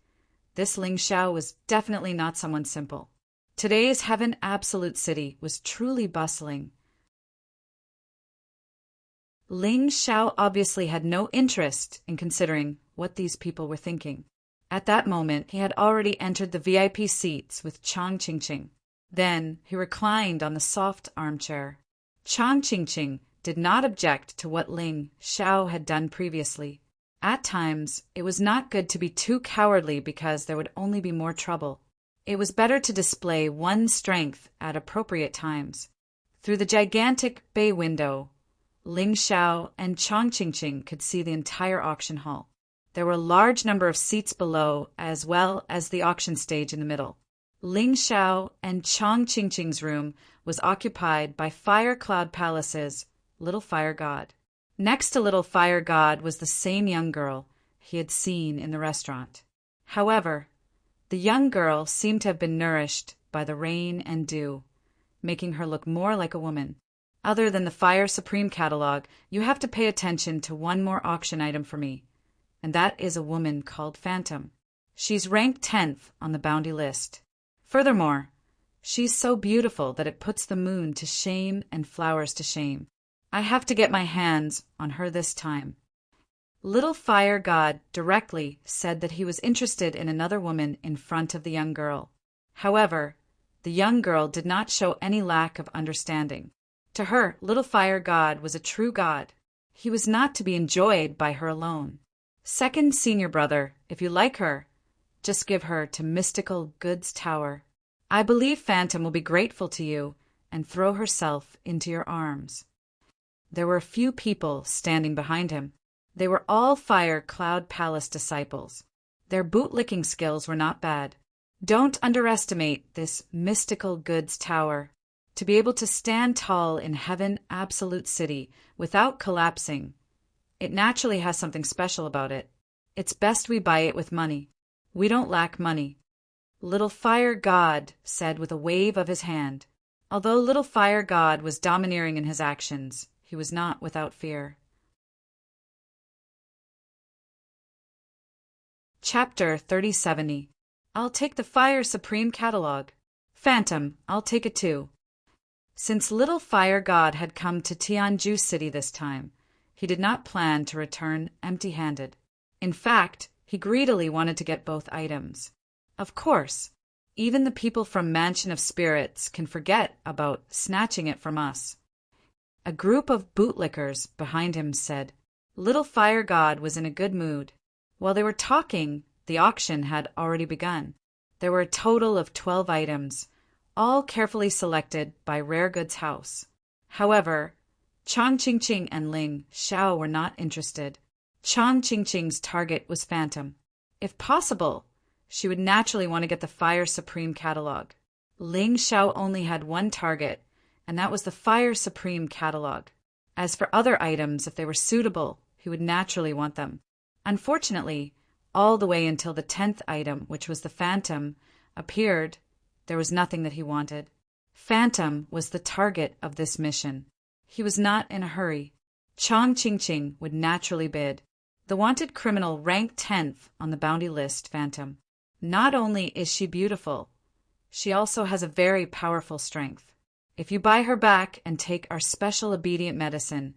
this Ling Xiao was definitely not someone simple. Today's Heaven Absolute City was truly bustling. Ling Xiao obviously had no interest in considering what these people were thinking. At that moment, he had already entered the VIP seats with Chong Ching-Ching. Then he reclined on the soft armchair. Chong Ching-Ching did not object to what Ling Xiao had done previously. At times, it was not good to be too cowardly because there would only be more trouble. It was better to display one's strength at appropriate times. Through the gigantic bay window, Ling Xiao and Chong Ching-Ching could see the entire auction hall. There were a large number of seats below as well as the auction stage in the middle. Ling Xiao and Chong Ching-Ching's room was occupied by Fire Cloud Palace's Little Fire God. Next to Little Fire God was the same young girl he had seen in the restaurant. However, the young girl seemed to have been nourished by the rain and dew, making her look more like a woman. Other than the Fire Supreme Catalog, you have to pay attention to one more auction item for me, and that is a woman called Phantom. She's ranked 10th on the bounty list. Furthermore, she's so beautiful that it puts the moon to shame and flowers to shame. I have to get my hands on her this time. Little Fire God directly said that he was interested in another woman in front of the young girl. However, the young girl did not show any lack of understanding. To her, Little Fire God was a true god. He was not to be enjoyed by her alone. Second senior brother, if you like her, just give her to Mystical Goods Tower. I believe Phantom will be grateful to you and throw herself into your arms. There were a few people standing behind him. They were all Fire Cloud Palace disciples. Their bootlicking skills were not bad. Don't underestimate this Mystical Goods Tower. To be able to stand tall in Heaven Absolute City without collapsing, it naturally has something special about it. It's best we buy it with money. We don't lack money. Little Fire God said with a wave of his hand. Although Little Fire God was domineering in his actions, he was not without fear. Chapter 3070. I'll take the Fire Supreme Catalog. Phantom, I'll take it too. Since Little Fire God had come to Tianju City this time, he did not plan to return empty-handed. In fact, he greedily wanted to get both items. Of course, even the people from Mansion of Spirits can forget about snatching it from us. A group of bootlickers behind him said. Little Fire God was in a good mood. While they were talking, the auction had already begun. There were a total of 12 items, all carefully selected by Rare Goods House. However, Chang Qingqing and Ling Xiao were not interested. Chang Qingqing's target was Phantom. If possible, she would naturally want to get the Fire Supreme catalog. Ling Xiao only had one target, and that was the Fire Supreme catalog. As for other items, if they were suitable, he would naturally want them. Unfortunately, all the way until the 10th item, which was the Phantom, appeared, there was nothing that he wanted. Phantom was the target of this mission. He was not in a hurry. Chang Qingqing would naturally bid. The wanted criminal ranked 10th on the bounty list, Phantom. Not only is she beautiful, she also has a very powerful strength. If you buy her back and take our special obedient medicine,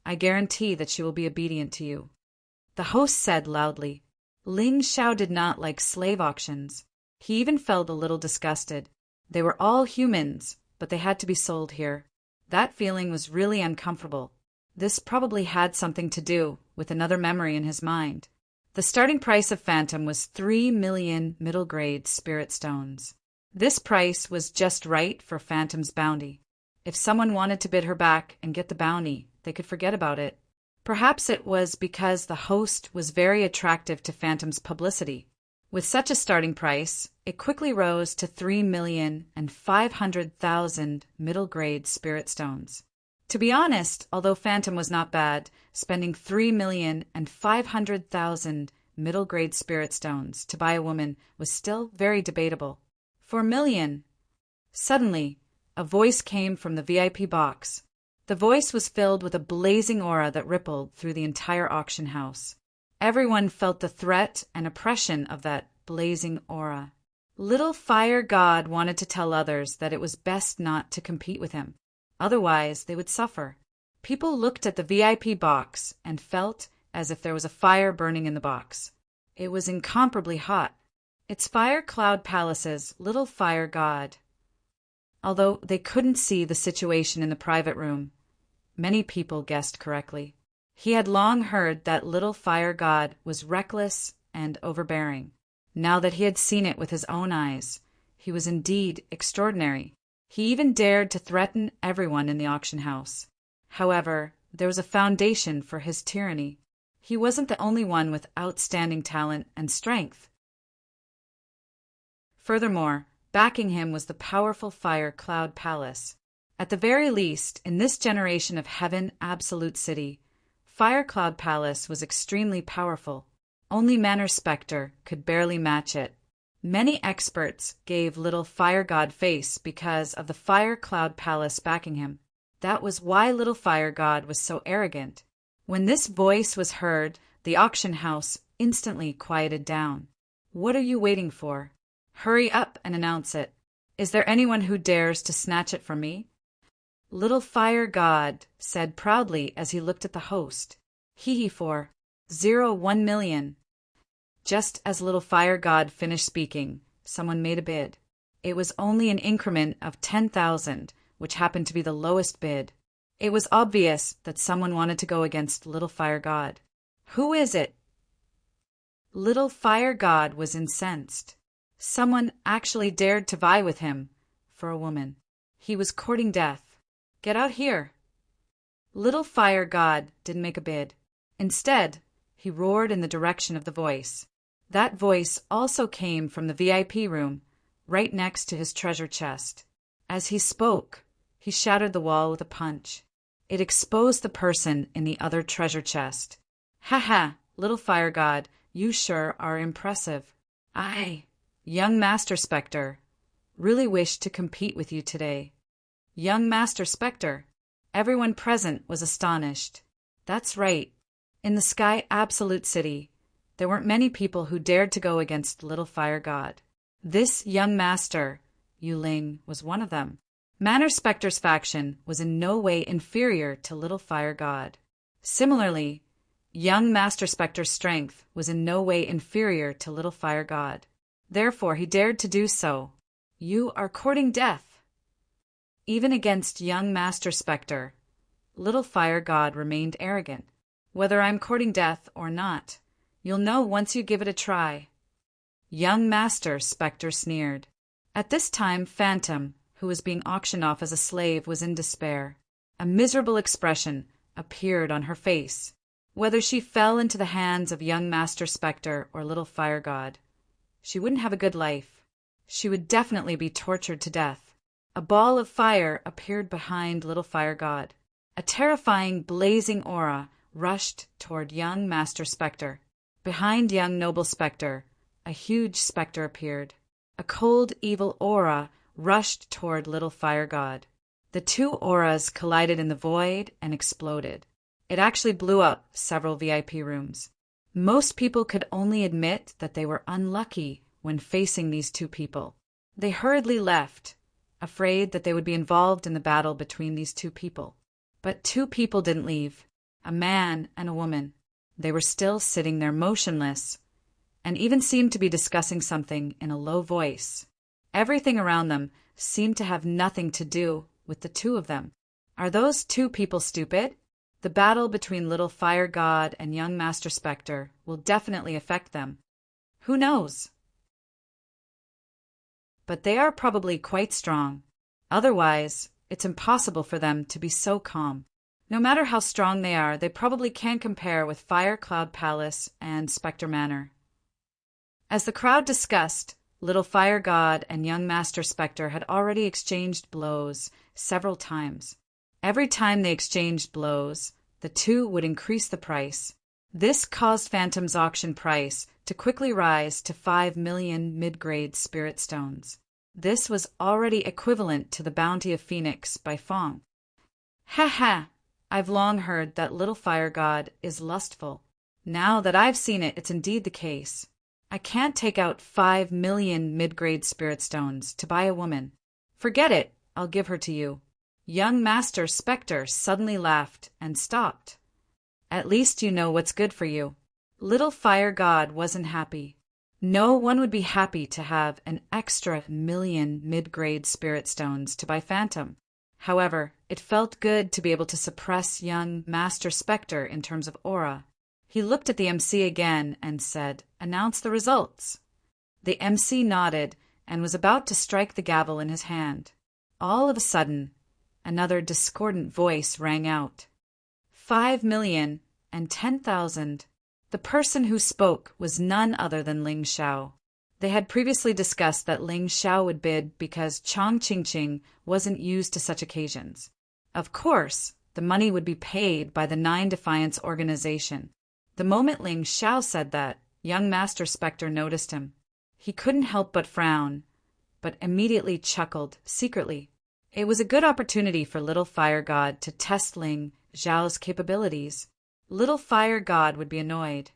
I guarantee that she will be obedient to you. The host said loudly. Ling Xiao did not like slave auctions. He even felt a little disgusted. They were all humans, but they had to be sold here. That feeling was really uncomfortable. This probably had something to do with another memory in his mind. The starting price of Phantom was 3 million middle-grade spirit stones. This price was just right for Phantom's bounty. If someone wanted to bid her back and get the bounty, they could forget about it. Perhaps it was because the host was very attractive to Phantom's publicity. With such a starting price, it quickly rose to 3,500,000 middle-grade spirit stones. To be honest, although Phantom was not bad, spending 3,500,000 middle-grade spirit stones to buy a woman was still very debatable. For a million. Suddenly, a voice came from the VIP box. The voice was filled with a blazing aura that rippled through the entire auction house. Everyone felt the threat and oppression of that blazing aura. Little Fire God wanted to tell others that it was best not to compete with him. Otherwise, they would suffer. People looked at the VIP box and felt as if there was a fire burning in the box. It was incomparably hot. It's Fire Cloud Palace's Little Fire God. Although they couldn't see the situation in the private room, many people guessed correctly. He had long heard that Little Fire God was reckless and overbearing. Now that he had seen it with his own eyes, he was indeed extraordinary. He even dared to threaten everyone in the auction house. However, there was a foundation for his tyranny. He wasn't the only one with outstanding talent and strength. Furthermore, backing him was the powerful Fire Cloud Palace. At the very least, in this generation of Heaven Absolute City, Fire Cloud Palace was extremely powerful. Only Manor Spectre could barely match it. Many experts gave Little Fire God face because of the Fire Cloud Palace backing him. That was why Little Fire God was so arrogant. When this voice was heard, the auction house instantly quieted down. What are you waiting for? Hurry up and announce it. Is there anyone who dares to snatch it from me? Little Fire God said proudly as he looked at the host. Hee for. 1 million. Just as Little Fire God finished speaking, someone made a bid. It was only an increment of 10,000, which happened to be the lowest bid. It was obvious that someone wanted to go against Little Fire God. Who is it? Little Fire God was incensed. Someone actually dared to vie with him for a woman. He was courting death. Get out here. Little Fire God didn't make a bid. Instead, he roared in the direction of the voice. That voice also came from the VIP room, right next to his treasure chest. As he spoke, he shattered the wall with a punch. It exposed the person in the other treasure chest. Ha ha, Little Fire God, you sure are impressive. I, young Master Spectre, really wish to compete with you today. Young Master Spectre. Everyone present was astonished. That's right. In the Sky Absolute City, there weren't many people who dared to go against Little Fire God. This young master, Yu Ling, was one of them. Manor Spectre's faction was in no way inferior to Little Fire God. Similarly, young Master Spectre's strength was in no way inferior to Little Fire God. Therefore, he dared to do so. You are courting death. Even against young Master Spectre, Little Fire God remained arrogant. Whether I'm courting death or not, you'll know once you give it a try. Young Master Spectre sneered. At this time, Phantom, who was being auctioned off as a slave, was in despair. A miserable expression appeared on her face. Whether she fell into the hands of young Master Spectre or Little Fire God, she wouldn't have a good life. She would definitely be tortured to death. A ball of fire appeared behind Little Fire God. A terrifying, blazing aura rushed toward young Master Spectre. Behind young Noble Spectre, a huge spectre appeared. A cold, evil aura rushed toward Little Fire God. The two auras collided in the void and exploded. It actually blew up several VIP rooms. Most people could only admit that they were unlucky when facing these two people. They hurriedly left, afraid that they would be involved in the battle between these two people. But two people didn't leave, a man and a woman. They were still sitting there motionless, and even seemed to be discussing something in a low voice. Everything around them seemed to have nothing to do with the two of them. Are those two people stupid? The battle between Little Fire God and young Master Spectre will definitely affect them. Who knows? But they are probably quite strong. Otherwise, it's impossible for them to be so calm. No matter how strong they are, they probably can't compare with Fire Cloud Palace and Spectre Manor. As the crowd discussed, Little Fire God and young Master Spectre had already exchanged blows several times. Every time they exchanged blows, the two would increase the price. This caused Phantom's auction price to quickly rise to 5 million mid-grade spirit stones. This was already equivalent to the bounty of Phoenix by Fong. Ha ha! I've long heard that Little Fire God is lustful. Now that I've seen it, it's indeed the case. I can't take out 5 million mid-grade spirit stones to buy a woman. Forget it, I'll give her to you. Young Master Spectre suddenly laughed and stopped. At least you know what's good for you. Little Fire God wasn't happy. No one would be happy to have an extra million mid-grade spirit stones to buy Phantom. However, it felt good to be able to suppress young Master Spectre in terms of aura. He looked at the MC again and said, "Announce the results." The MC nodded and was about to strike the gavel in his hand. All of a sudden, another discordant voice rang out. 5,010,000. The person who spoke was none other than Ling Xiao. They had previously discussed that Ling Xiao would bid because Chong Ching Ching wasn't used to such occasions. Of course, the money would be paid by the Nine Defiance organization. The moment Ling Xiao said that, young Master Spectre noticed him. He couldn't help but frown, but immediately chuckled secretly. It was a good opportunity for Little Fire God to test Ling Xiao's capabilities. Little Fire God would be annoyed.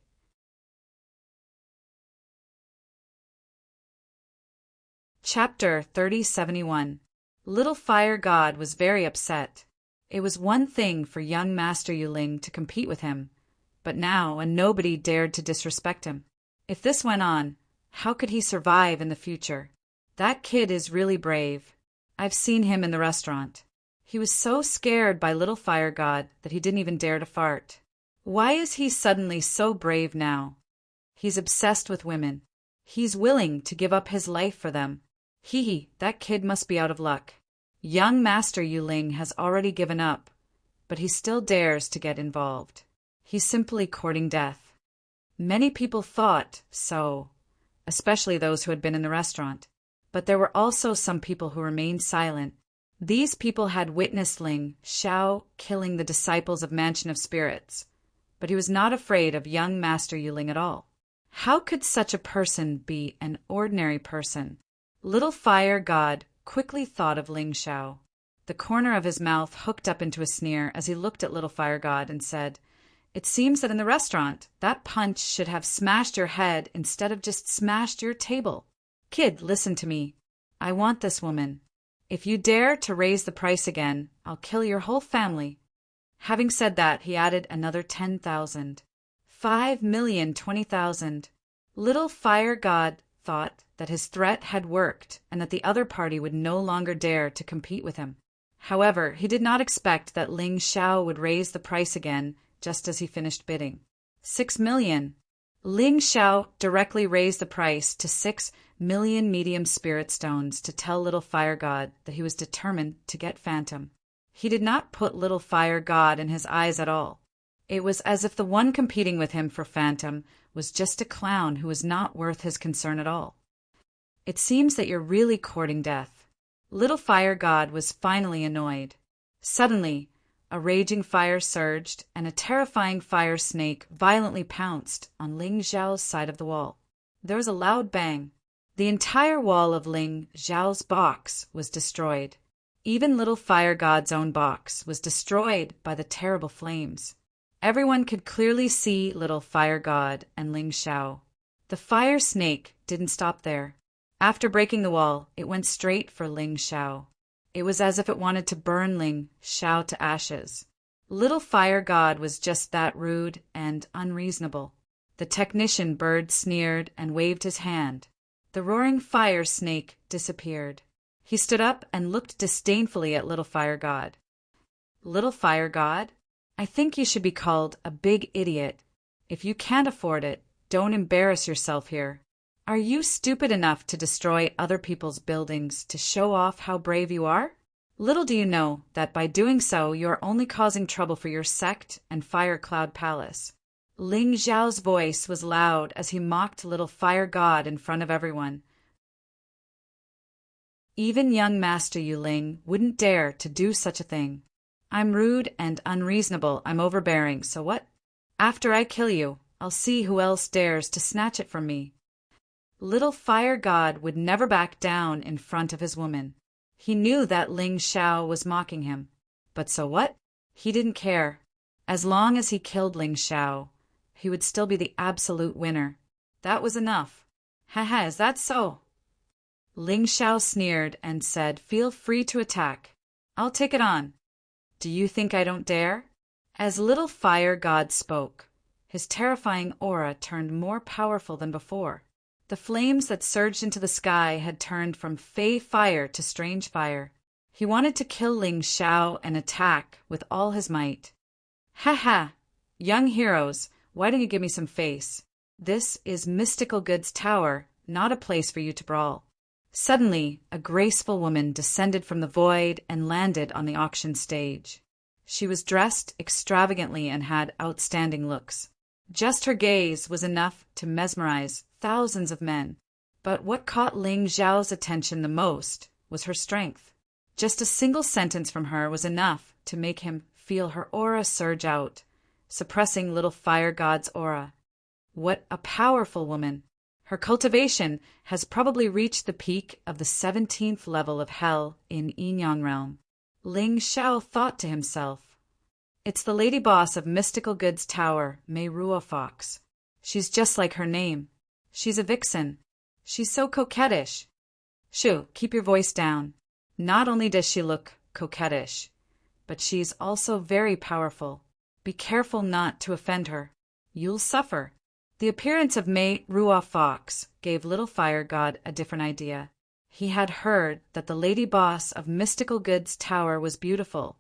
Chapter 3071. Little Fire God was very upset. It was one thing for young Master Yuling to compete with him, but now and nobody dared to disrespect him. If this went on, how could he survive in the future? That kid is really brave. I've seen him in the restaurant. He was so scared by little Fire God that he didn't even dare to fart. Why is he suddenly so brave now? He's obsessed with women. He's willing to give up his life for them. That kid must be out of luck. Young Master Yuling has already given up, but he still dares to get involved. He's simply courting death. Many people thought so, especially those who had been in the restaurant. But there were also some people who remained silent. These people had witnessed Ling Xiao killing the disciples of Mansion of Spirits, but he was not afraid of young Master Yuling at all. How could such a person be an ordinary person? Little Fire God quickly thought of Ling Xiao. The corner of his mouth hooked up into a sneer as he looked at Little Fire God and said, "It seems that in the restaurant, that punch should have smashed your head instead of just smashed your table. Kid, listen to me. I want this woman. If you dare to raise the price again, I'll kill your whole family." Having said that, he added another 10,000. 5,020,000. Little Fire God thought that his threat had worked and that the other party would no longer dare to compete with him. However, he did not expect that Ling Xiao would raise the price again just as he finished bidding. 6 million. Ling Xiao directly raised the price to 6 million medium spirit stones to tell Little Fire God that he was determined to get Phantom. He did not put Little Fire God in his eyes at all. It was as if the one competing with him for Phantom was just a clown who was not worth his concern at all. "It seems that you're really courting death." Little Fire God was finally annoyed. Suddenly, a raging fire surged, and a terrifying fire snake violently pounced on Ling Xiao's side of the wall. There was a loud bang. The entire wall of Ling Xiao's box was destroyed. Even Little Fire God's own box was destroyed by the terrible flames. Everyone could clearly see Little Fire God and Ling Xiao. The fire snake didn't stop there. After breaking the wall, it went straight for Ling Xiao. It was as if it wanted to burn Ling Xiao to ashes. Little Fire God was just that rude and unreasonable. The technician bird sneered and waved his hand. The roaring fire snake disappeared. He stood up and looked disdainfully at Little Fire God. "Little Fire God, I think you should be called a big idiot. If you can't afford it, don't embarrass yourself here. Are you stupid enough to destroy other people's buildings to show off how brave you are? Little do you know that by doing so you are only causing trouble for your sect and Fire Cloud Palace." Ling Xiao's voice was loud as he mocked Little Fire God in front of everyone. Even young Master Yuling wouldn't dare to do such a thing. "I'm rude and unreasonable, I'm overbearing, so what? After I kill you, I'll see who else dares to snatch it from me." Little Fire God would never back down in front of his woman. He knew that Ling Xiao was mocking him. But so what? He didn't care. As long as he killed Ling Xiao, he would still be the absolute winner. That was enough. "Haha, is that so?" Ling Xiao sneered and said, "Feel free to attack. I'll take it on. Do you think I don't dare?" As Little Fire God spoke, his terrifying aura turned more powerful than before. The flames that surged into the sky had turned from fey fire to strange fire. He wanted to kill Ling Xiao and attack with all his might. "Ha ha! Young heroes, why don't you give me some face? This is Mystical Goods Tower, not a place for you to brawl." Suddenly, a graceful woman descended from the void and landed on the auction stage. She was dressed extravagantly and had outstanding looks. Just her gaze was enough to mesmerize thousands of men. But what caught Ling Xiao's attention the most was her strength. Just a single sentence from her was enough to make him feel her aura surge out, suppressing Little Fire God's aura. What a powerful woman! Her cultivation has probably reached the peak of the 17th level of hell in Yinyang Realm. Ling Xiao thought to himself, "It's the lady boss of Mystical Goods Tower, Mei Rua Fox. She's just like her name. She's a vixen. She's so coquettish." "Shoo, keep your voice down. Not only does she look coquettish, but she's also very powerful. Be careful not to offend her." You'll suffer. The appearance of Mei Ruo Fox gave Little Fire God a different idea. He had heard that the lady boss of Mystical Goods Tower was beautiful,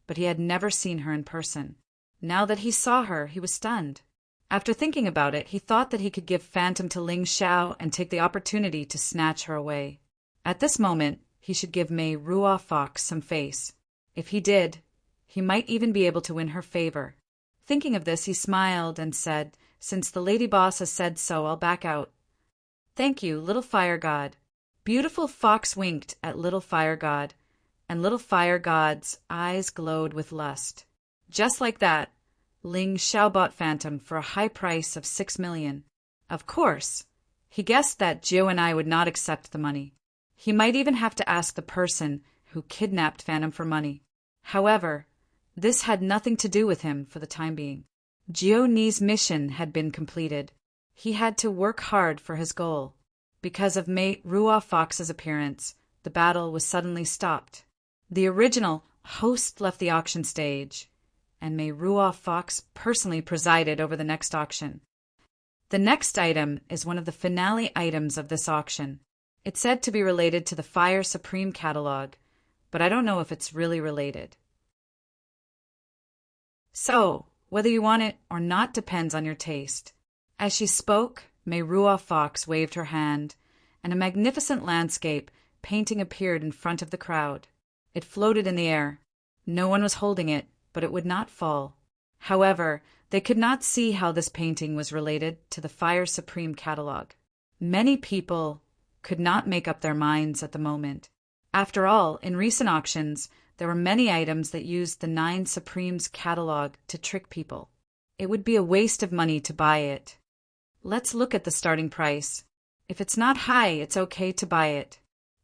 but he had never seen her in person. Now that he saw her, he was stunned. After thinking about it, he thought that he could give Phantom to Ling Xiao and take the opportunity to snatch her away. At this moment, he should give Mei Ruo Fox some face. If he did, he might even be able to win her favor. Thinking of this, he smiled and said, "Since the lady boss has said so, I'll back out." "Thank you, Little Fire God." Beautiful Fox winked at Little Fire God, and Little Fire God's eyes glowed with lust. Just like that, Ling Xiao bought Phantom for a high price of 6 million. Of course, he guessed that Jiu and I would not accept the money. He might even have to ask the person who kidnapped Phantom for money. However, this had nothing to do with him for the time being. Jiu Ni's mission had been completed. He had to work hard for his goal. Because of Mei Ruo Fox's appearance, the battle was suddenly stopped. The original host left the auction stage, and Mei Ruo Fox personally presided over the next auction. The next item is one of the finale items of this auction. It's said to be related to the Fire Supreme catalog, but I don't know if it's really related. So, whether you want it or not depends on your taste. As she spoke, Mei Ruo Fox waved her hand, and a magnificent landscape painting appeared in front of the crowd. It floated in the air. No one was holding it, but it would not fall. However, they could not see how this painting was related to the Fire Supreme catalog. Many people could not make up their minds at the moment. After all, in recent auctions, there were many items that used the 9 Supremes catalog to trick people. It would be a waste of money to buy it. Let's look at the starting price. If it's not high, it's okay to buy it.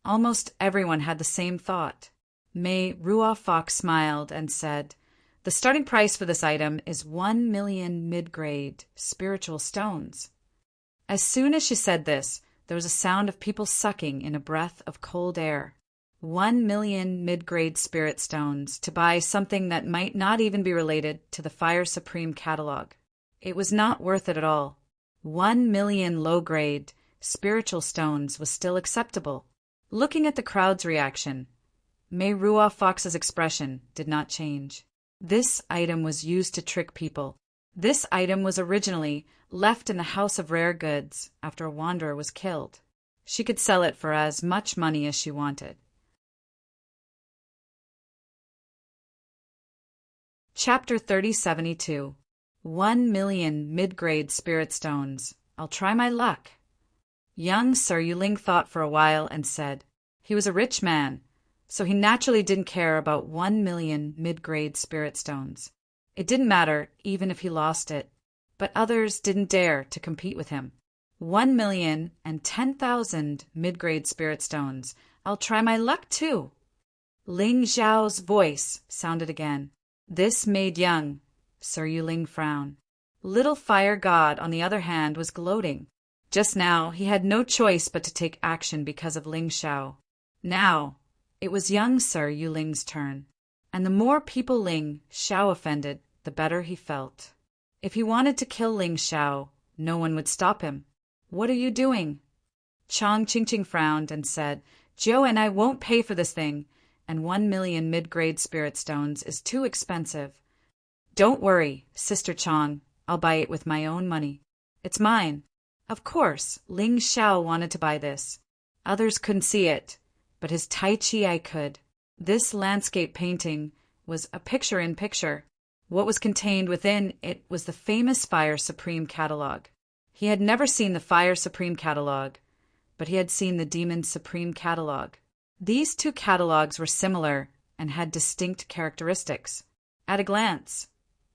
Almost everyone had the same thought. Mei Ruo Fox smiled and said, "The starting price for this item is 1 million mid-grade spiritual stones." As soon as she said this, there was a sound of people sucking in a breath of cold air. 1 million mid-grade spirit stones to buy something that might not even be related to the Fire Supreme catalog. It was not worth it at all. 1 million low-grade spiritual stones was still acceptable. Looking at the crowd's reaction, Mei Ruo Fox's expression did not change. This item was used to trick people. This item was originally left in the House of Rare Goods after a wanderer was killed. She could sell it for as much money as she wanted. Chapter 3072. 1 million mid-grade spirit stones. I'll try my luck. Young Sir Yuling thought for a while and said, he was a rich man, so he naturally didn't care about 1 million mid-grade spirit stones. It didn't matter even if he lost it, but others didn't dare to compete with him. 1,010,000 mid-grade spirit stones. I'll try my luck too. Ling Zhao's voice sounded again. This made young Sir Yuling frown. Little Fire God, on the other hand, was gloating. Just now, he had no choice but to take action because of Ling Xiao. Now, it was young Sir Yuling's turn, and the more people Ling Xiao offended, the better he felt. If he wanted to kill Ling Xiao, no one would stop him. What are you doing? Chong Qingqing frowned and said, Joe and I won't pay for this thing, and 1 million mid-grade spirit stones is too expensive. Don't worry, Sister Chong, I'll buy it with my own money. It's mine. Of course, Ling Xiao wanted to buy this. Others couldn't see it, but his Tai Chi eye could. This landscape painting was a picture-in-picture. What was contained within it was the famous Fire Supreme catalog. He had never seen the Fire Supreme catalog, but he had seen the Demon Supreme catalog. These two catalogs were similar and had distinct characteristics. At a glance,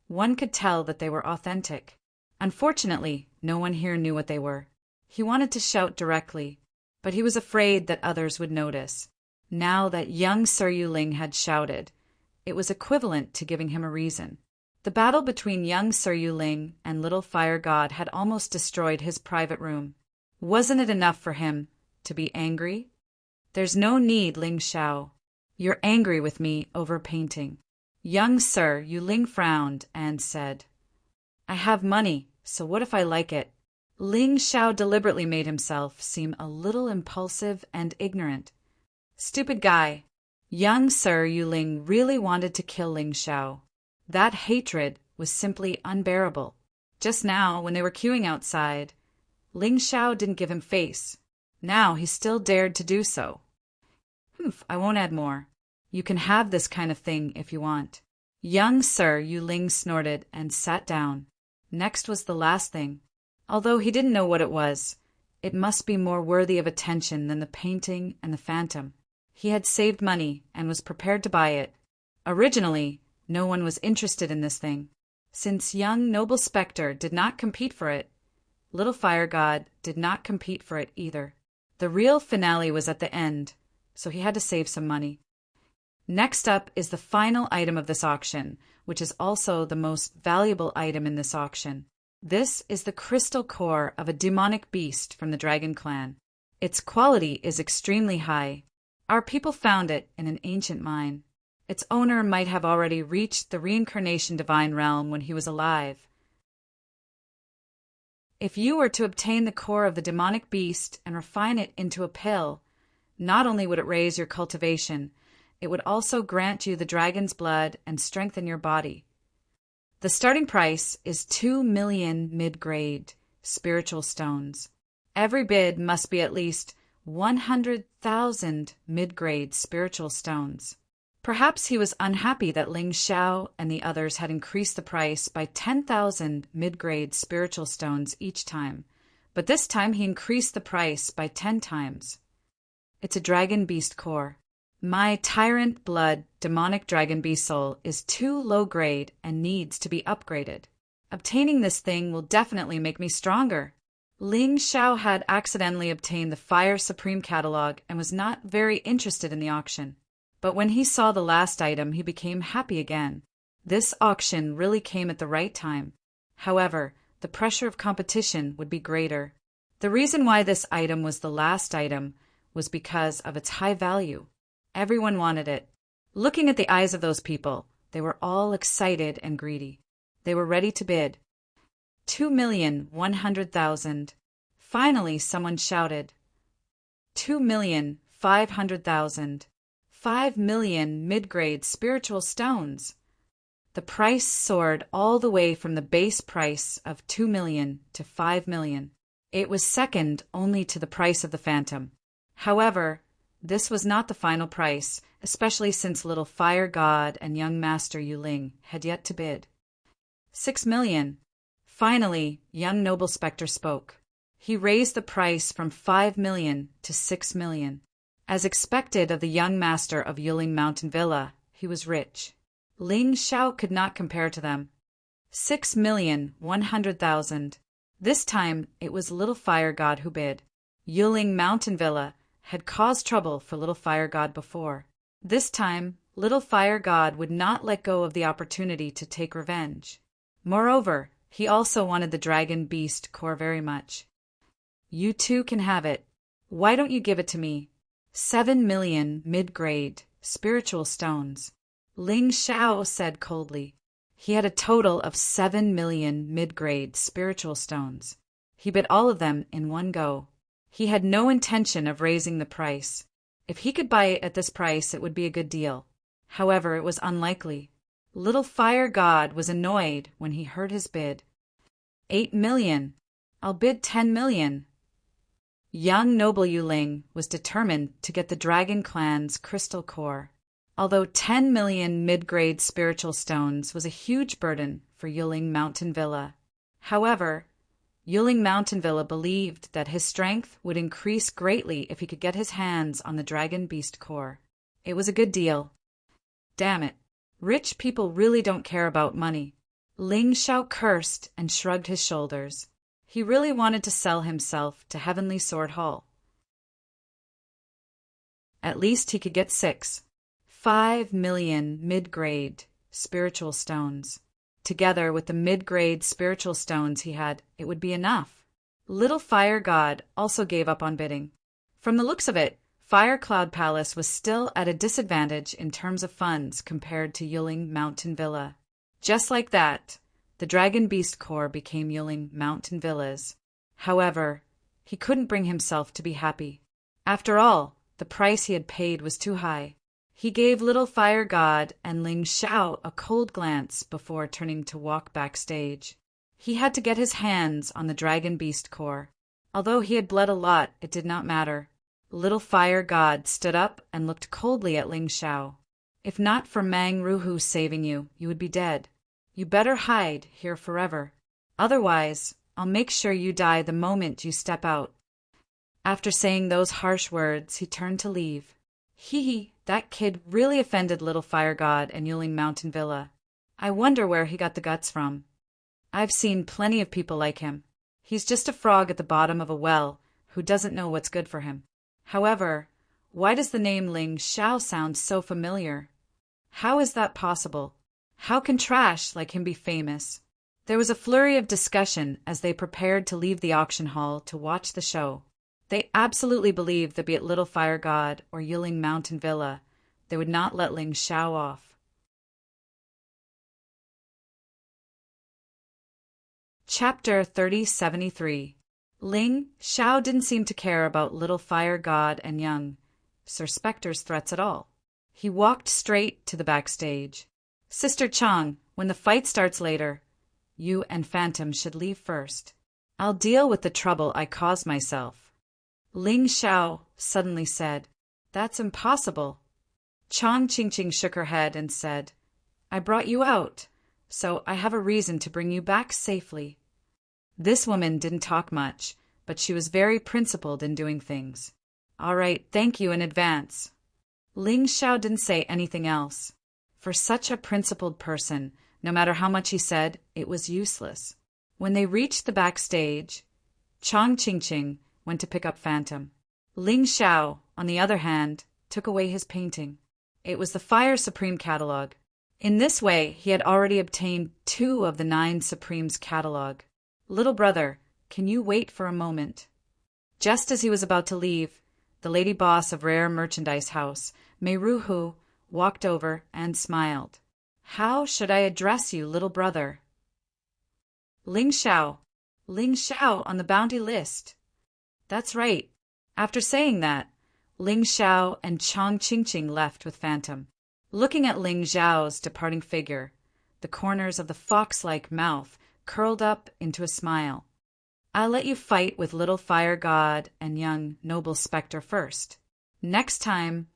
one could tell that they were authentic. Unfortunately, no one here knew what they were. He wanted to shout directly, but he was afraid that others would notice. Now that young Sir Yuling had shouted, it was equivalent to giving him a reason. The battle between young Sir Yuling and Little Fire God had almost destroyed his private room. Wasn't it enough for him to be angry? There's no need, Ling Xiao. You're angry with me over painting. Young Sir Yuling frowned and said, I have money, so what if I like it? Ling Xiao deliberately made himself seem a little impulsive and ignorant. Stupid guy. Young Sir Yuling really wanted to kill Ling Xiao. That hatred was simply unbearable. Just now, when they were queuing outside, Ling Xiao didn't give him face. Now he still dared to do so. Humph, I won't add more. You can have this kind of thing if you want. Young Sir Yuling snorted and sat down. Next was the last thing. Although he didn't know what it was, it must be more worthy of attention than the painting and the phantom. He had saved money and was prepared to buy it. Originally, no one was interested in this thing. Since young noble Spectre did not compete for it, little Fire God did not compete for it either. The real finale was at the end, so he had to save some money. Next up is the final item of this auction, which is also the most valuable item in this auction. This is the crystal core of a demonic beast from the Dragon Clan. Its quality is extremely high. Our people found it in an ancient mine. Its owner might have already reached the reincarnation divine realm when he was alive. If you were to obtain the core of the demonic beast and refine it into a pill, not only would it raise your cultivation, it would also grant you the dragon's blood and strengthen your body. The starting price is 2 million mid-grade spiritual stones. Every bid must be at least 100,000 mid-grade spiritual stones. Perhaps he was unhappy that Ling Xiao and the others had increased the price by 10,000 mid-grade spiritual stones each time, but this time he increased the price by 10 times. It's a dragon beast core. My Tyrant blood demonic dragon beast soul is too low grade and needs to be upgraded. Obtaining this thing will definitely make me stronger. Ling Xiao had accidentally obtained the Fire Supreme catalog and was not very interested in the auction. But when he saw the last item, he became happy again. This auction really came at the right time. However, the pressure of competition would be greater. The reason why this item was the last item was because of its high value. Everyone wanted it. Looking at the eyes of those people, they were all excited and greedy. They were ready to bid. 2,100,000. Finally, someone shouted. 2,500,000. 5 million mid-grade spiritual stones. The price soared all the way from the base price of 2 million to 5 million. It was second only to the price of the Phantom. However, this was not the final price, especially since little Fire God and young Master Yuling had yet to bid. 6 million. Finally, young Noble Spectre spoke. He raised the price from 5 million to 6 million. As expected of the young master of Yuling Mountain Villa, he was rich. Ling Xiao could not compare to them. 6,100,000. This time it was little Fire God who bid. Yuling Mountain Villa had caused trouble for little Fire God before. This time, little Fire God would not let go of the opportunity to take revenge. Moreover, he also wanted the dragon beast core very much. You too can have it. Why don't you give it to me? 7 million mid-grade spiritual stones. Ling Xiao said coldly. He had a total of 7 million mid-grade spiritual stones. He bid all of them in one go. He had no intention of raising the price. If he could buy it at this price, it would be a good deal. However, it was unlikely. Little Fire God was annoyed when he heard his bid. 8 million. I'll bid 10 million. Young Noble Yuling was determined to get the Dragon Clan's crystal core. Although 10 million mid-grade spiritual stones was a huge burden for Yuling Mountain Villa. However, Yuling Mountain Villa believed that his strength would increase greatly if he could get his hands on the Dragon Beast core. It was a good deal. Damn it. Rich people really don't care about money. Ling Xiao cursed and shrugged his shoulders. He really wanted to sell himself to Heavenly Sword Hall. At least he could get 5 million mid-grade spiritual stones. Together with the mid-grade spiritual stones he had, it would be enough. Little Fire God also gave up on bidding. From the looks of it, Fire Cloud Palace was still at a disadvantage in terms of funds compared to Yuling Mountain Villa. Just like that, The Dragon Beast Corps became Yuling mountain villas. However, he couldn't bring himself to be happy. After all, the price he had paid was too high. He gave Little Fire God and Ling Xiao a cold glance before turning to walk backstage. He had to get his hands on the Dragon Beast Corps. Although he had bled a lot, it did not matter. Little Fire God stood up and looked coldly at Ling Xiao. If not for Mang Ruhu saving you, you would be dead. You better hide here forever. Otherwise, I'll make sure you die the moment you step out. After saying those harsh words, he turned to leave. Hee, that kid really offended Little Fire God and Yuling Mountain Villa. I wonder where he got the guts from. I've seen plenty of people like him. He's just a frog at the bottom of a well who doesn't know what's good for him. However, why does the name Ling Xiao sound so familiar? How is that possible? How can trash like him be famous? There was a flurry of discussion as they prepared to leave the auction hall to watch the show. They absolutely believed that be it Little Fire God or Yuling Mountain Villa, they would not let Ling Xiao off. Chapter 3073. Ling Xiao didn't seem to care about Little Fire God and young Sir Spectre's threats at all. He walked straight to the backstage. Sister Chang, when the fight starts later, you and Phantom should leave first. I'll deal with the trouble I caused myself. Ling Xiao suddenly said, That's impossible. Chang Qingqing shook her head and said, I brought you out, so I have a reason to bring you back safely. This woman didn't talk much, but she was very principled in doing things. All right, thank you in advance. Ling Xiao didn't say anything else. For such a principled person, no matter how much he said, it was useless. When they reached the backstage, Chang Qingqing went to pick up Phantom. Ling Xiao, on the other hand, took away his painting. It was the Fire Supreme catalog. In this way, he had already obtained 2 of the 9 Supremes catalog. Little brother, can you wait for a moment? Just as he was about to leave, the lady boss of Rare Merchandise House, Mei Ruhu, walked over and smiled. How should I address you, little brother? Ling Xiao. Ling Xiao on the bounty list. That's right. After saying that, Ling Xiao and Chang Qingqing left with Phantom. Looking at Ling Xiao's departing figure, the corners of the fox-like mouth curled up into a smile. I'll let you fight with Little Fire God and young Noble Spectre first. Next time,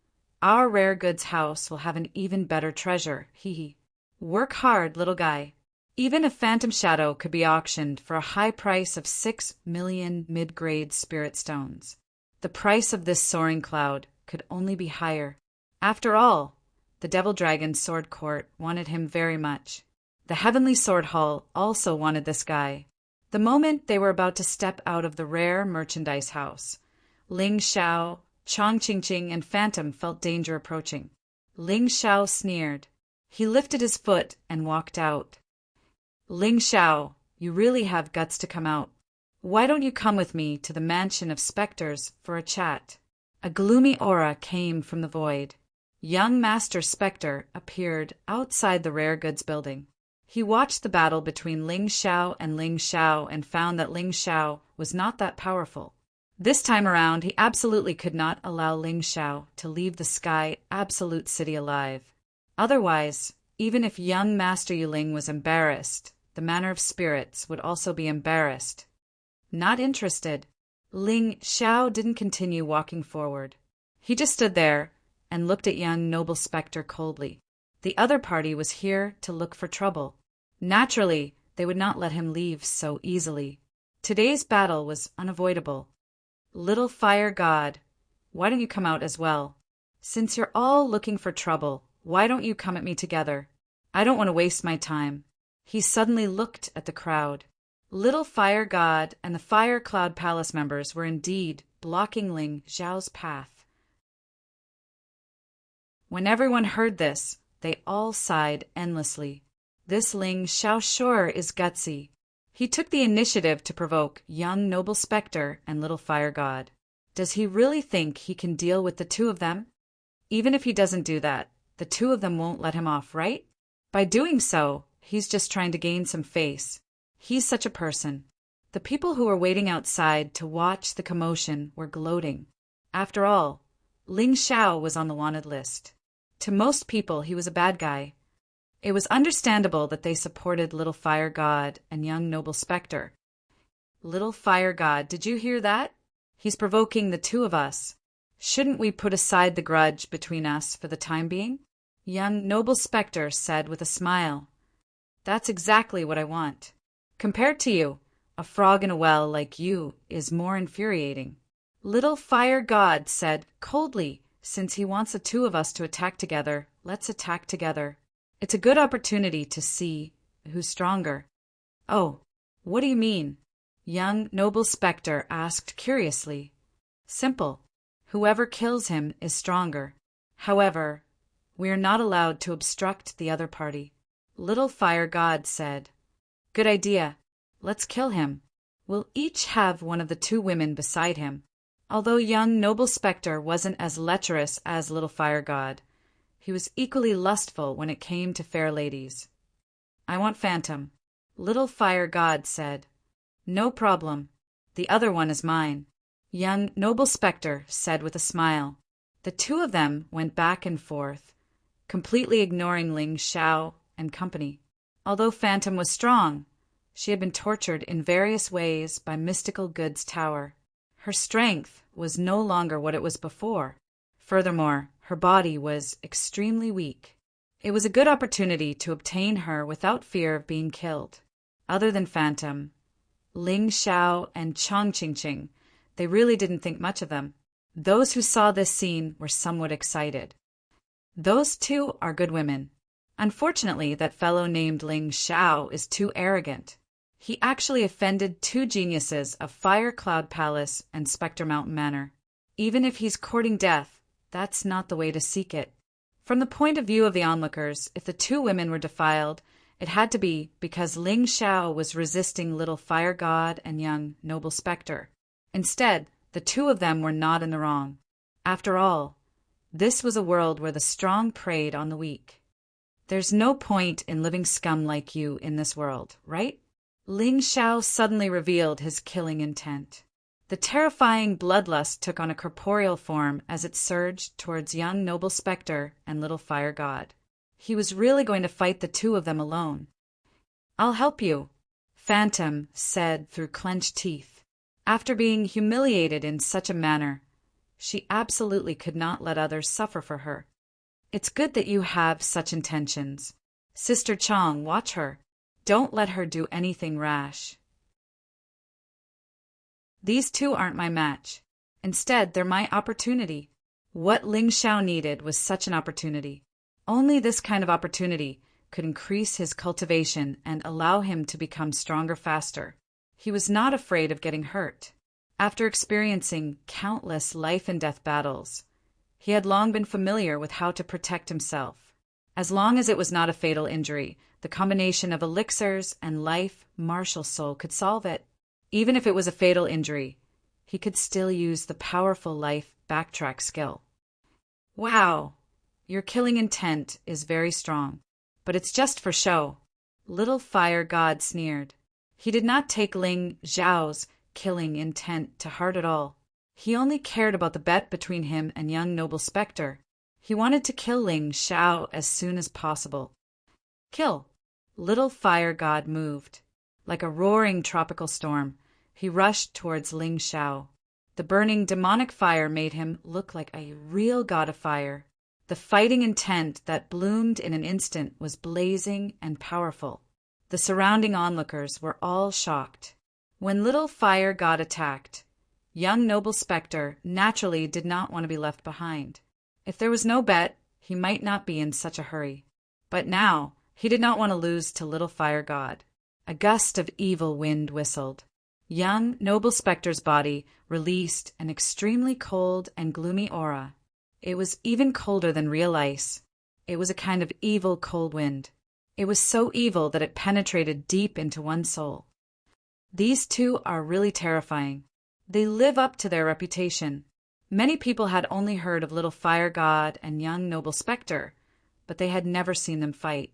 our Rare Goods house will have an even better treasure, hee. Work hard, little guy. Even if Phantom Shadow could be auctioned for a high price of 6 million mid-grade spirit stones, the price of this soaring cloud could only be higher. After all, the Devil Dragon Sword Court wanted him very much. The Heavenly Sword Hall also wanted this guy. The moment they were about to step out of the Rare Merchandise House, Ling Xiao, Chang Qingqing, and Phantom felt danger approaching. Ling Xiao sneered. He lifted his foot and walked out. Ling Xiao, you really have guts to come out. Why don't you come with me to the Mansion of Spectres for a chat? A gloomy aura came from the void. Young Master Spectre appeared outside the Rare Goods building. He watched the battle between Ling Xiao and found that Ling Xiao was not that powerful. This time around, he absolutely could not allow Ling Xiao to leave the Sky Absolute City alive. Otherwise, even if young Master Yuling was embarrassed, the Manor of Spirits would also be embarrassed. Not interested, Ling Xiao didn't continue walking forward. He just stood there and looked at young Noble Spectre coldly. The other party was here to look for trouble. Naturally, they would not let him leave so easily. Today's battle was unavoidable. Little Fire God, why don't you come out as well? Since you're all looking for trouble, why don't you come at me together? I don't want to waste my time. He suddenly looked at the crowd. Little Fire God and the Fire Cloud Palace members were indeed blocking Ling Xiao's path. When everyone heard this, they all sighed endlessly. This Ling Xiao sure is gutsy. He took the initiative to provoke young Noble Spectre and Little Fire God. Does he really think he can deal with the 2 of them? Even if he doesn't do that, the 2 of them won't let him off, right? By doing so, He's just trying to gain some face. He's such a person. The people who were waiting outside to watch the commotion were gloating. After all, Ling Xiao was on the wanted list. To most people, he was a bad guy. It was understandable that they supported Little Fire God and young Noble Spectre. Little Fire God, did you hear that? He's provoking the two of us. Shouldn't we put aside the grudge between us for the time being? Young Noble Spectre said with a smile. That's exactly what I want. Compared to you, a frog in a well like you is more infuriating. Little Fire God said coldly, since he wants the two of us to attack together, let's attack together. It's a good opportunity to see who's stronger. Oh, what do you mean? Young Noble Spectre asked curiously. Simple. Whoever kills him is stronger. However, we are not allowed to obstruct the other party. Little Fire God said. Good idea. Let's kill him. We'll each have one of the two women beside him. Although young Noble Spectre wasn't as lecherous as Little Fire God, he was equally lustful when it came to fair ladies. I want Phantom. Little Fire God said. No problem. The other one is mine. Young Noble Spectre said with a smile. The two of them went back and forth, completely ignoring Ling Xiao and company. Although Phantom was strong, she had been tortured in various ways by Mystical Good's tower. Her strength was no longer what it was before. Furthermore, her body was extremely weak. It was a good opportunity to obtain her without fear of being killed. Other than Phantom, Ling Xiao and Chong Qingqing, they really didn't think much of them. Those who saw this scene were somewhat excited. Those two are good women. Unfortunately, that fellow named Ling Xiao is too arrogant. He actually offended two geniuses of Fire Cloud Palace and Spectre Mountain Manor. Even if he's courting death, that's not the way to seek it. From the point of view of the onlookers, if the two women were defiled, it had to be because Ling Xiao was resisting Little Fire God and young Noble Spectre. Instead, the two of them were not in the wrong. After all, this was a world where the strong preyed on the weak. There's no point in living scum like you in this world, right? Ling Xiao suddenly revealed his killing intent. The terrifying bloodlust took on a corporeal form as it surged towards young Noble Spectre and Little Fire God. He was really going to fight the two of them alone. I'll help you, Phantom said through clenched teeth. After being humiliated in such a manner, she absolutely could not let others suffer for her. It's good that you have such intentions. Sister Chong, watch her. Don't let her do anything rash. These two aren't my match. Instead, they're my opportunity. What Ling Xiao needed was such an opportunity. Only this kind of opportunity could increase his cultivation and allow him to become stronger faster. He was not afraid of getting hurt. After experiencing countless life-and-death battles, he had long been familiar with how to protect himself. As long as it was not a fatal injury, the combination of elixirs and life martial soul could solve it. Even if it was a fatal injury, he could still use the powerful life backtrack skill. Wow, your killing intent is very strong, but it's just for show. Little Fire God sneered. He did not take Ling Xiao's killing intent to heart at all. He only cared about the bet between him and young Noble Spectre. He wanted to kill Ling Xiao as soon as possible. Kill. Little Fire God moved. Like a roaring tropical storm, he rushed towards Ling Xiao. The burning demonic fire made him look like a real god of fire. The fighting intent that bloomed in an instant was blazing and powerful. The surrounding onlookers were all shocked. When Little Fire God attacked, young Noble Spectre naturally did not want to be left behind. If there was no bet, he might not be in such a hurry. But now, he did not want to lose to Little Fire God. A gust of evil wind whistled. Young Noble Spectre's body released an extremely cold and gloomy aura. It was even colder than real ice. It was a kind of evil cold wind. It was so evil that it penetrated deep into one's soul. These two are really terrifying. They live up to their reputation. Many people had only heard of Little Fire God and young Noble Spectre, but they had never seen them fight.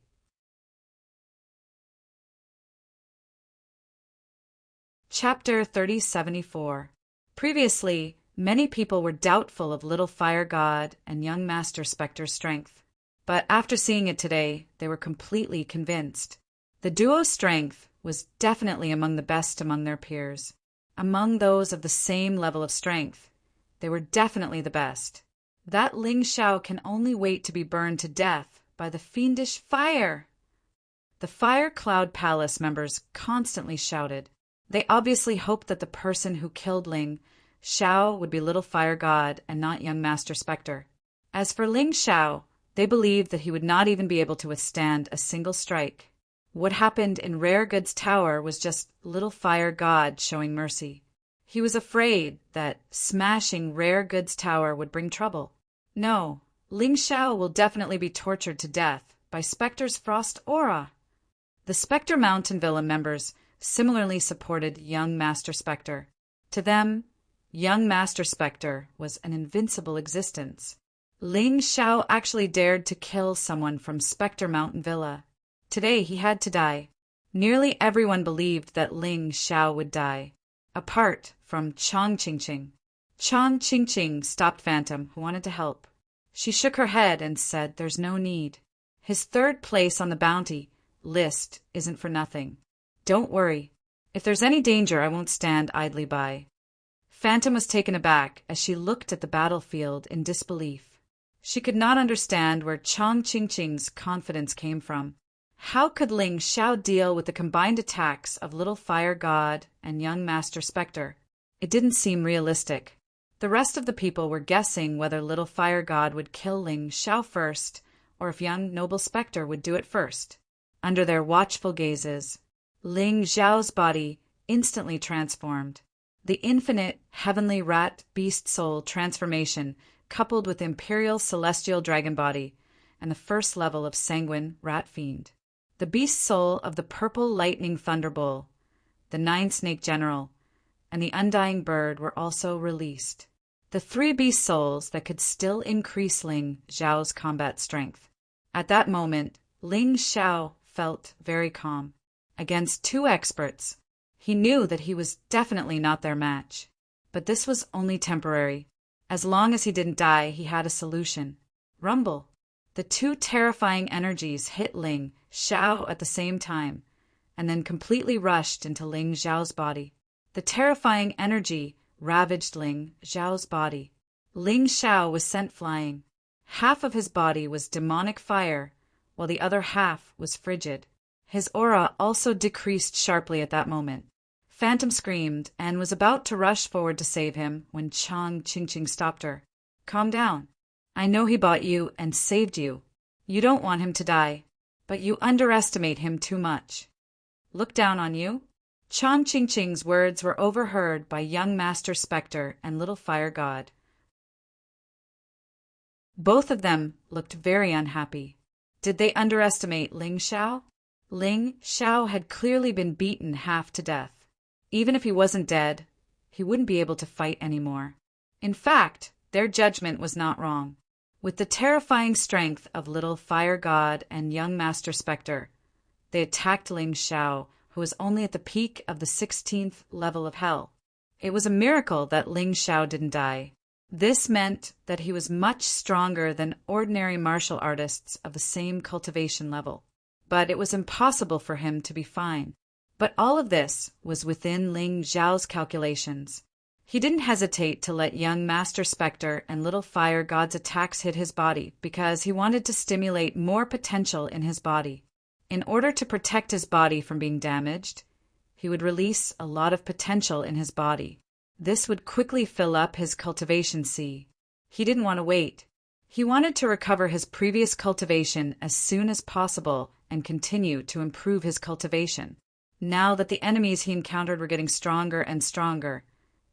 Chapter 3074. Previously, many people were doubtful of Little Fire God and young Master Spectre's strength. But after seeing it today, they were completely convinced. The duo's strength was definitely among the best among their peers. Among those of the same level of strength, they were definitely the best. That Ling Xiao can only wait to be burned to death by the fiendish fire. The Fire Cloud Palace members constantly shouted. They obviously hoped that the person who killed Ling Xiao would be Little Fire God and not young Master Spectre. As for Ling Xiao, they believed that he would not even be able to withstand a single strike. What happened in Rare Goods Tower was just Little Fire God showing mercy. He was afraid that smashing Rare Goods Tower would bring trouble. No, Ling Xiao will definitely be tortured to death by Spectre's frost aura. The Spectre Mountain Villa members similarly supported young Master Spectre. To them, young Master Spectre was an invincible existence. Ling Xiao actually dared to kill someone from Spectre Mountain Villa. Today he had to die. Nearly everyone believed that Ling Xiao would die, apart from Chong Qingqing. Chong Qingqing stopped Phantom, who wanted to help. She shook her head and said there's no need. His third place on the bounty list isn't for nothing. Don't worry. If there's any danger, I won't stand idly by. Phantom was taken aback as she looked at the battlefield in disbelief. She could not understand where Chong Qingqing's confidence came from. How could Ling Xiao deal with the combined attacks of Little Fire God and young Master Spectre? It didn't seem realistic. The rest of the people were guessing whether Little Fire God would kill Ling Xiao first, or if young Noble Spectre would do it first. Under their watchful gazes, Ling Xiao's body instantly transformed. The infinite heavenly rat beast soul transformation coupled with imperial celestial dragon body and the first level of sanguine rat fiend. The beast soul of the purple lightning thunderbull, the nine snake general, and the undying bird were also released. The three beast souls that could still increase Ling Xiao's combat strength. At that moment, Ling Xiao felt very calm. Against two experts, he knew that he was definitely not their match. But this was only temporary. As long as he didn't die, he had a solution. Rumble. The two terrifying energies hit Ling Xiao at the same time, and then completely rushed into Ling Xiao's body. The terrifying energy ravaged Ling Xiao's body. Ling Xiao was sent flying. Half of his body was demonic fire, while the other half was frigid. His aura also decreased sharply at that moment. Phantom screamed and was about to rush forward to save him when Chong Qingqing stopped her. Calm down. I know he bought you and saved you. You don't want him to die, but you underestimate him too much. Look down on you. Chong Qingqing's words were overheard by young Master Spectre and Little Fire God. Both of them looked very unhappy. Did they underestimate Ling Xiao? Ling Xiao had clearly been beaten half to death. Even if he wasn't dead, he wouldn't be able to fight anymore. In fact, their judgment was not wrong. With the terrifying strength of Little Fire God and young Master Spectre, they attacked Ling Xiao, who was only at the peak of the 16th level of hell. It was a miracle that Ling Xiao didn't die. This meant that he was much stronger than ordinary martial artists of the same cultivation level. But it was impossible for him to be fine. But all of this was within Ling Xiao's calculations. He didn't hesitate to let young Master Spectre and Little Fire God's attacks hit his body because he wanted to stimulate more potential in his body. In order to protect his body from being damaged, he would release a lot of potential in his body. This would quickly fill up his cultivation sea. He didn't want to wait. He wanted to recover his previous cultivation as soon as possible and continue to improve his cultivation. Now that the enemies he encountered were getting stronger and stronger,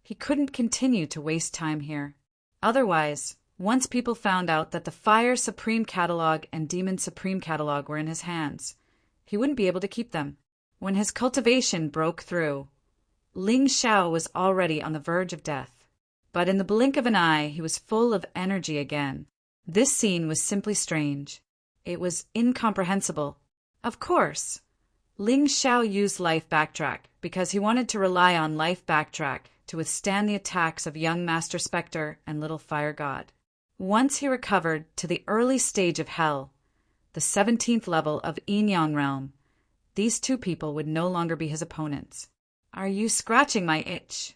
he couldn't continue to waste time here. Otherwise, once people found out that the Fire Supreme Catalog and Demon Supreme Catalog were in his hands, he wouldn't be able to keep them. When his cultivation broke through, Ling Xiao was already on the verge of death. But in the blink of an eye, he was full of energy again. This scene was simply strange. It was incomprehensible. Of course, Ling Xiao used Life Backtrack because he wanted to rely on Life Backtrack to withstand the attacks of young Master Spectre and Little Fire God. Once he recovered to the early stage of Hell, the 17th level of Yin Yang Realm, these two people would no longer be his opponents. Are you scratching my itch?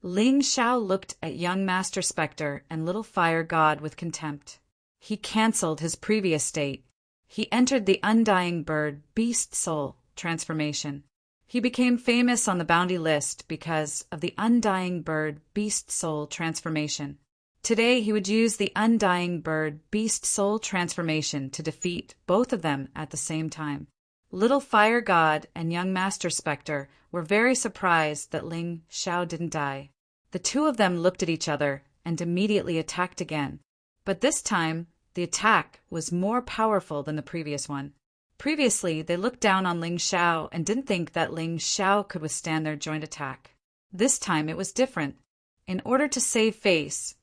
Ling Xiao looked at young Master Spectre and Little Fire God with contempt. He cancelled his previous state. He entered the Undying Bird Beast Soul transformation. He became famous on the bounty list because of the Undying Bird Beast Soul transformation. Today he would use the Undying Bird Beast Soul transformation to defeat both of them at the same time. Little Fire God and young Master Spectre were very surprised that Ling Xiao didn't die. The two of them looked at each other and immediately attacked again. But this time, the attack was more powerful than the previous one. Previously, they looked down on Ling Xiao and didn't think that Ling Xiao could withstand their joint attack. This time it was different. In order to save face,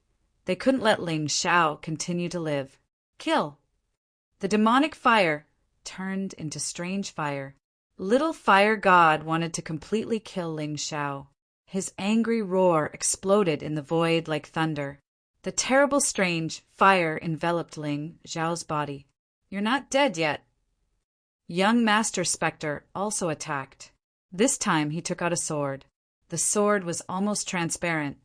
they couldn't let Ling Xiao continue to live. Kill! The demonic fire turned into strange fire. Little Fire God wanted to completely kill Ling Xiao. His angry roar exploded in the void like thunder. The terrible strange fire enveloped Ling Xiao's body. You're not dead yet. Young Master Spectre also attacked. This time he took out a sword. The sword was almost transparent.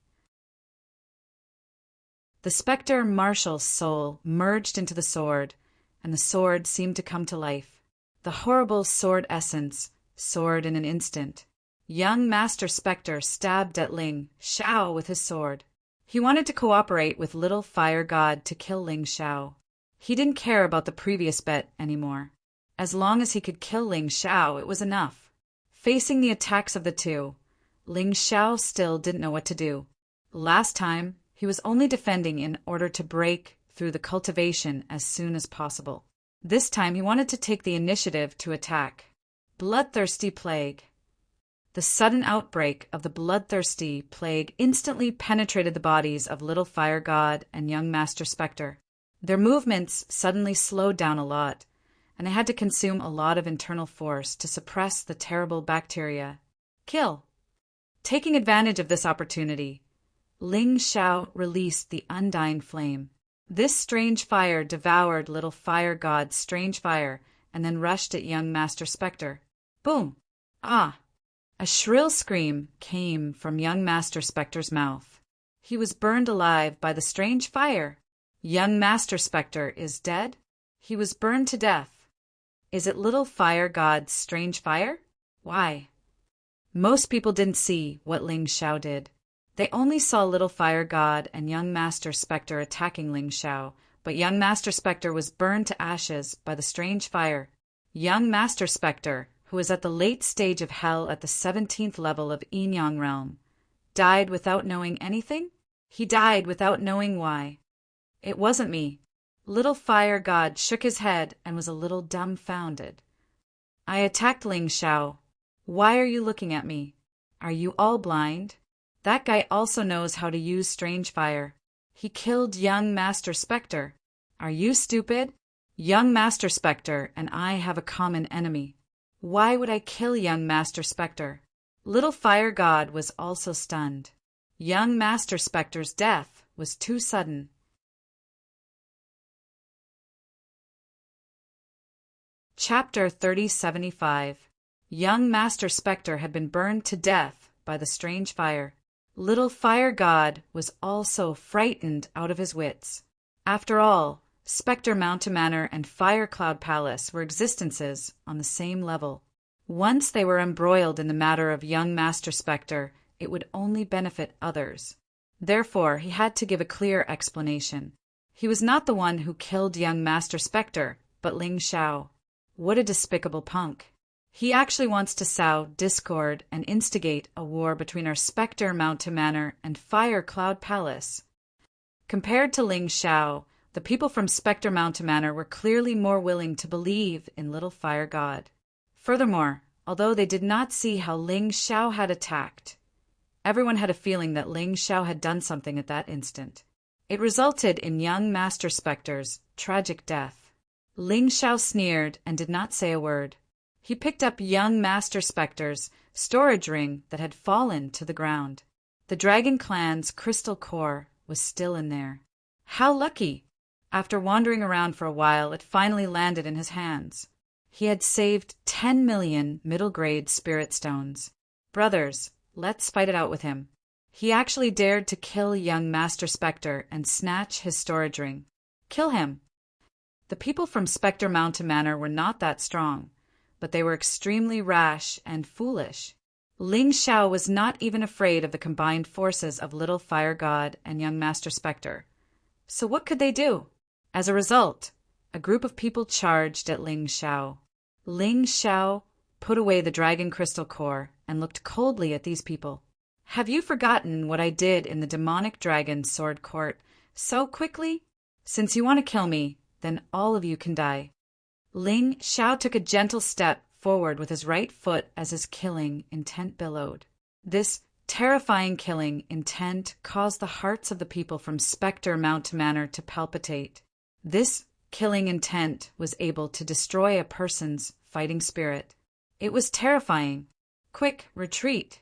The Spectre Marshal's soul merged into the sword, and the sword seemed to come to life. The horrible sword essence soared in an instant. Young Master Spectre stabbed at Ling Xiao with his sword. He wanted to cooperate with Little Fire God to kill Ling Xiao. He didn't care about the previous bet anymore. As long as he could kill Ling Xiao, it was enough. Facing the attacks of the two, Ling Xiao still didn't know what to do. Last time, he was only defending in order to break through the cultivation as soon as possible. This time he wanted to take the initiative to attack. Bloodthirsty Plague. The sudden outbreak of the bloodthirsty plague instantly penetrated the bodies of Little Fire God and young Master Spectre. Their movements suddenly slowed down a lot, and they had to consume a lot of internal force to suppress the terrible bacteria. Kill! Taking advantage of this opportunity, Ling Xiao released the Undying Flame. This strange fire devoured Little Fire God's strange fire and then rushed at young Master Spectre. Boom! Ah! A shrill scream came from young Master Spectre's mouth. He was burned alive by the strange fire. Young Master Spectre is dead? He was burned to death. Is it Little Fire God's strange fire? Why? Most people didn't see what Ling Xiao did. They only saw Little Fire God and young Master Spectre attacking Ling Xiao, but young Master Spectre was burned to ashes by the strange fire. Young Master Spectre, who was at the late stage of Hell at the 17th level of Yin Yang Realm, died without knowing anything? He died without knowing why. It wasn't me. Little Fire God shook his head and was a little dumbfounded. I attacked Ling Xiao. Why are you looking at me? Are you all blind? That guy also knows how to use strange fire. He killed young Master Spectre. Are you stupid? Young Master Spectre and I have a common enemy. Why would I kill young Master Spectre? Little Fire God was also stunned. Young Master Spectre's death was too sudden. Chapter 3075. Young Master Spectre had been burned to death by the strange fire. Little Fire God was also frightened out of his wits. After all, Spectre Mountain Manor and Fire Cloud Palace were existences on the same level. Once they were embroiled in the matter of young Master Spectre, it would only benefit others. Therefore, he had to give a clear explanation. He was not the one who killed young Master Spectre, but Ling Xiao. What a despicable punk. He actually wants to sow discord and instigate a war between our Spectre Mountain Manor and Fire Cloud Palace. Compared to Ling Xiao, the people from Spectre Mountain Manor were clearly more willing to believe in Little Fire God. Furthermore, although they did not see how Ling Xiao had attacked, everyone had a feeling that Ling Xiao had done something at that instant. It resulted in young Master Spectre's tragic death. Ling Xiao sneered and did not say a word. He picked up young Master Spectre's storage ring that had fallen to the ground. The Dragon Clan's crystal core was still in there. How lucky! After wandering around for a while, it finally landed in his hands. He had saved 10 million middle-grade spirit stones. Brothers, let's fight it out with him. He actually dared to kill young Master Spectre and snatch his storage ring. Kill him! The people from Spectre Mountain Manor were not that strong, but they were extremely rash and foolish. Ling Xiao was not even afraid of the combined forces of Little Fire God and young Master Spectre. So what could they do? As a result, a group of people charged at Ling Xiao. Ling Xiao put away the dragon crystal core and looked coldly at these people. Have you forgotten what I did in the demonic dragon sword court so quickly? Since you want to kill me, then all of you can die. Ling Xiao took a gentle step forward with his right foot as his killing intent billowed. This terrifying killing intent caused the hearts of the people from Spectre Mountain Manor to palpitate. This killing intent was able to destroy a person's fighting spirit. It was terrifying. Quick, retreat!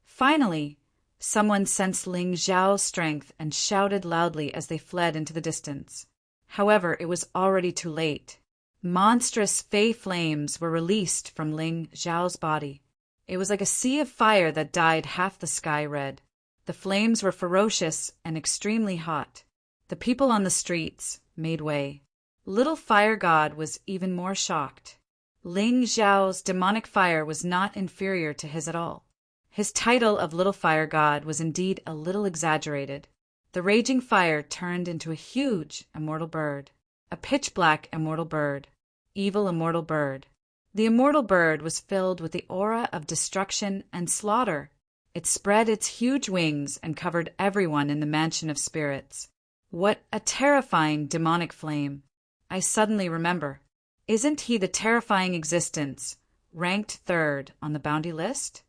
Finally, someone sensed Ling Xiao's strength and shouted loudly as they fled into the distance. However, it was already too late. Monstrous fey flames were released from Ling Xiao's body. It was like a sea of fire that dyed half the sky red. The flames were ferocious and extremely hot. The people on the streets made way. Little Fire God was even more shocked. Ling Xiao's demonic fire was not inferior to his at all. His title of Little Fire God was indeed a little exaggerated. The raging fire turned into a huge immortal bird, a pitch-black immortal bird, evil immortal bird. The immortal bird was filled with the aura of destruction and slaughter. It spread its huge wings and covered everyone in the mansion of spirits. What a terrifying demonic flame! I suddenly remember. Isn't he the terrifying existence, ranked 3rd on the bounty list?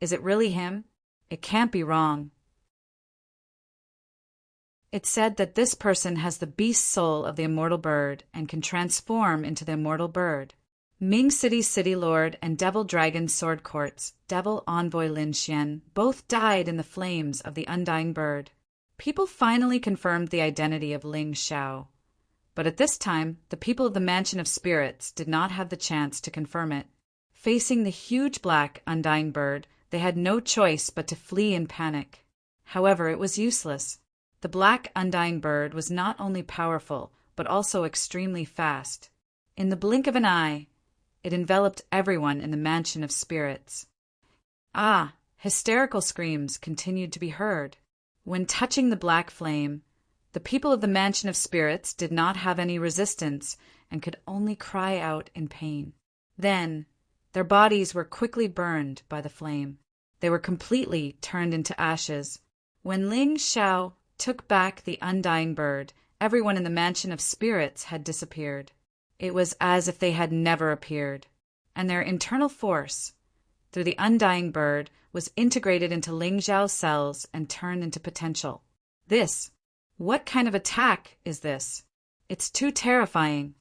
Is it really him? It can't be wrong. It's said that this person has the beast soul of the immortal bird and can transform into the immortal bird. Ming City's City Lord and Devil Dragon Sword Court's Devil Envoy Lin Xian both died in the flames of the undying bird. People finally confirmed the identity of Ling Xiao. But at this time, the people of the Mansion of Spirits did not have the chance to confirm it. Facing the huge black undying bird, they had no choice but to flee in panic. However, it was useless. The black undying bird was not only powerful, but also extremely fast. In the blink of an eye, it enveloped everyone in the Mansion of Spirits. Ah! Hysterical screams continued to be heard. When touching the black flame, the people of the Mansion of Spirits did not have any resistance and could only cry out in pain. Then, their bodies were quickly burned by the flame. They were completely turned into ashes. When Ling Xiao took back the undying bird, everyone in the Mansion of Spirits had disappeared. It was as if they had never appeared, and their internal force, through the undying bird, was integrated into Ling Xiao's cells and turned into potential. What kind of attack is this? It's too terrifying.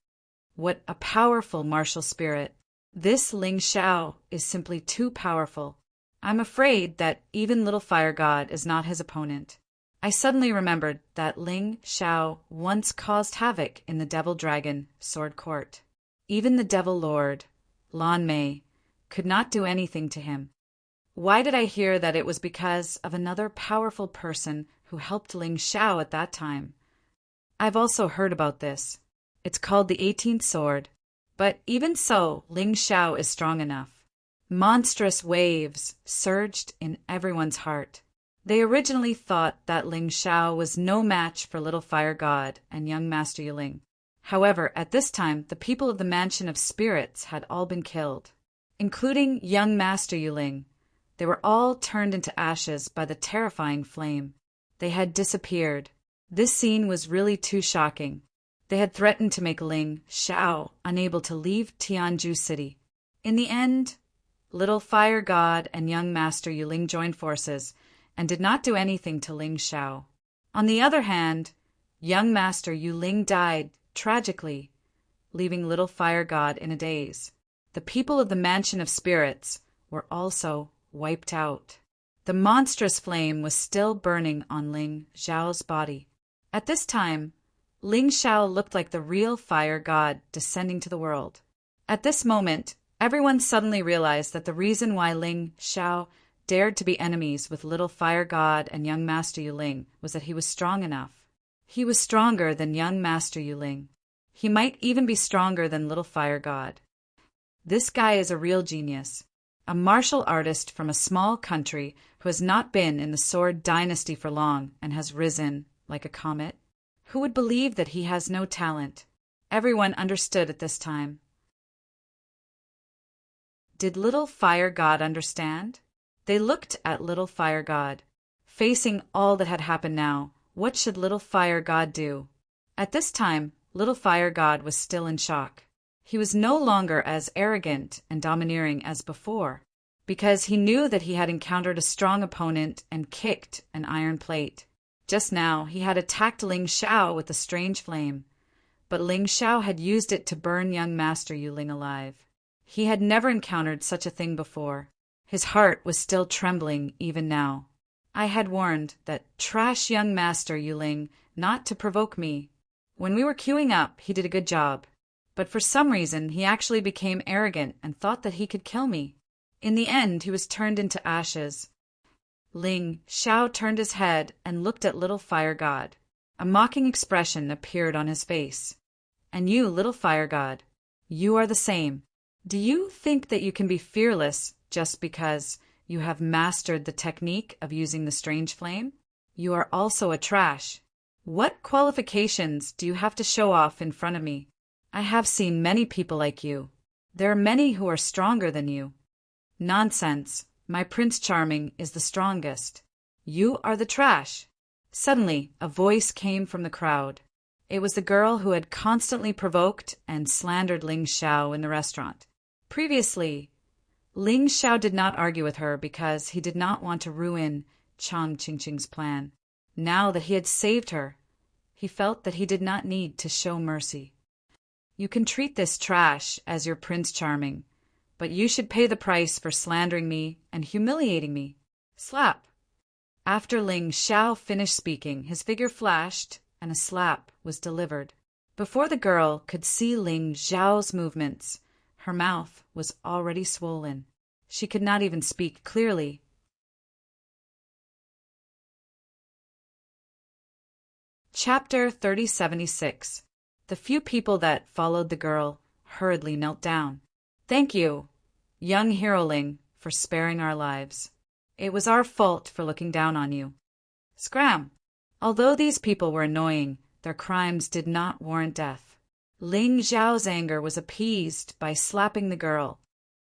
What a powerful martial spirit. This Ling Xiao is simply too powerful. I'm afraid that even Little Fire God is not his opponent. I suddenly remembered that Ling Xiao once caused havoc in the Devil Dragon Sword Court. Even the Devil Lord, Lan Mei, could not do anything to him. Why did I hear that it was because of another powerful person who helped Ling Xiao at that time? I've also heard about this. It's called the 18th Sword. But even so, Ling Xiao is strong enough. Monstrous waves surged in everyone's heart. They originally thought that Ling Xiao was no match for Little Fire God and young Master Yuling. However, at this time, the people of the Mansion of Spirits had all been killed, including young Master Yuling. They were all turned into ashes by the terrifying flame. They had disappeared. This scene was really too shocking. They had threatened to make Ling Xiao unable to leave Tianju City. In the end, Little Fire God and young Master Yuling joined forces and did not do anything to Ling Xiao. On the other hand, young Master Yuling died tragically, leaving Little Fire God in a daze. The people of the Mansion of Spirits were also wiped out. The monstrous flame was still burning on Ling Xiao's body. At this time, Ling Xiao looked like the real fire god descending to the world. At this moment, everyone suddenly realized that the reason why Ling Xiao dared to be enemies with little fire god and young Master Yuling was that he was strong enough. He was stronger than young Master Yuling. He might even be stronger than little fire god. This guy is a real genius, a martial artist from a small country who has not been in the Sword Dynasty for long and has risen like a comet. Who would believe that he has no talent? Everyone understood at this time. Did little fire god understand? They looked at little fire god. Facing all that had happened now, what should little fire god do? At this time, little fire god was still in shock. He was no longer as arrogant and domineering as before, because he knew that he had encountered a strong opponent and kicked an iron plate. Just now, he had attacked Ling Xiao with a strange flame, but Ling Xiao had used it to burn young Master Yuling alive. He had never encountered such a thing before. His heart was still trembling even now. I had warned that trash young Master Yuling not to provoke me. When we were queuing up, he did a good job. But for some reason, he actually became arrogant and thought that he could kill me. In the end, he was turned into ashes. Ling Xiao turned his head and looked at little fire god. A mocking expression appeared on his face. And you, little fire god, you are the same. Do you think that you can be fearless just because you have mastered the technique of using the strange flame? You are also a trash. What qualifications do you have to show off in front of me? I have seen many people like you. There are many who are stronger than you. Nonsense. My Prince Charming is the strongest. You are the trash. Suddenly, a voice came from the crowd. It was the girl who had constantly provoked and slandered Ling Xiao in the restaurant. Previously, Ling Xiao did not argue with her because he did not want to ruin Chang Qingqing's plan. Now that he had saved her, he felt that he did not need to show mercy. You can treat this trash as your Prince Charming, but you should pay the price for slandering me and humiliating me. Slap. After Ling Xiao finished speaking, his figure flashed and a slap was delivered. Before the girl could see Ling Xiao's movements, her mouth was already swollen. She could not even speak clearly. Chapter 3076. The few people that followed the girl hurriedly knelt down. Thank you, young hero Ling, for sparing our lives. It was our fault for looking down on you. Scram! Although these people were annoying, their crimes did not warrant death. Ling Xiao's anger was appeased by slapping the girl.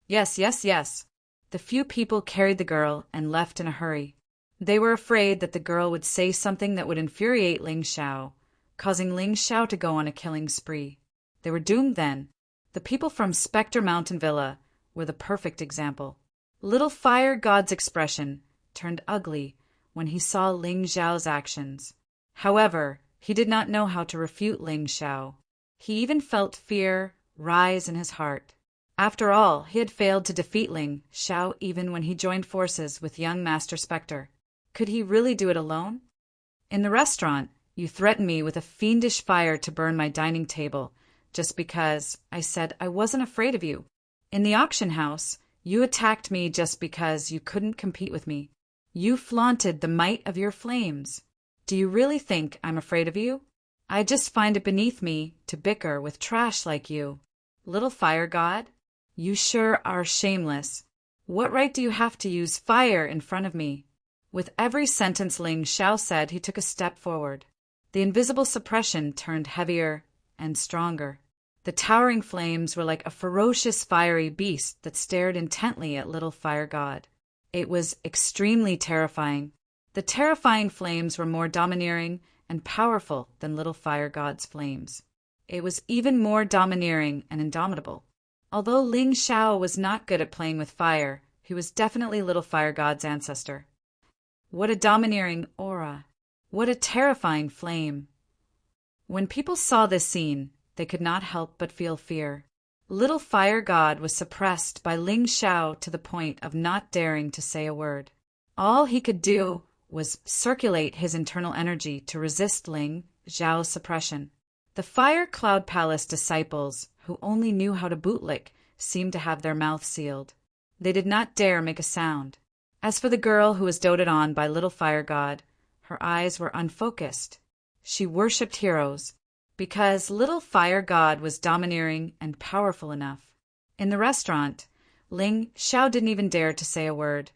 Yes, yes, yes. The few people carried the girl and left in a hurry. They were afraid that the girl would say something that would infuriate Ling Xiao, causing Ling Xiao to go on a killing spree. They were doomed then. The people from Spectre Mountain Villa were the perfect example. Little Fire God's expression turned ugly when he saw Ling Xiao's actions. However, he did not know how to refute Ling Xiao. He even felt fear rise in his heart. After all, he had failed to defeat Ling Xiao even when he joined forces with young Master Spectre. Could he really do it alone? In the restaurant, you threatened me with a fiendish fire to burn my dining table, just because I said I wasn't afraid of you. In the auction house, you attacked me just because you couldn't compete with me. You flaunted the might of your flames. Do you really think I'm afraid of you? I just find it beneath me to bicker with trash like you. Little Fire God, you sure are shameless. What right do you have to use fire in front of me? With every sentence Ling Xiao said, he took a step forward. The invisible suppression turned heavier and stronger. The towering flames were like a ferocious fiery beast that stared intently at Little Fire God. It was extremely terrifying. The terrifying flames were more domineering and powerful than Little Fire God's flames. It was even more domineering and indomitable. Although Ling Xiao was not good at playing with fire, he was definitely Little Fire God's ancestor. What a domineering aura! What a terrifying flame! When people saw this scene, they could not help but feel fear. Little Fire God was suppressed by Ling Xiao to the point of not daring to say a word. All he could do was circulate his internal energy to resist Ling Xiao's suppression. The Fire Cloud Palace disciples, who only knew how to bootlick, seemed to have their mouths sealed. They did not dare make a sound. As for the girl who was doted on by Little Fire God, her eyes were unfocused. She worshipped heroes, because Little Fire God was domineering and powerful enough. In the restaurant, Ling Xiao didn't even dare to say a word,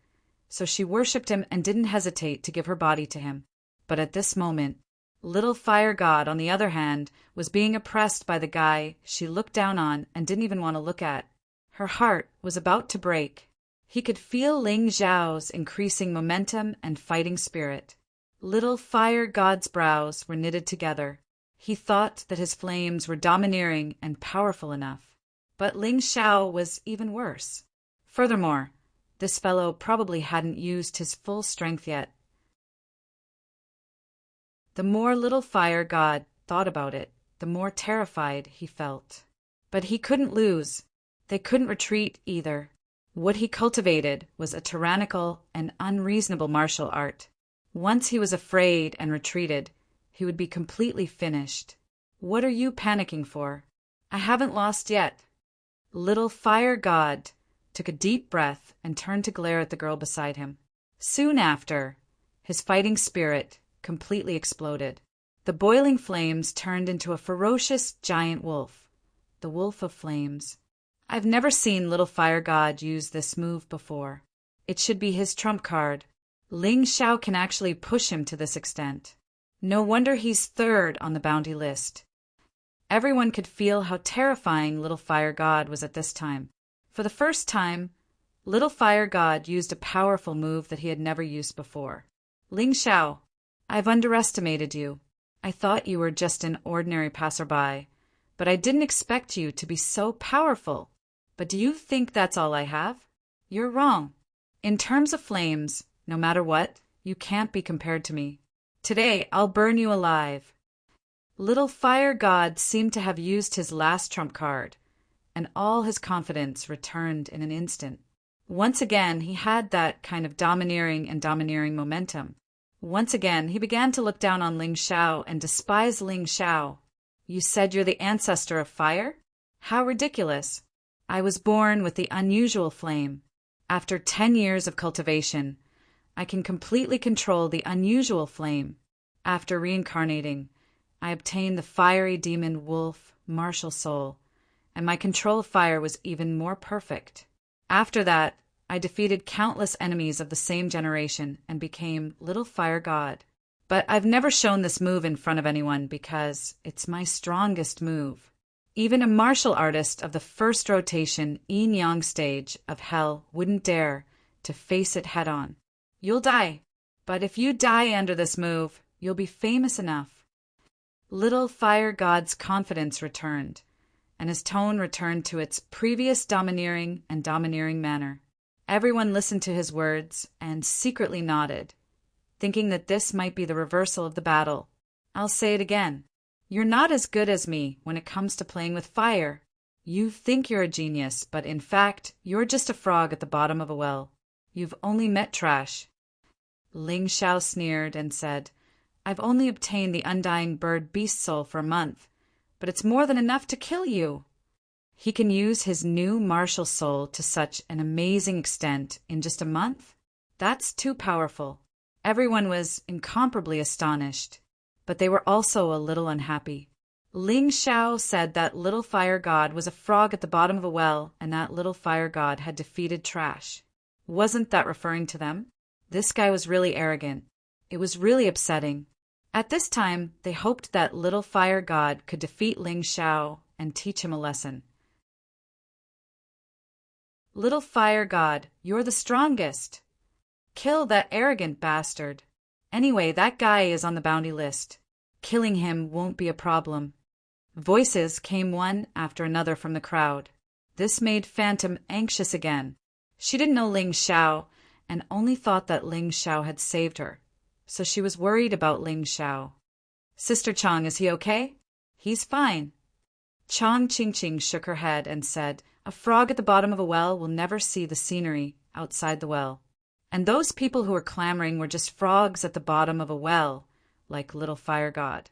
so she worshipped him and didn't hesitate to give her body to him. But at this moment, Little Fire God, on the other hand, was being oppressed by the guy she looked down on and didn't even want to look at. Her heart was about to break. He could feel Ling Xiao's increasing momentum and fighting spirit. Little Fire God's brows were knitted together. He thought that his flames were domineering and powerful enough. But Ling Xiao was even worse. Furthermore, this fellow probably hadn't used his full strength yet. The more Little Fire God thought about it, the more terrified he felt. But he couldn't lose. They couldn't retreat either. What he cultivated was a tyrannical and unreasonable martial art. Once he was afraid and retreated, he would be completely finished. What are you panicking for? I haven't lost yet. Little Fire God took a deep breath and turned to glare at the girl beside him. Soon after, his fighting spirit completely exploded. The boiling flames turned into a ferocious giant wolf, the Wolf of Flames. I've never seen Little Fire God use this move before. It should be his trump card. Ling Xiao can actually push him to this extent. No wonder he's third on the bounty list. Everyone could feel how terrifying Little Fire God was at this time. For the first time, Little Fire God used a powerful move that he had never used before. Ling Xiao, I've underestimated you. I thought you were just an ordinary passerby, but I didn't expect you to be so powerful. But do you think that's all I have? You're wrong. In terms of flames, no matter what, you can't be compared to me. Today, I'll burn you alive. Little Fire God seemed to have used his last trump card, and all his confidence returned in an instant. Once again, he had that kind of domineering momentum. Once again, he began to look down on Ling Xiao and despise Ling Xiao. You said you're the ancestor of fire? How ridiculous. I was born with the unusual flame. After 10 years of cultivation, I can completely control the unusual flame. After reincarnating, I obtained the fiery demon wolf martial soul, and my control of fire was even more perfect. After that, I defeated countless enemies of the same generation and became Little Fire God. But I've never shown this move in front of anyone because it's my strongest move. Even a martial artist of the first rotation yin-yang stage of hell wouldn't dare to face it head-on. You'll die, but if you die under this move, you'll be famous enough. Little Fire God's confidence returned, and his tone returned to its previous domineering manner. Everyone listened to his words and secretly nodded, thinking that this might be the reversal of the battle. I'll say it again. You're not as good as me when it comes to playing with fire. You think you're a genius, but in fact, you're just a frog at the bottom of a well. You've only met trash. Ling Xiao sneered and said, I've only obtained the undying bird beast soul for a month, but it's more than enough to kill you. He can use his new martial soul to such an amazing extent in just a month? That's too powerful. Everyone was incomparably astonished, but they were also a little unhappy. Ling Xiao said that Little Fire God was a frog at the bottom of a well and that Little Fire God had defeated trash. Wasn't that referring to them? This guy was really arrogant. It was really upsetting. At this time, they hoped that Little Fire God could defeat Ling Xiao and teach him a lesson. Little Fire God, you're the strongest. Kill that arrogant bastard. Anyway, that guy is on the bounty list. Killing him won't be a problem. Voices came one after another from the crowd. This made Phantom anxious again. She didn't know Ling Xiao and only thought that Ling Xiao had saved her, so she was worried about Ling Xiao. Sister Chang, is he okay? He's fine. Chang Ching shook her head and said, "A frog at the bottom of a well will never see the scenery outside the well." And those people who were clamoring were just frogs at the bottom of a well, like little fire god.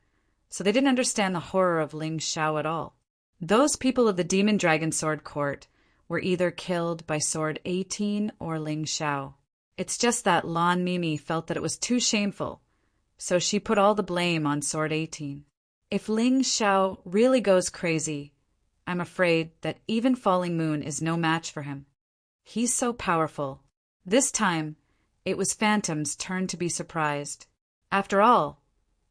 So they didn't understand the horror of Ling Xiao at all. Those people of the Demon Dragon Sword Court were either killed by Sword 18 or Ling Xiao. It's just that Lan Mimi felt that it was too shameful, so she put all the blame on Sword 18. If Ling Xiao really goes crazy, I'm afraid that even Falling Moon is no match for him. He's so powerful. This time, it was Phantom's turn to be surprised. After all,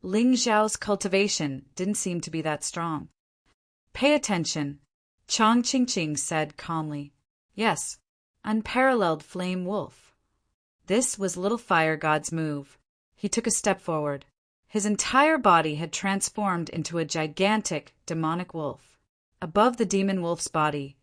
Ling Xiao's cultivation didn't seem to be that strong. "Pay attention," Chang Ching said calmly. "Yes, unparalleled flame wolf." This was Little Fire God's move. He took a step forward. His entire body had transformed into a gigantic demonic wolf. Above the demon wolf's body,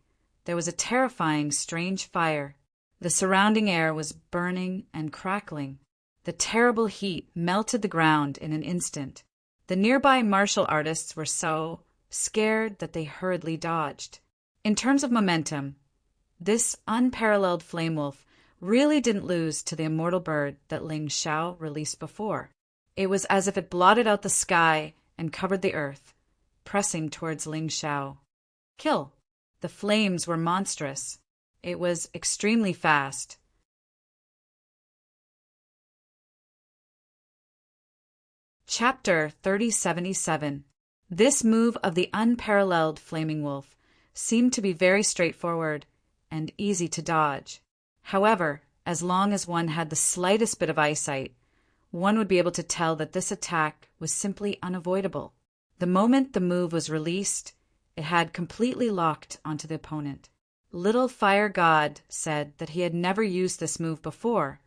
there was a terrifying, strange fire. The surrounding air was burning and crackling. The terrible heat melted the ground in an instant. The nearby martial artists were so scared that they hurriedly dodged. In terms of momentum, this unparalleled flame wolf really didn't lose to the immortal bird that Ling Xiao released before. It was as if it blotted out the sky and covered the earth, pressing towards Ling Xiao. Kill! The flames were monstrous. It was extremely fast. Chapter 3077. This move of the unparalleled flaming wolf seemed to be very straightforward and easy to dodge. However, as long as one had the slightest bit of eyesight, one would be able to tell that this attack was simply unavoidable. The moment the move was released, it had completely locked onto the opponent. Little Fire God said that he had never used this move before,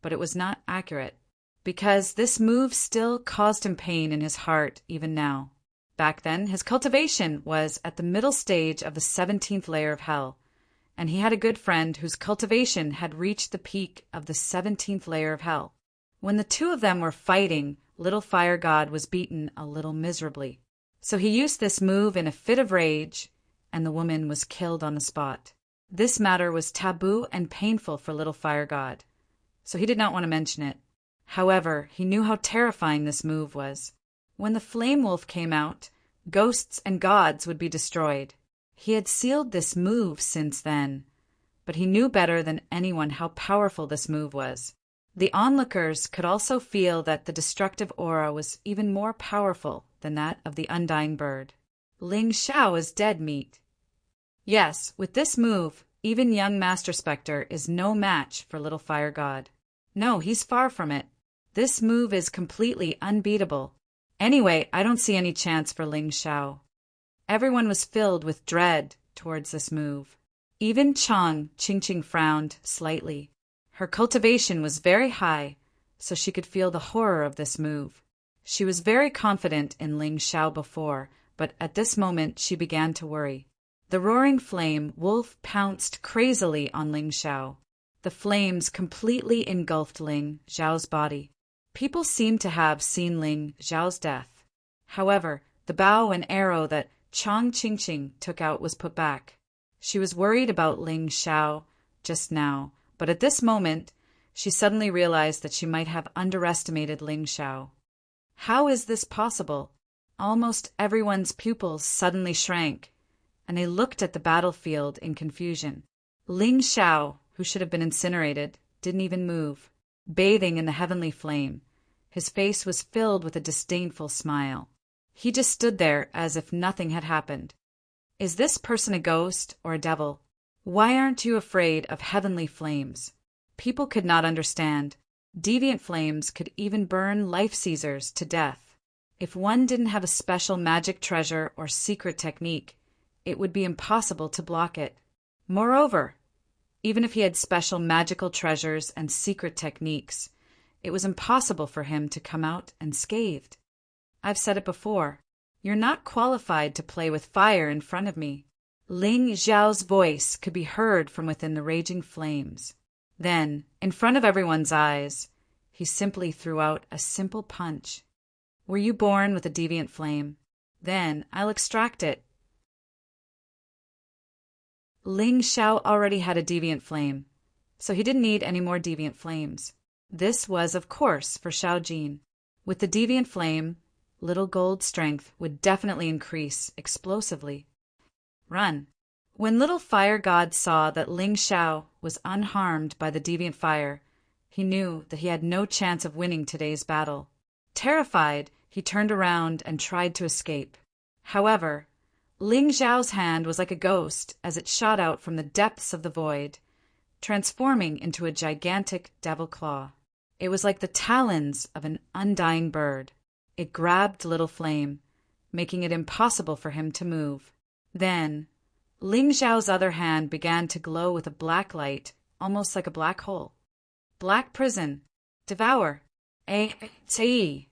but it was not accurate, because this move still caused him pain in his heart even now. Back then, his cultivation was at the middle stage of the 17th layer of hell, and he had a good friend whose cultivation had reached the peak of the 17th layer of hell. When the two of them were fighting, Little Fire God was beaten a little miserably. So he used this move in a fit of rage, and the woman was killed on the spot. This matter was taboo and painful for Little Fire God, so he did not want to mention it. However, he knew how terrifying this move was. When the flame wolf came out, ghosts and gods would be destroyed. He had sealed this move since then, but he knew better than anyone how powerful this move was. The onlookers could also feel that the destructive aura was even more powerful than that of the undying bird. Ling Xiao is dead meat. Yes, with this move, even young Master Spectre is no match for Little Fire God. No, he's far from it. This move is completely unbeatable. Anyway, I don't see any chance for Ling Xiao. Everyone was filled with dread towards this move. Even Chang Ching frowned slightly. Her cultivation was very high, so she could feel the horror of this move. She was very confident in Ling Xiao before, but at this moment she began to worry. The roaring flame wolf pounced crazily on Ling Xiao. The flames completely engulfed Ling Xiao's body. People seemed to have seen Ling Xiao's death. However, the bow and arrow that Chang Ching took out was put back. She was worried about Ling Xiao just now, but at this moment, she suddenly realized that she might have underestimated Ling Xiao. How is this possible? Almost everyone's pupils suddenly shrank, and they looked at the battlefield in confusion. Ling Xiao, who should have been incinerated, didn't even move, bathing in the heavenly flame. His face was filled with a disdainful smile. He just stood there as if nothing had happened. Is this person a ghost or a devil? Why aren't you afraid of heavenly flames? People could not understand. Deviant flames could even burn life-seizers to death. If one didn't have a special magic treasure or secret technique, it would be impossible to block it. Moreover, even if he had special magical treasures and secret techniques, it was impossible for him to come out unscathed. I've said it before, you're not qualified to play with fire in front of me. Ling Xiao's voice could be heard from within the raging flames. Then, in front of everyone's eyes, he simply threw out a simple punch. Were you born with a deviant flame? Then I'll extract it. Ling Xiao already had a deviant flame, so he didn't need any more deviant flames. This was, of course, for Xiao Jin. With the deviant flame, little gold strength would definitely increase explosively. Run. When little fire god saw that Ling Xiao was unharmed by the deviant fire, he knew that he had no chance of winning today's battle. Terrified, he turned around and tried to escape. However, Ling Xiao's hand was like a ghost as it shot out from the depths of the void, transforming into a gigantic devil claw. It was like the talons of an undying bird. It grabbed Little Flame, making it impossible for him to move. Then, Ling Xiao's other hand began to glow with a black light, almost like a black hole. Black prison. Devour. A-T.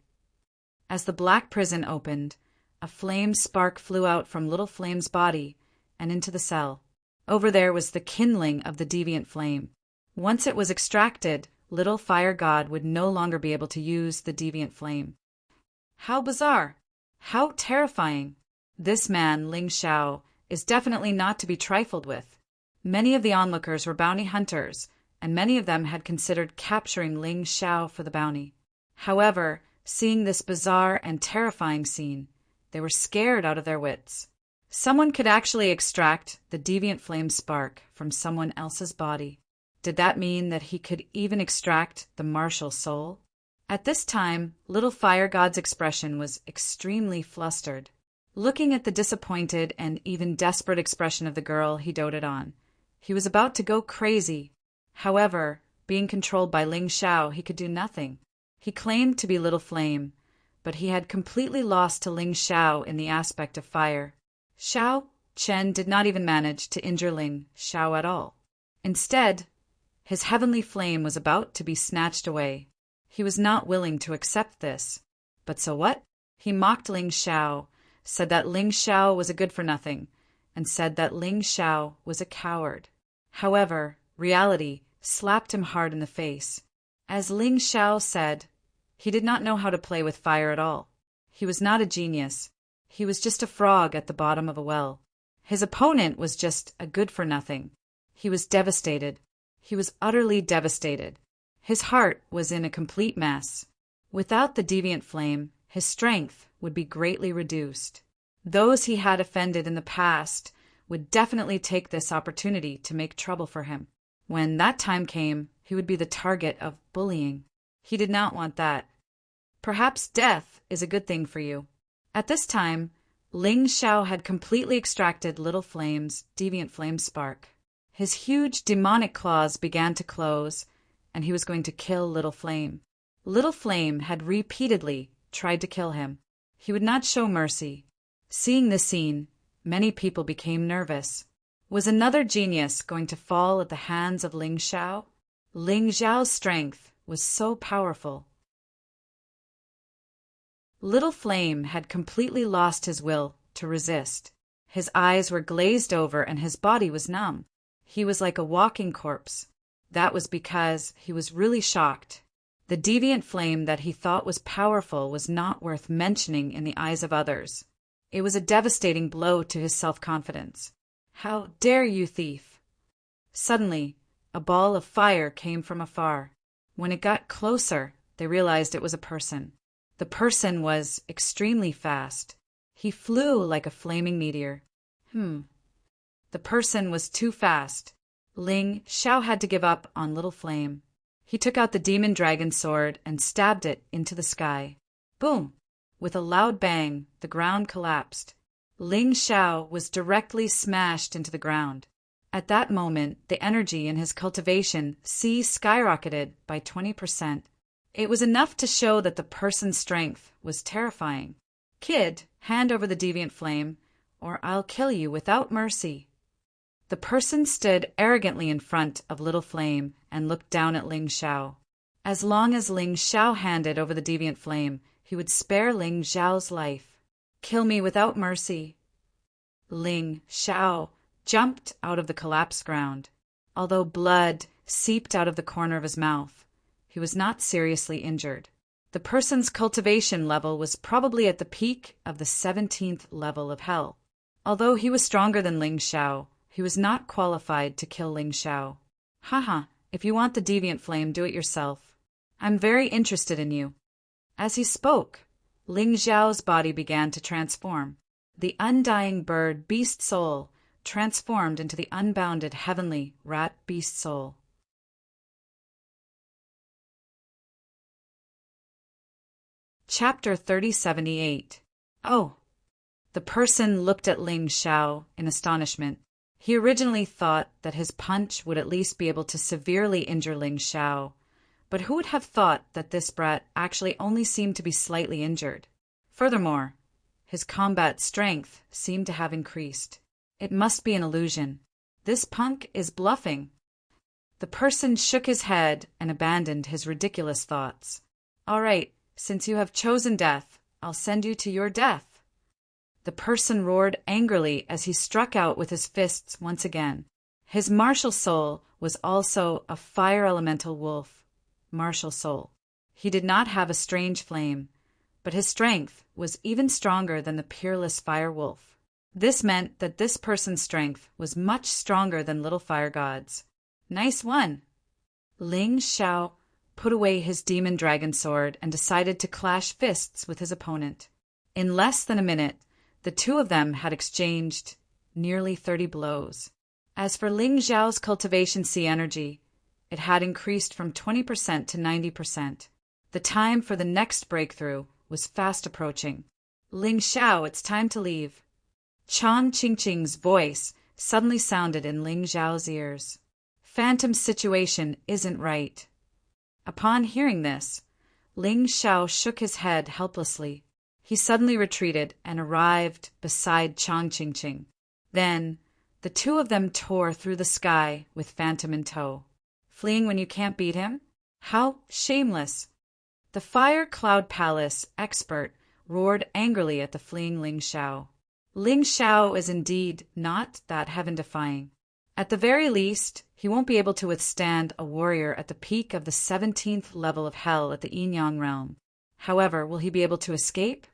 As the black prison opened, a flame spark flew out from Little Flame's body and into the cell. Over there was the kindling of the deviant flame. Once it was extracted, Little Fire God would no longer be able to use the deviant flame. How bizarre! How terrifying! This man, Ling Xiao, is definitely not to be trifled with. Many of the onlookers were bounty hunters, and many of them had considered capturing Ling Xiao for the bounty. However, seeing this bizarre and terrifying scene, they were scared out of their wits. Someone could actually extract the deviant flame spark from someone else's body. Did that mean that he could even extract the martial soul? At this time, Little Fire God's expression was extremely flustered. Looking at the disappointed and even desperate expression of the girl he doted on, he was about to go crazy. However, being controlled by Ling Xiao, he could do nothing. He claimed to be Little Flame, but he had completely lost to Ling Xiao in the aspect of fire. Xiao Chen did not even manage to injure Ling Xiao at all. Instead, his heavenly flame was about to be snatched away. He was not willing to accept this. But so what? He mocked Ling Xiao, said that Ling Xiao was a good-for-nothing, and said that Ling Xiao was a coward. However, reality slapped him hard in the face. As Ling Xiao said, he did not know how to play with fire at all. He was not a genius. He was just a frog at the bottom of a well. His opponent was just a good-for-nothing. He was devastated. He was utterly devastated. His heart was in a complete mess. Without the deviant flame, his strength would be greatly reduced. Those he had offended in the past would definitely take this opportunity to make trouble for him. When that time came, he would be the target of bullying. He did not want that. Perhaps death is a good thing for you. At this time, Ling Xiao had completely extracted Little Flame's deviant flame spark. His huge demonic claws began to close, and he was going to kill Little Flame. Little Flame had repeatedly tried to kill him. He would not show mercy. Seeing this scene, many people became nervous. Was another genius going to fall at the hands of Ling Xiao? Ling Xiao's strength was so powerful. Little Flame had completely lost his will to resist. His eyes were glazed over and his body was numb. He was like a walking corpse. That was because he was really shocked. The deviant flame that he thought was powerful was not worth mentioning in the eyes of others. It was a devastating blow to his self-confidence. How dare you, thief! Suddenly, a ball of fire came from afar. When it got closer, they realized it was a person. The person was extremely fast. He flew like a flaming meteor. The person was too fast. Ling Xiao had to give up on Little Flame. He took out the demon dragon sword and stabbed it into the sky. Boom! With a loud bang, the ground collapsed. Ling Xiao was directly smashed into the ground. At that moment, the energy in his cultivation skyrocketed by 20%. It was enough to show that the person's strength was terrifying. Kid, hand over the deviant flame, or I'll kill you without mercy. The person stood arrogantly in front of Little Flame and looked down at Ling Xiao. As long as Ling Xiao handed over the deviant flame, he would spare Ling Xiao's life. Kill me without mercy. Ling Xiao jumped out of the collapsed ground. Although blood seeped out of the corner of his mouth, he was not seriously injured. The person's cultivation level was probably at the peak of the 17th level of hell. Although he was stronger than Ling Xiao, He was not qualified to kill Ling Xiao. Haha, if you want the deviant flame, do it yourself. I'm very interested in you. As he spoke, Ling Xiao's body began to transform. The undying bird beast soul transformed into the unbounded heavenly rat beast soul. Chapter 3078. Oh! The person looked at Ling Xiao in astonishment. He originally thought that his punch would at least be able to severely injure Ling Xiao, but who would have thought that this brat actually only seemed to be slightly injured? Furthermore, his combat strength seemed to have increased. It must be an illusion. This punk is bluffing. The person shook his head and abandoned his ridiculous thoughts. All right, since you have chosen death, I'll send you to your death. The person roared angrily as he struck out with his fists once again. His martial soul was also a fire elemental wolf. Martial soul. He did not have a strange flame, but his strength was even stronger than the peerless fire wolf. This meant that this person's strength was much stronger than little fire god's. Nice one! Ling Xiao put away his demon dragon sword and decided to clash fists with his opponent. In less than a minute, the two of them had exchanged nearly 30 blows. As for Ling Xiao's cultivation C energy, it had increased from 20% to 90%. The time for the next breakthrough was fast approaching. Ling Xiao, it's time to leave. Chang Qingqing's voice suddenly sounded in Ling Xiao's ears. Phantom's situation isn't right. Upon hearing this, Ling Xiao shook his head helplessly. He suddenly retreated and arrived beside Chang Qingqing. Then, the two of them tore through the sky with Phantom in tow. Fleeing when you can't beat him? How shameless! The Fire Cloud Palace expert roared angrily at the fleeing Ling Xiao. Ling Xiao is indeed not that heaven-defying. At the very least, he won't be able to withstand a warrior at the peak of the 17th level of hell at the Yin-Yang realm. However, will he be able to escape?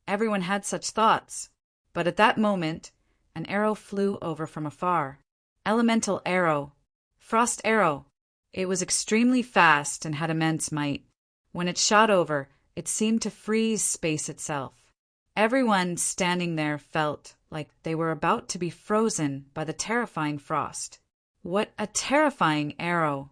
Everyone had such thoughts, but at that moment, an arrow flew over from afar. Elemental arrow. Frost arrow. It was extremely fast and had immense might. When it shot over, it seemed to freeze space itself. Everyone standing there felt like they were about to be frozen by the terrifying frost. What a terrifying arrow!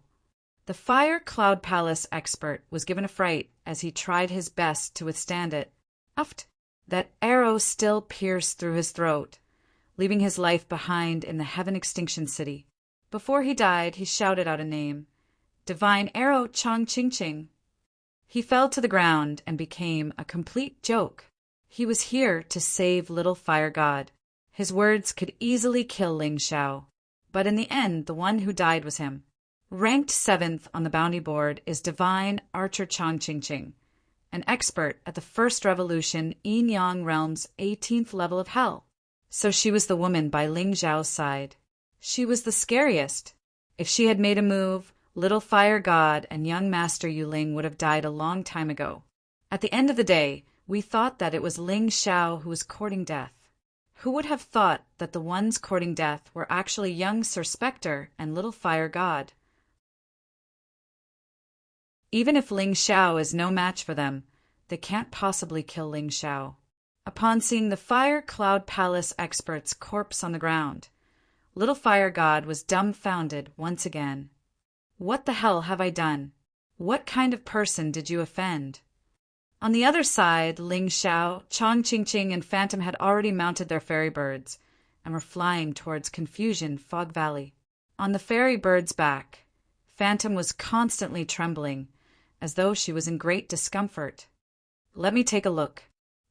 The Fire Cloud Palace expert was given a fright as he tried his best to withstand it. Uft! That arrow still pierced through his throat, leaving his life behind in the Heaven Extinction City. Before he died, he shouted out a name. Divine Arrow Chang Qingqing. He fell to the ground and became a complete joke. He was here to save little fire god. His words could easily kill Ling Xiao, but in the end, the one who died was him. Ranked 7th on the bounty board is Divine Archer Chang Qingqing, an expert at the First Revolution Yin-Yang Realm's 18th level of hell. So she was the woman by Ling Xiao's side. She was the scariest. If she had made a move, little fire god and young master Yuling would have died a long time ago. At the end of the day, we thought that it was Ling Xiao who was courting death. Who would have thought that the ones courting death were actually young Sir Spectre and little fire god? Even if Ling Xiao is no match for them, they can't possibly kill Ling Xiao. Upon seeing the Fire Cloud Palace expert's corpse on the ground, little fire god was dumbfounded once again. What the hell have I done? What kind of person did you offend? On the other side, Ling Xiao, Chang Qingqing, and Phantom had already mounted their fairy birds and were flying towards Confusion Fog Valley. On the fairy bird's back, Phantom was constantly trembling, as though she was in great discomfort. Let me take a look,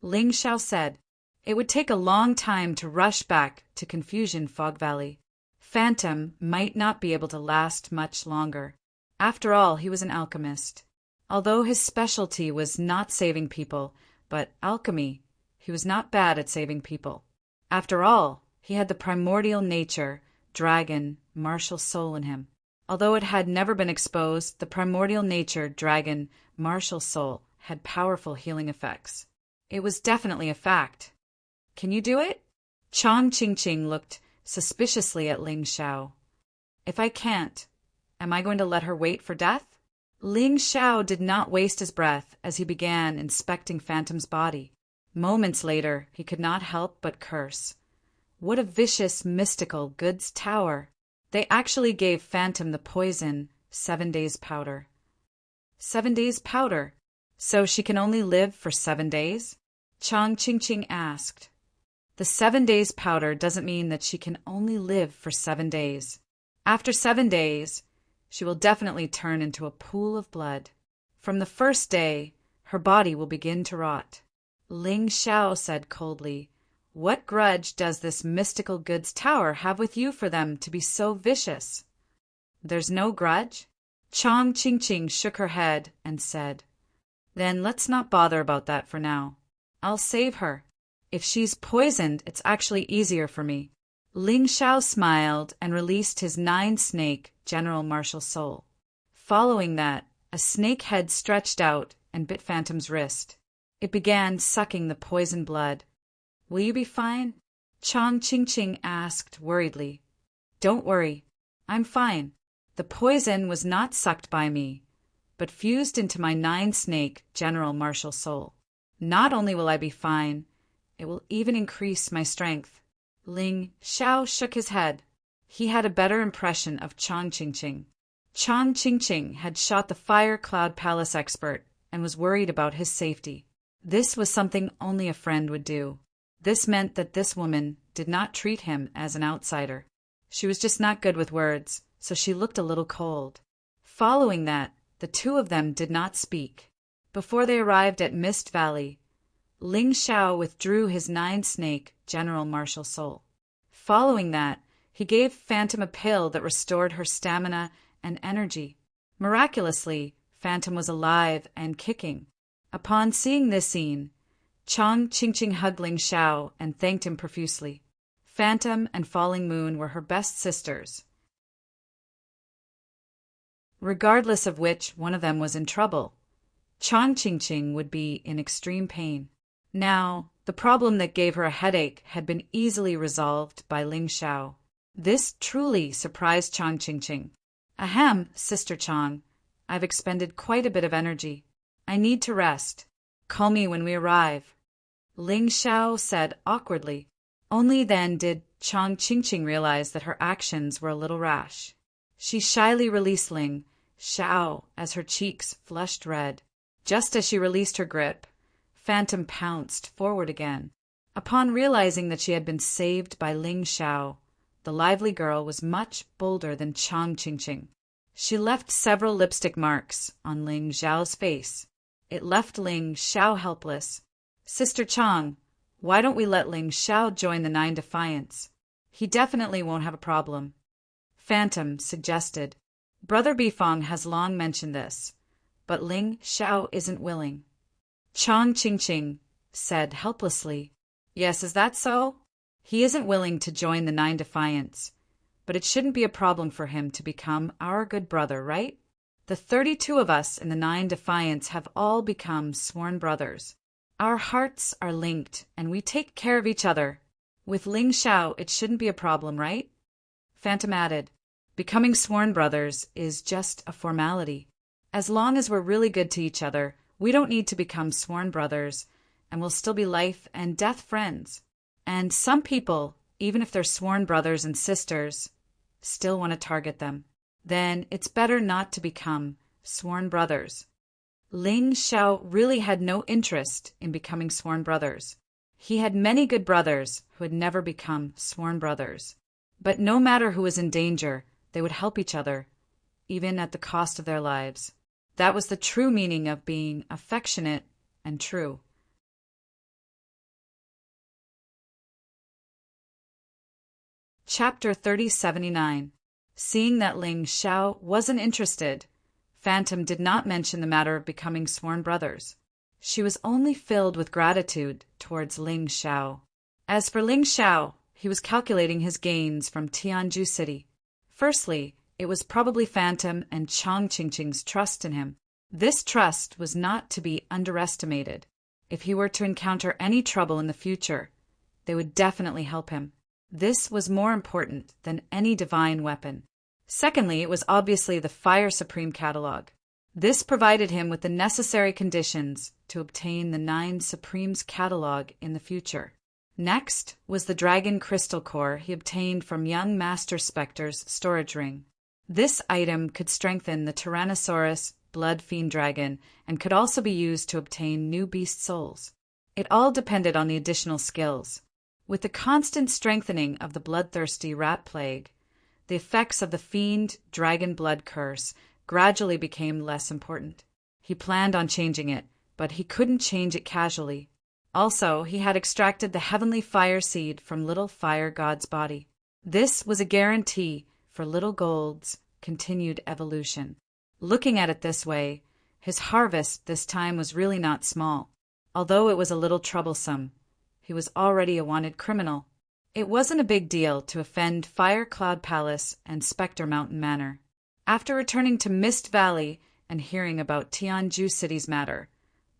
Ling Xiao said. It would take a long time to rush back to Confusion Fog Valley. Phantom might not be able to last much longer. After all, he was an alchemist. Although his specialty was not saving people, but alchemy, he was not bad at saving people. After all, he had the primordial nature, dragon, martial soul in him. Although it had never been exposed, the primordial nature, dragon, martial soul had powerful healing effects. It was definitely a fact. Can you do it? Chang Qingqing looked suspiciously at Ling Xiao. If I can't, am I going to let her wait for death? Ling Xiao did not waste his breath as he began inspecting Phantom's body. Moments later, he could not help but curse. What a vicious, mystical goods tower! They actually gave Phantom the poison, 7 days powder. 7 days powder? So she can only live for 7 days? Chang Qingqing asked. The 7 days powder doesn't mean that she can only live for 7 days. After 7 days, she will definitely turn into a pool of blood. From the first day, her body will begin to rot. Ling Xiao said coldly, "What grudge does this mystical goods tower have with you for them to be so vicious?" "There's no grudge?" Chang Qingqing shook her head and said, "Then let's not bother about that for now. I'll save her. If she's poisoned, it's actually easier for me." Ling Xiao smiled and released his 9-snake general martial soul. Following that, a snake head stretched out and bit Phantom's wrist. It began sucking the poison blood. "Will you be fine?" Chang Qingqing asked worriedly. "Don't worry. I'm fine. The poison was not sucked by me, but fused into my 9-snake general martial soul. Not only will I be fine, it will even increase my strength." Ling Xiao shook his head. He had a better impression of Chang Qingqing. Chang Qingqing had shot the Fire Cloud Palace expert and was worried about his safety. This was something only a friend would do. This meant that this woman did not treat him as an outsider. She was just not good with words, so she looked a little cold. Following that, the two of them did not speak. Before they arrived at Mist Valley, Ling Xiao withdrew his 9-snake general martial soul. Following that, he gave Phantom a pill that restored her stamina and energy. Miraculously, Phantom was alive and kicking. Upon seeing this scene, Chang Qingqing hugged Ling Xiao and thanked him profusely. Phantom and Falling Moon were her best sisters. Regardless of which one of them was in trouble, Chang Qingqing would be in extreme pain. Now, the problem that gave her a headache had been easily resolved by Ling Xiao. This truly surprised Chang Qingqing. "Ahem, Sister Chang, I've expended quite a bit of energy. I need to rest. Call me when we arrive," Ling Xiao said awkwardly. Only then did Chang Qingqing realize that her actions were a little rash. She shyly released Ling Xiao as her cheeks flushed red. Just as she released her grip, Phantom pounced forward again. Upon realizing that she had been saved by Ling Xiao, the lively girl was much bolder than Chang Qingqing. She left several lipstick marks on Ling Xiao's face. It left Ling Xiao helpless. "Sister Chang, why don't we let Ling Xiao join the 9 Defiance? He definitely won't have a problem," Phantom suggested. "Brother Bifong has long mentioned this, but Ling Xiao isn't willing," Chang Qingqing said helplessly. "Yes, is that so? He isn't willing to join the 9 Defiance, but it shouldn't be a problem for him to become our good brother, right? The 32 of us in the 9 Defiance have all become sworn brothers. Our hearts are linked, and we take care of each other. With Ling Xiao, it shouldn't be a problem, right?" Phantom added, "Becoming sworn brothers is just a formality. As long as we're really good to each other, we don't need to become sworn brothers, and we'll still be life and death friends. And some people, even if they're sworn brothers and sisters, still want to target them. Then it's better not to become sworn brothers." Ling Xiao really had no interest in becoming sworn brothers. He had many good brothers who had never become sworn brothers. But no matter who was in danger, they would help each other, even at the cost of their lives. That was the true meaning of being affectionate and true. Chapter 3079. Seeing that Ling Xiao wasn't interested, Phantom did not mention the matter of becoming sworn brothers. She was only filled with gratitude towards Ling Xiao. As for Ling Xiao, he was calculating his gains from Tianju City. Firstly, it was probably Phantom and Chang Qingqing's trust in him. This trust was not to be underestimated. If he were to encounter any trouble in the future, they would definitely help him. This was more important than any divine weapon. Secondly, it was obviously the Fire Supreme catalog. This provided him with the necessary conditions to obtain the 9 Supremes catalog in the future. Next was the Dragon Crystal Core he obtained from young Master Spectre's storage ring. This item could strengthen the Tyrannosaurus Blood Fiend Dragon and could also be used to obtain new beast souls. It all depended on the additional skills. With the constant strengthening of the bloodthirsty rat plague, the effects of the fiend dragon blood curse gradually became less important. He planned on changing it, but he couldn't change it casually. Also, he had extracted the heavenly fire seed from Little Fire God's body. This was a guarantee for Little Gold's continued evolution. Looking at it this way, his harvest this time was really not small. Although it was a little troublesome, he was already a wanted criminal. It wasn't a big deal to offend Fire Cloud Palace and Spectre Mountain Manor. After returning to Mist Valley and hearing about Tianju City's matter,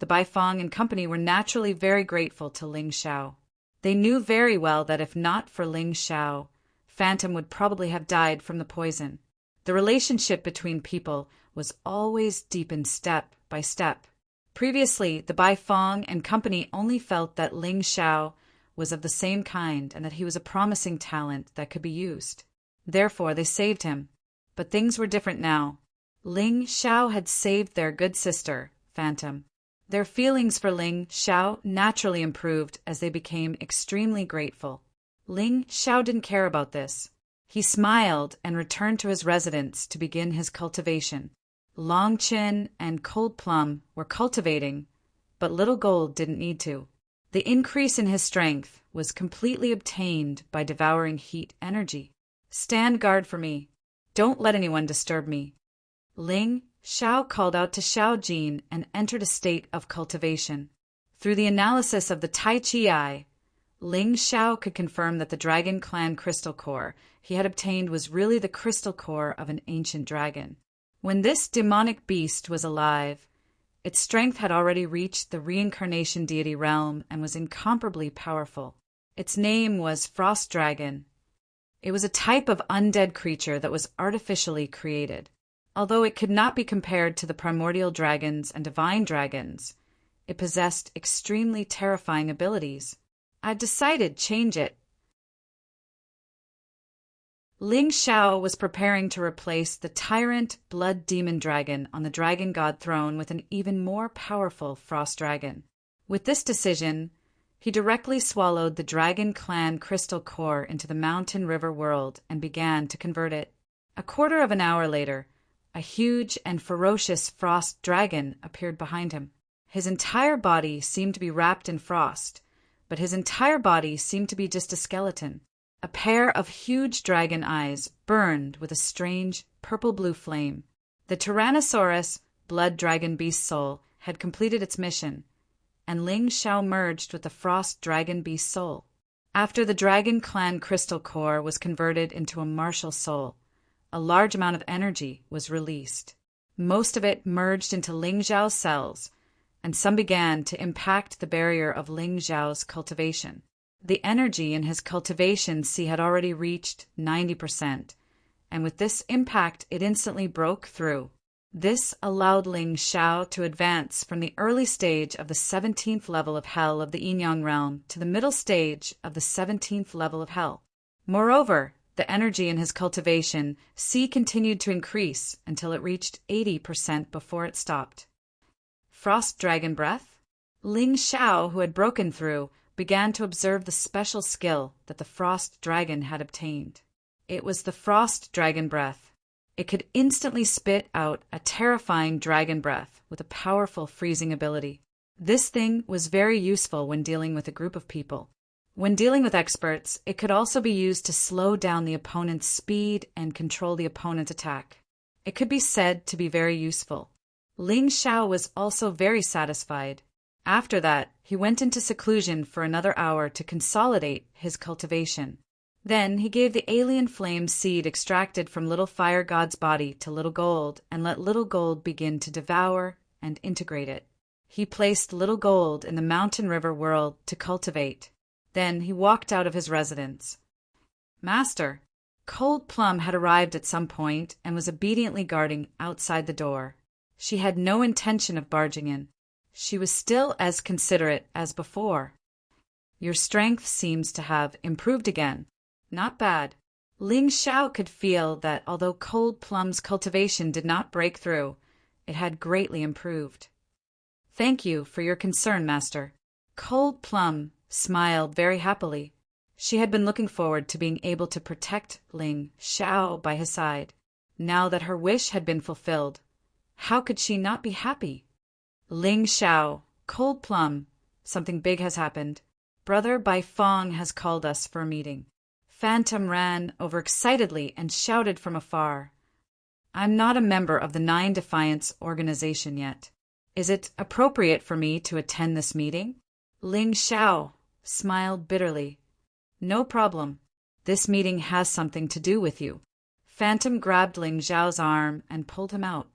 the Baifeng and company were naturally very grateful to Ling Xiao. They knew very well that if not for Ling Xiao, Phantom would probably have died from the poison. The relationship between people was always deepened step by step. Previously, the Baifeng and company only felt that Ling Xiao was of the same kind and that he was a promising talent that could be used. Therefore, they saved him. But things were different now. Ling Xiao had saved their good sister, Phantom. Their feelings for Ling Xiao naturally improved as they became extremely grateful. Ling Xiao didn't care about this. He smiled and returned to his residence to begin his cultivation. Longchin and Cold Plum were cultivating, but Little Gold didn't need to. The increase in his strength was completely obtained by devouring heat energy. Stand guard for me. Don't let anyone disturb me. Ling Xiao called out to Xiao Jin and entered a state of cultivation. Through the analysis of the Tai Chi Eye, Ling Xiao could confirm that the Dragon Clan crystal core he had obtained was really the crystal core of an ancient dragon. When this demonic beast was alive, its strength had already reached the reincarnation deity realm and was incomparably powerful. Its name was Frost Dragon. It was a type of undead creature that was artificially created. Although it could not be compared to the primordial dragons and divine dragons, it possessed extremely terrifying abilities. I decided change it. Ling Xiao was preparing to replace the Tyrant Blood Demon Dragon on the Dragon God throne with an even more powerful Frost Dragon. With this decision, he directly swallowed the Dragon Clan crystal core into the Mountain River world and began to convert it. A quarter of an hour later, a huge and ferocious frost dragon appeared behind him. His entire body seemed to be wrapped in frost, but his entire body seemed to be just a skeleton. A pair of huge dragon eyes burned with a strange purple-blue flame. The Tyrannosaurus Blood Dragon Beast Soul had completed its mission, and Ling Xiao merged with the Frost Dragon Beast Soul. After the Dragon Clan crystal core was converted into a martial soul, a large amount of energy was released. Most of it merged into Ling Xiao's cells, and some began to impact the barrier of Ling Xiao's cultivation. The energy in his cultivation had already reached 90%, and with this impact it instantly broke through. This allowed Ling Xiao to advance from the early stage of the 17th level of Hell of the Yin-Yang realm to the middle stage of the 17th level of Hell. Moreover, the energy in his cultivation continued to increase until it reached 80% before it stopped. Frost Dragon Breath? Ling Xiao, who had broken through, began to observe the special skill that the Frost Dragon had obtained. It was the Frost Dragon Breath. It could instantly spit out a terrifying dragon breath with a powerful freezing ability. This thing was very useful when dealing with a group of people. When dealing with experts, it could also be used to slow down the opponent's speed and control the opponent's attack. It could be said to be very useful. Ling Xiao was also very satisfied. After that, he went into seclusion for another hour to consolidate his cultivation. Then he gave the alien flame seed extracted from Little Fire God's body to Little Gold and let Little Gold begin to devour and integrate it. He placed Little Gold in the Mountain River world to cultivate. Then he walked out of his residence. Master. Cold Plum had arrived at some point and was obediently guarding outside the door. She had no intention of barging in. She was still as considerate as before. Your strength seems to have improved again. Not bad. Ling Xiao could feel that although Cold Plum's cultivation did not break through, it had greatly improved. Thank you for your concern, Master. Cold Plum smiled very happily. She had been looking forward to being able to protect Ling Xiao by his side. Now that her wish had been fulfilled, how could she not be happy? Ling Xiao, Cold Plum, something big has happened. Brother Bai Fong has called us for a meeting. Phantom ran over excitedly and shouted from afar. I'm not a member of the Nine Defiance organization yet. Is it appropriate for me to attend this meeting? Ling Xiao smiled bitterly. No problem. This meeting has something to do with you. Phantom grabbed Ling Xiao's arm and pulled him out.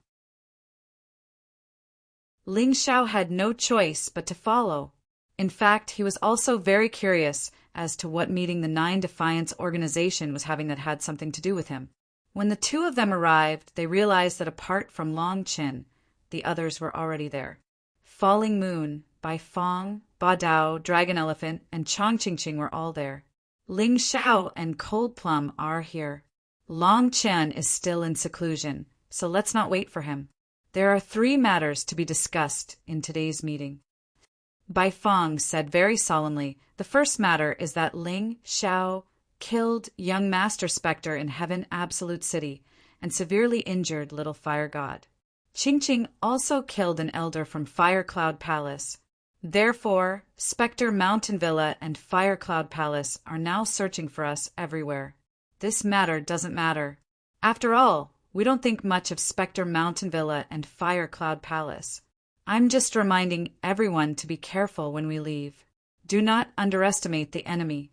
Ling Xiao had no choice but to follow. In fact, he was also very curious as to what meeting the Nine Defiance organization was having that had something to do with him. When the two of them arrived, they realized that apart from Long Qin, the others were already there. Falling Moon, Bai Fong, Ba Dao, Dragon Elephant, and Chong Ching Ching were all there. Ling Xiao and Cold Plum are here. Long Chen is still in seclusion, so let's not wait for him. There are 3 matters to be discussed in today's meeting. Bai Fong said very solemnly, the first matter is that Ling Xiao killed young Master Spectre in Heaven Absolute City and severely injured Little Fire God. Ching Ching also killed an elder from Fire Cloud Palace. Therefore, Spectre Mountain Villa and Fire Cloud Palace are now searching for us everywhere. This matter doesn't matter. After all, we don't think much of Spectre Mountain Villa and Fire Cloud Palace. I'm just reminding everyone to be careful when we leave. Do not underestimate the enemy.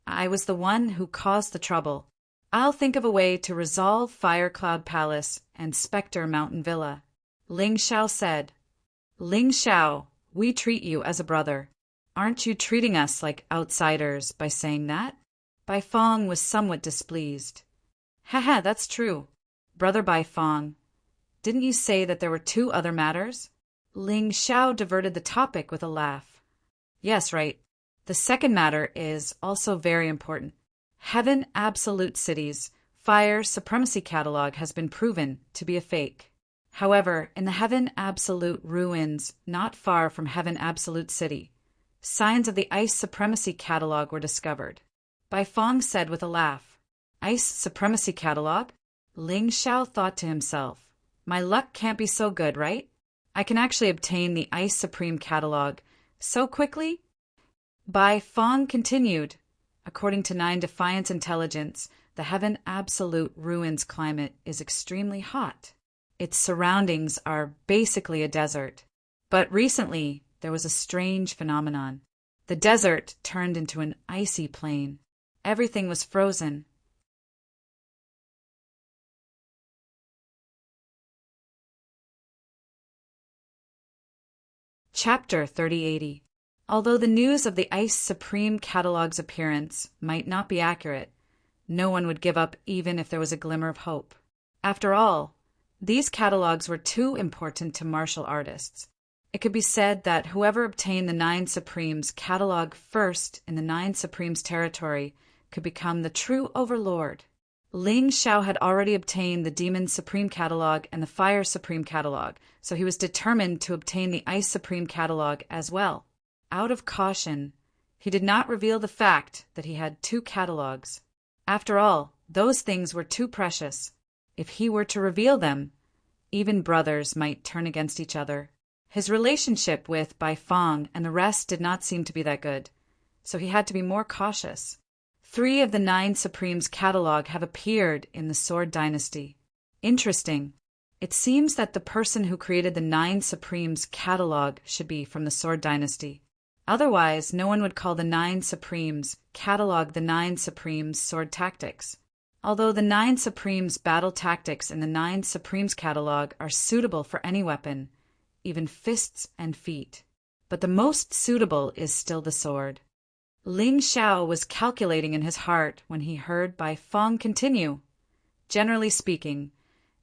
I was the one who caused the trouble. I'll think of a way to resolve Fire Cloud Palace and Spectre Mountain Villa. Ling Xiao said. Ling Xiao, we treat you as a brother. Aren't you treating us like outsiders by saying that? Bai Fong was somewhat displeased. Haha, that's true. Brother Bai Fong, didn't you say that there were 2 other matters? Ling Xiao diverted the topic with a laugh. Yes, right. The second matter is also very important. Heaven Absolute City's Fire Supremacy Catalog has been proven to be a fake. However, in the Heaven Absolute ruins not far from Heaven Absolute City, signs of the Ice Supremacy Catalog were discovered. Bai Fong said with a laugh. Ice Supremacy Catalog? Ling Xiao thought to himself. My luck can't be so good, right? I can actually obtain the Ice Supreme Catalog so quickly? Bai Fong continued. According to Nine Defiance Intelligence, the Heaven Absolute ruins climate is extremely hot. Its surroundings are basically a desert. But recently, there was a strange phenomenon. The desert turned into an icy plain. Everything was frozen. Chapter 3080. Although the news of the Ice Supreme Catalog's appearance might not be accurate, no one would give up even if there was a glimmer of hope. After all, these catalogs were too important to martial artists. It could be said that whoever obtained the Nine Supremes catalog first in the Nine Supremes territory could become the true overlord. Ling Xiao had already obtained the Demon Supreme Catalog and the Fire Supreme Catalog, so he was determined to obtain the Ice Supreme Catalog as well. Out of caution, he did not reveal the fact that he had 2 catalogs. After all, those things were too precious. If he were to reveal them, even brothers might turn against each other. His relationship with Bai Fong and the rest did not seem to be that good, so he had to be more cautious. 3 of the Nine Supremes catalog have appeared in the Sword Dynasty. Interesting. It seems that the person who created the Nine Supremes catalog should be from the Sword Dynasty. Otherwise, no one would call the Nine Supremes catalog the Nine Supremes sword tactics. Although the Nine Supremes battle tactics in the Nine Supremes catalog are suitable for any weapon, even fists and feet. But the most suitable is still the sword. Ling Xiao was calculating in his heart when he heard Bai Feng continue. Generally speaking,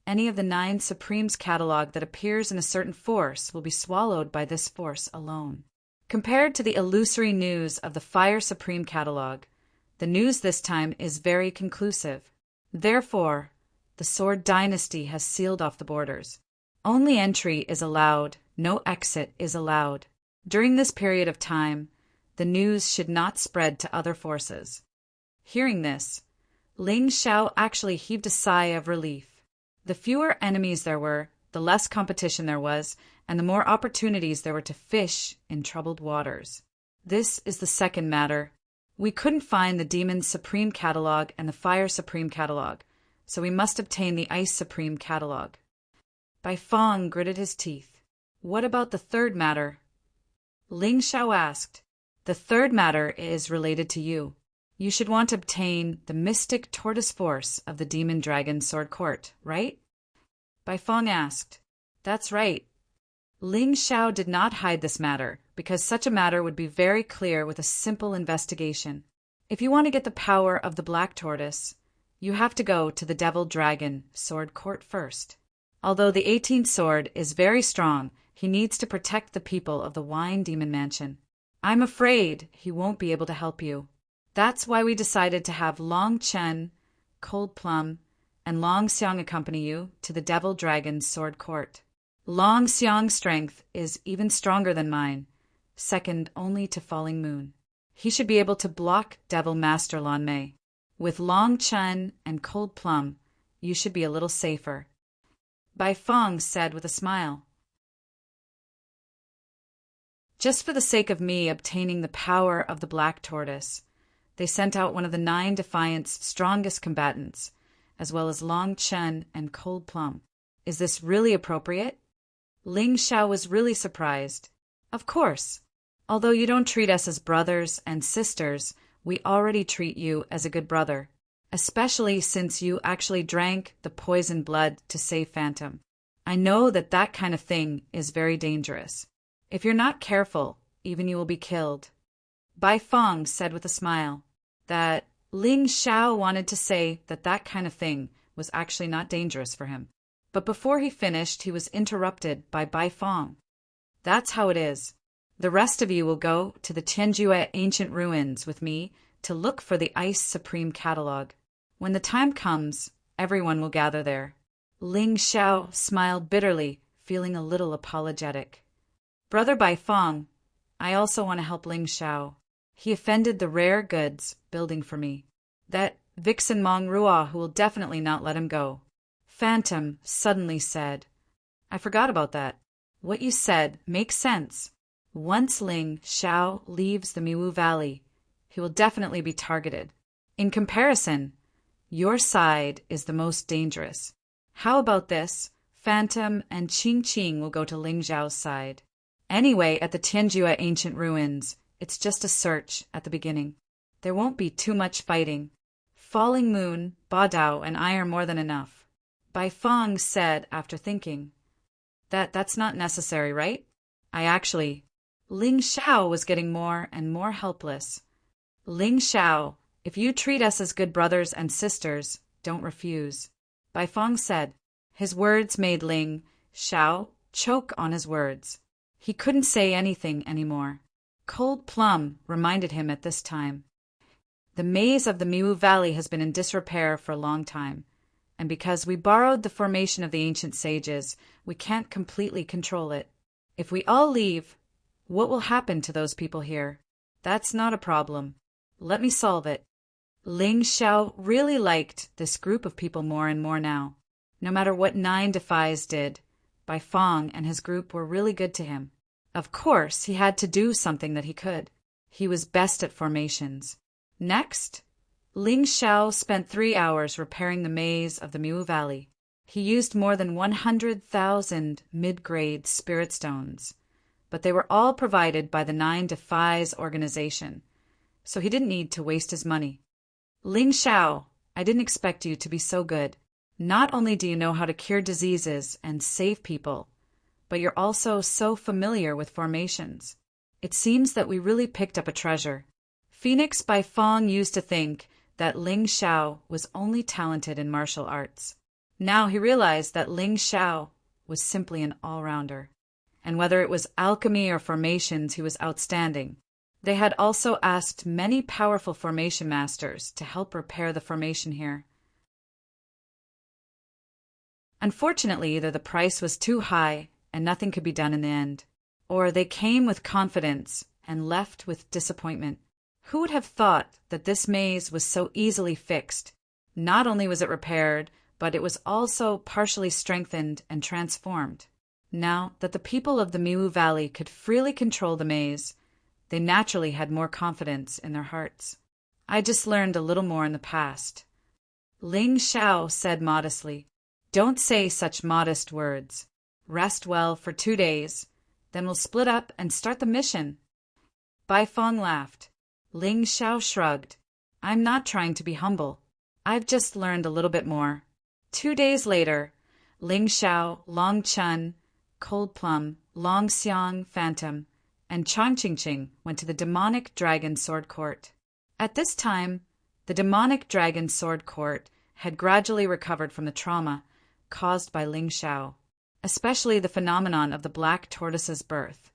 any of the 9 Supremes catalog that appears in a certain force will be swallowed by this force alone. Compared to the illusory news of the Fire Supreme catalog, the news this time is very conclusive. Therefore, the Sword Dynasty has sealed off the borders. Only entry is allowed, no exit is allowed. During this period of time, the news should not spread to other forces. Hearing this, Ling Xiao actually heaved a sigh of relief. The fewer enemies there were, the less competition there was, and the more opportunities there were to fish in troubled waters. This is the second matter. We couldn't find the Demon Supreme catalog and the Fire Supreme catalog, so we must obtain the Ice Supreme catalog. Bai Feng gritted his teeth. What about the third matter? Ling Xiao asked. The third matter is related to you. You should want to obtain the mystic tortoise force of the Demon Dragon Sword Court, right? Bai Feng asked. That's right. Ling Xiao did not hide this matter, because such a matter would be very clear with a simple investigation. If you want to get the power of the Black Tortoise, you have to go to the Devil Dragon Sword Court first. Although the 18th sword is very strong, he needs to protect the people of the Wine Demon Mansion. I'm afraid he won't be able to help you. That's why we decided to have Long Chen, Cold Plum, and Long Xiang accompany you to the Devil Dragon's Sword Court. Long Xiang's strength is even stronger than mine, second only to Falling Moon. He should be able to block Devil Master Lan Mei. With Long Chen and Cold Plum, you should be a little safer. Bai Feng said with a smile. Just for the sake of me obtaining the power of the Black Tortoise, they sent out one of the 9 Defiant's strongest combatants, as well as Long Chen and Cold Plum. Is this really appropriate? Ling Xiao was really surprised. Of course. Although you don't treat us as brothers and sisters, we already treat you as a good brother, especially since you actually drank the poisoned blood to save Phantom. I know that that kind of thing is very dangerous. If you're not careful, even you will be killed. Bai Feng said with a smile that Ling Xiao wanted to say that that kind of thing was actually not dangerous for him. But before he finished, he was interrupted by Bai Feng. That's how it is. The rest of you will go to the Tianjue ancient ruins with me to look for the Ice Supreme catalog. When the time comes, everyone will gather there. Ling Xiao smiled bitterly, feeling a little apologetic. Brother Bai Feng, I also want to help Ling Xiao. He offended the rare goods building for me. That vixen Mong Rua who will definitely not let him go. Phantom suddenly said, I forgot about that. What you said makes sense. Once Ling Xiao leaves the Miwu Valley, he will definitely be targeted. In comparison, your side is the most dangerous. How about this? Phantom and Qing Qing will go to Ling Xiao's side. Anyway, at the Tianjue ancient ruins, it's just a search at the beginning. There won't be too much fighting. Falling Moon, Ba Dao, and I are more than enough. Bai Feng said after thinking. That's not necessary, right? Ling Xiao was getting more and more helpless. Ling Xiao, if you treat us as good brothers and sisters, don't refuse. Bai Feng said. His words made Ling Xiao choke on his words. He couldn't say anything anymore. Cold Plum reminded him at this time. The maze of the Miwu Valley has been in disrepair for a long time, and because we borrowed the formation of the ancient sages, we can't completely control it. If we all leave, what will happen to those people here? That's not a problem. Let me solve it. Ling Xiao really liked this group of people more and more now. No matter what 9 Defies did, Bai Feng and his group were really good to him. Of course, he had to do something that he could. He was best at formations. Next, Ling Xiao spent 3 hours repairing the maze of the Miwu Valley. He used more than 100,000 mid-grade spirit stones, but they were all provided by the 9 Defies organization, so he didn't need to waste his money. Ling Xiao, I didn't expect you to be so good. Not only do you know how to cure diseases and save people, but you're also so familiar with formations. It seems that we really picked up a treasure. Phoenix Baifeng used to think that Ling Xiao was only talented in martial arts. Now he realized that Ling Xiao was simply an all-rounder. And whether it was alchemy or formations, he was outstanding. They had also asked many powerful formation masters to help repair the formation here. Unfortunately, either the price was too high and nothing could be done in the end, or they came with confidence and left with disappointment. Who would have thought that this maze was so easily fixed? Not only was it repaired, but it was also partially strengthened and transformed. Now that the people of the Miwu Valley could freely control the maze, they naturally had more confidence in their hearts. I just learned a little more in the past. Ling Xiao said modestly, "Don't say such modest words. Rest well for 2 days, then we'll split up and start the mission." Baifeng laughed. Ling Xiao shrugged. "I'm not trying to be humble. I've just learned a little bit more." 2 days later, Ling Xiao, Long Chun, Cold Plum, Long Xiang, Phantom, and Chang Qingqing went to the demonic dragon sword court. At this time, the demonic dragon sword court had gradually recovered from the trauma caused by Ling Xiao, especially the phenomenon of the black tortoise's birth.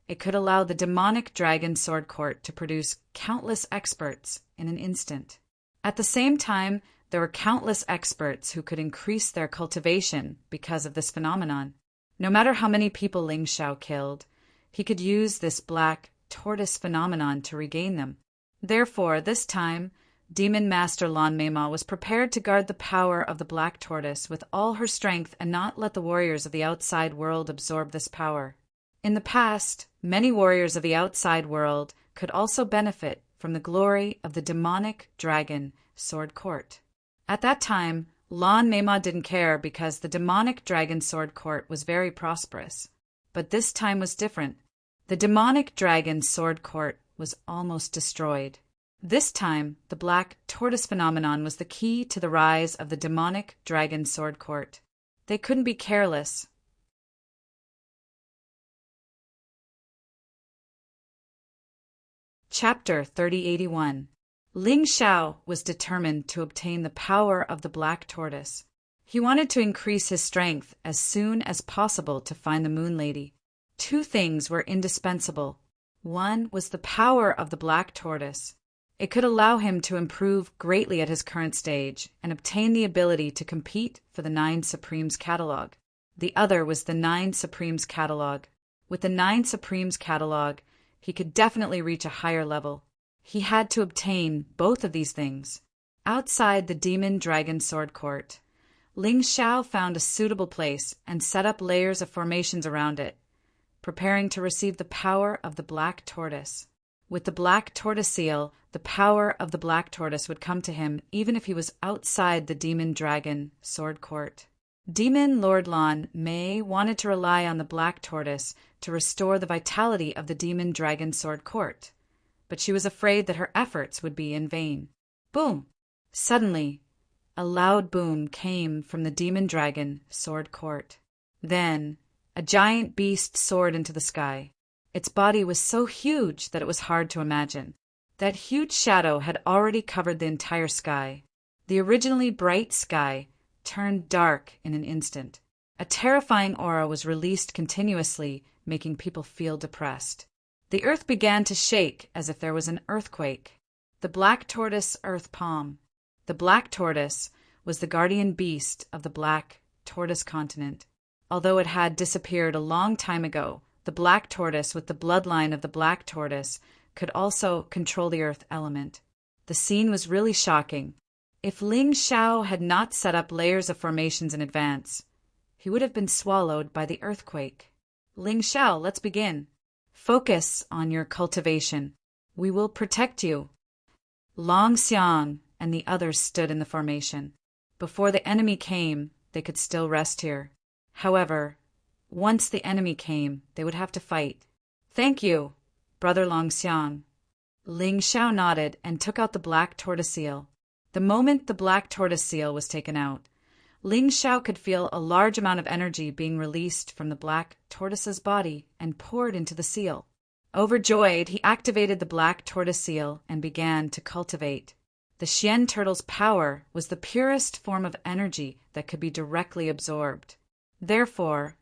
It could allow the demonic dragon sword court to produce countless experts in an instant. At the same time, there were countless experts who could increase their cultivation because of this phenomenon. No matter how many people Ling Xiao killed, he could use this black tortoise phenomenon to regain them. Therefore, this time, Demon Master Lan Meima was prepared to guard the power of the black tortoise with all her strength and not let the warriors of the outside world absorb this power. In the past, many warriors of the outside world could also benefit from the glory of the demonic dragon sword court. At that time, Lan Meima didn't care because the demonic dragon sword court was very prosperous. But this time was different. The demonic dragon sword court was almost destroyed. This time, the black tortoise phenomenon was the key to the rise of the demonic dragon sword court. They couldn't be careless. Chapter 3081. Ling Xiao was determined to obtain the power of the black tortoise. He wanted to increase his strength as soon as possible to find the Moon Lady. 2 things were indispensable. One was the power of the black tortoise. It could allow him to improve greatly at his current stage and obtain the ability to compete for the 9 Supremes catalog. The other was the 9 Supremes catalog. With the 9 Supremes catalog, he could definitely reach a higher level. He had to obtain both of these things. Outside the Demon Dragon Sword Court, Ling Xiao found a suitable place and set up layers of formations around it, preparing to receive the power of the black tortoise. With the black tortoise seal, the power of the black tortoise would come to him even if he was outside the Demon Dragon Sword Court. Demon Lord Lan Mei wanted to rely on the black tortoise to restore the vitality of the Demon Dragon Sword Court, but she was afraid that her efforts would be in vain. Boom! Suddenly, a loud boom came from the Demon Dragon Sword Court. Then, a giant beast soared into the sky. Its body was so huge that it was hard to imagine. That huge shadow had already covered the entire sky. The originally bright sky turned dark in an instant. A terrifying aura was released continuously, making people feel depressed. The earth began to shake as if there was an earthquake. The black tortoise earth palm. The black tortoise was the guardian beast of the black tortoise continent. Although it had disappeared a long time ago, the black tortoise with the bloodline of the black tortoise could also control the earth element. The scene was really shocking. If Ling Xiao had not set up layers of formations in advance, he would have been swallowed by the earthquake. Ling Xiao, let's begin. Focus on your cultivation. We will protect you. Long Xiang and the others stood in the formation. Before the enemy came, they could still rest here. However, once the enemy came, they would have to fight. Thank you, Brother Long Xiang. Ling Xiao nodded and took out the black tortoise seal. The moment the black tortoise seal was taken out, Ling Xiao could feel a large amount of energy being released from the black tortoise's body and poured into the seal. Overjoyed, he activated the black tortoise seal and began to cultivate. The Xian turtle's power was the purest form of energy that could be directly absorbed. Therefore,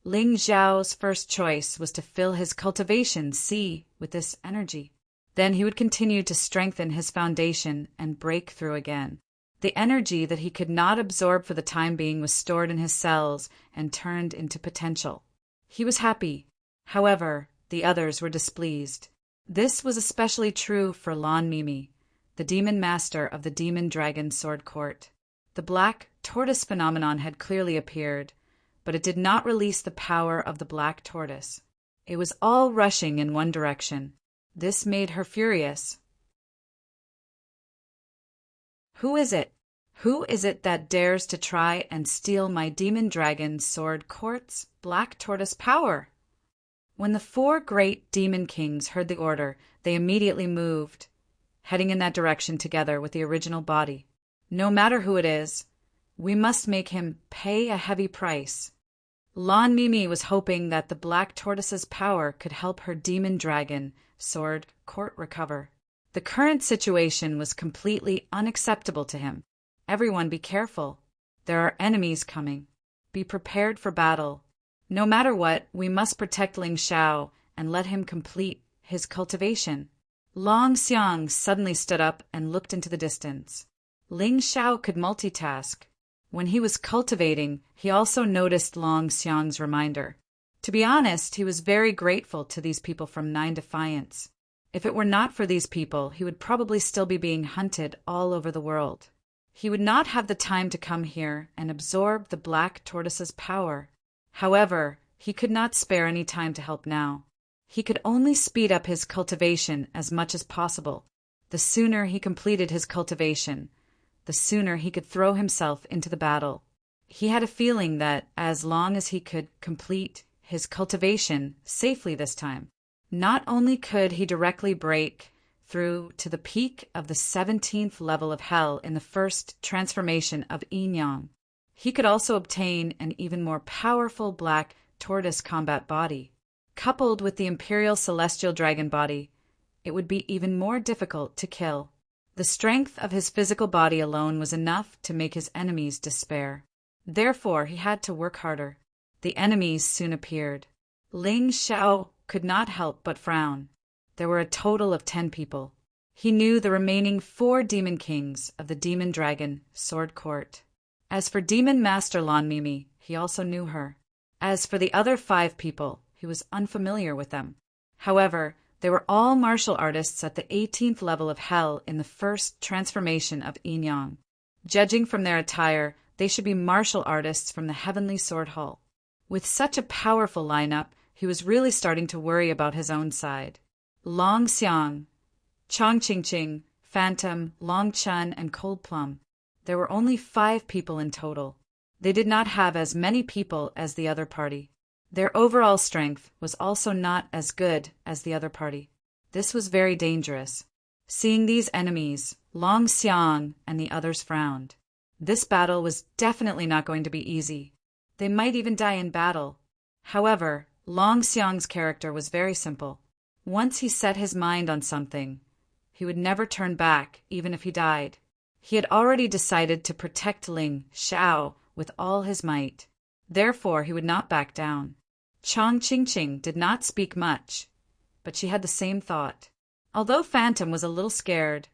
Ling Xiao's first choice was to fill his cultivation sea with this energy. Then he would continue to strengthen his foundation and break through again. The energy that he could not absorb for the time being was stored in his cells and turned into potential. He was happy. However, the others were displeased. This was especially true for Lan Mimi, the demon master of the Demon Dragon Sword Court. The black tortoise phenomenon had clearly appeared, but it did not release the power of the black tortoise. It was all rushing in one direction. This made her furious. Who is it? Who is it that dares to try and steal my Demon Dragon Sword Court's black tortoise power? When the 4 great demon kings heard the order, they immediately moved, heading in that direction together with the original body. No matter who it is, we must make him pay a heavy price. Lan Mimi was hoping that the black tortoise's power could help her Demon Dragon Sword Court recover. The current situation was completely unacceptable to him. Everyone be careful. There are enemies coming. Be prepared for battle. No matter what, we must protect Ling Xiao and let him complete his cultivation. Long Xiang suddenly stood up and looked into the distance. Ling Xiao could multitask. When he was cultivating, he also noticed Long Xiang's reminder. To be honest, he was very grateful to these people from Nine Defiance. If it were not for these people, he would probably still be being hunted all over the world. He would not have the time to come here and absorb the black tortoise's power. However, he could not spare any time to help now. He could only speed up his cultivation as much as possible. The sooner he completed his cultivation, the sooner he could throw himself into the battle. He had a feeling that as long as he could complete his cultivation safely this time, not only could he directly break through to the peak of the 17th level of hell in the first transformation of Yin Yang, he could also obtain an even more powerful black tortoise combat body. Coupled with the Imperial Celestial Dragon body, it would be even more difficult to kill. The strength of his physical body alone was enough to make his enemies despair. Therefore, he had to work harder. The enemies soon appeared. Ling Xiao could not help but frown. There were a total of 10 people. He knew the remaining 4 demon kings of the Demon Dragon Sword Court. As for Demon Master Lan Mimi, he also knew her. As for the other 5 people, he was unfamiliar with them. However, they were all martial artists at the 18th level of hell in the first transformation of Yin Yang. Judging from their attire, they should be martial artists from the Heavenly Sword Hall. With such a powerful lineup, he was really starting to worry about his own side. Long Xiang, Chong Qingqing, Phantom, Long Chun, and Cold Plum. There were only 5 people in total. They did not have as many people as the other party. Their overall strength was also not as good as the other party. This was very dangerous. Seeing these enemies, Long Xiang and the others frowned. This battle was definitely not going to be easy. They might even die in battle. However, Long Xiang's character was very simple. Once he set his mind on something, he would never turn back, even if he died. He had already decided to protect Ling Xiao with all his might. Therefore, he would not back down. Chong Qingqing did not speak much, but she had the same thought. Although Phantom was a little scared,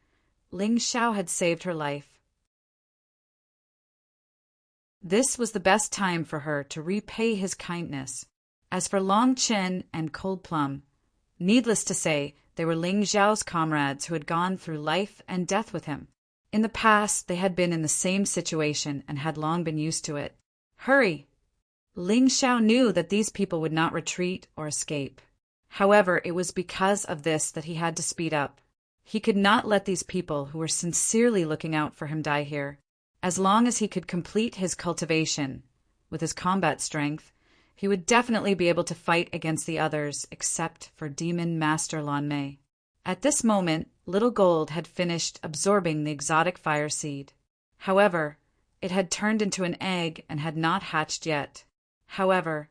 Ling Xiao had saved her life. This was the best time for her to repay his kindness. As for Long Chen and Cold Plum, needless to say, they were Ling Xiao's comrades who had gone through life and death with him. In the past, they had been in the same situation and had long been used to it. Hurry! Ling Xiao knew that these people would not retreat or escape. However, it was because of this that he had to speed up. He could not let these people who were sincerely looking out for him die here. As long as he could complete his cultivation, with his combat strength, he would definitely be able to fight against the others except for Demon Master Lan Mei. At this moment, Little Gold had finished absorbing the exotic fire seed. However, it had turned into an egg and had not hatched yet. However,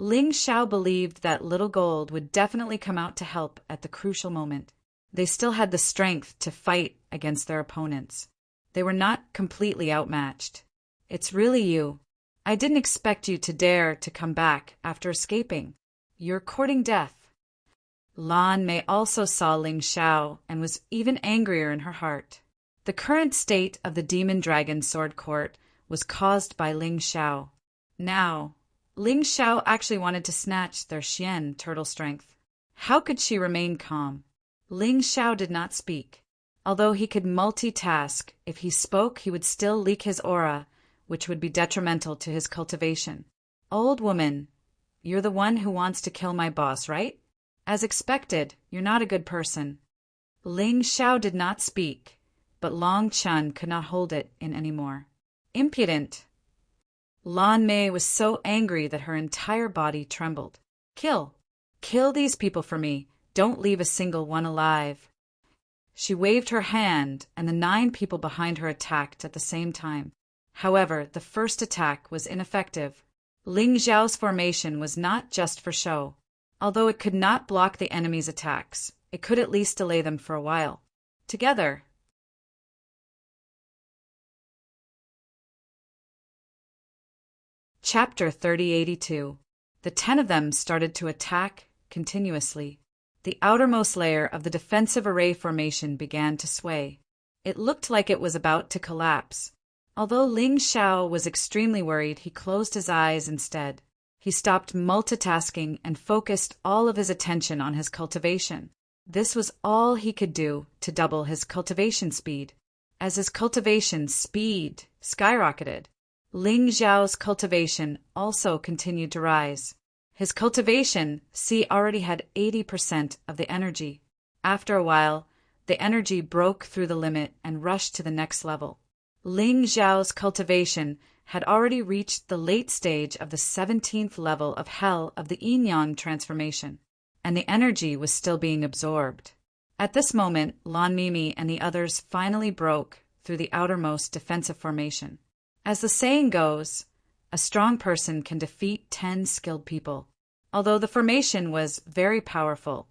Ling Xiao believed that Little Gold would definitely come out to help at the crucial moment. They still had the strength to fight against their opponents. They were not completely outmatched. It's really you. I didn't expect you to dare to come back after escaping. You're courting death. Lan Mei also saw Ling Xiao and was even angrier in her heart. The current state of the Demon Dragon Sword Court was caused by Ling Xiao. Now, Ling Xiao actually wanted to snatch their Xian turtle strength. How could she remain calm? Ling Xiao did not speak. Although he could multitask, if he spoke he would still leak his aura, which would be detrimental to his cultivation. Old woman, you're the one who wants to kill my boss, right? As expected, you're not a good person. Ling Xiao did not speak, but Long Chun could not hold it in anymore. Impudent! Lan Mei was so angry that her entire body trembled. Kill! Kill these people for me. Don't leave a single one alive. She waved her hand, and the 9 people behind her attacked at the same time. However, the first attack was ineffective. Ling Xiao's formation was not just for show. Although it could not block the enemy's attacks, it could at least delay them for a while. Together. Chapter 3082. The 10 of them started to attack continuously. The outermost layer of the defensive array formation began to sway. It looked like it was about to collapse. Although Ling Xiao was extremely worried, he closed his eyes instead. He stopped multitasking and focused all of his attention on his cultivation. This was all he could do to double his cultivation speed. As his cultivation speed skyrocketed, Ling Xiao's cultivation also continued to rise. His cultivation, already had 80% of the energy. After a while, the energy broke through the limit and rushed to the next level. Ling Xiao's cultivation had already reached the late stage of the 17th level of Hell of the Yin-Yang transformation, and the energy was still being absorbed. At this moment, Lan Mimi and the others finally broke through the outermost defensive formation. As the saying goes, a strong person can defeat 10 skilled people. Although the formation was very powerful,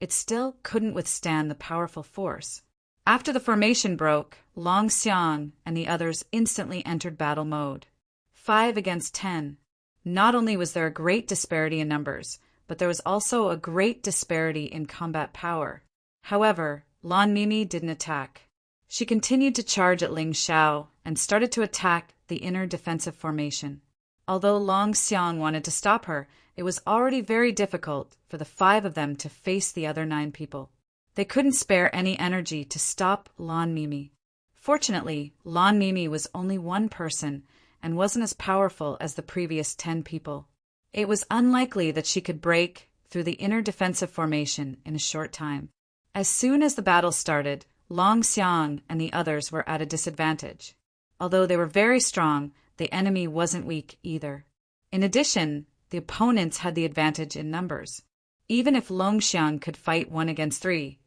it still couldn't withstand the powerful force. After the formation broke, Long Xiang and the others instantly entered battle mode. 5 against 10. Not only was there a great disparity in numbers, but there was also a great disparity in combat power. However, Lan Mimi didn't attack. She continued to charge at Ling Xiao and started to attack the inner defensive formation. Although Long Xiang wanted to stop her, it was already very difficult for the 5 of them to face the other 9 people. They couldn't spare any energy to stop Lan Mimi. Fortunately, Lan Mimi was only one person and wasn't as powerful as the previous 10 people. It was unlikely that she could break through the inner defensive formation in a short time. As soon as the battle started, Long Xiang and the others were at a disadvantage. Although they were very strong, the enemy wasn't weak either. In addition, the opponents had the advantage in numbers. Even if Long Xiang could fight 1 against 3,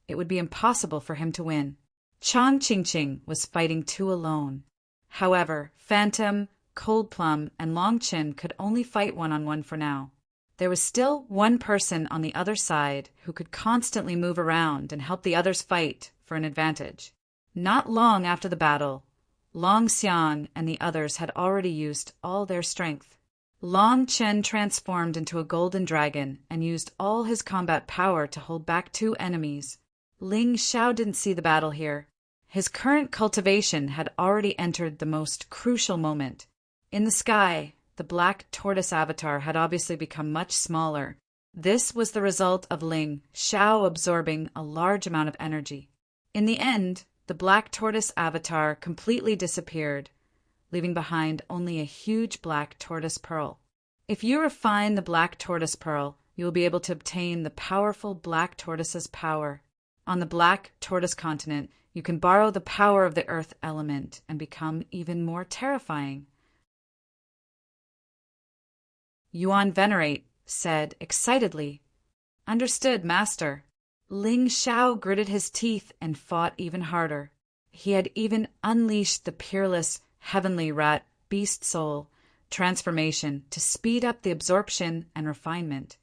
it would be impossible for him to win. Chang Qingqing was fighting 2 alone. However, Phantom, Cold Plum, and Long Qin could only fight 1-on-1 for now. There was still one person on the other side who could constantly move around and help the others fight for an advantage. Not long after the battle, Long Xiang and the others had already used all their strength. Long Chen transformed into a golden dragon and used all his combat power to hold back 2 enemies. Ling Xiao didn't see the battle here. His current cultivation had already entered the most crucial moment. In the sky, the black tortoise avatar had obviously become much smaller. This was the result of Ling Xiao absorbing a large amount of energy. In the end, the black tortoise avatar completely disappeared, leaving behind only a huge black tortoise pearl. If you refine the black tortoise pearl, you will be able to obtain the powerful black tortoise's power. On the black tortoise continent, you can borrow the power of the earth element and become even more terrifying. Yuan Venerate said excitedly, "Understood, Master." Ling Xiao gritted his teeth and fought even harder. He had even unleashed the peerless, heavenly rat beast soul, transformation to speed up the absorption and refinement.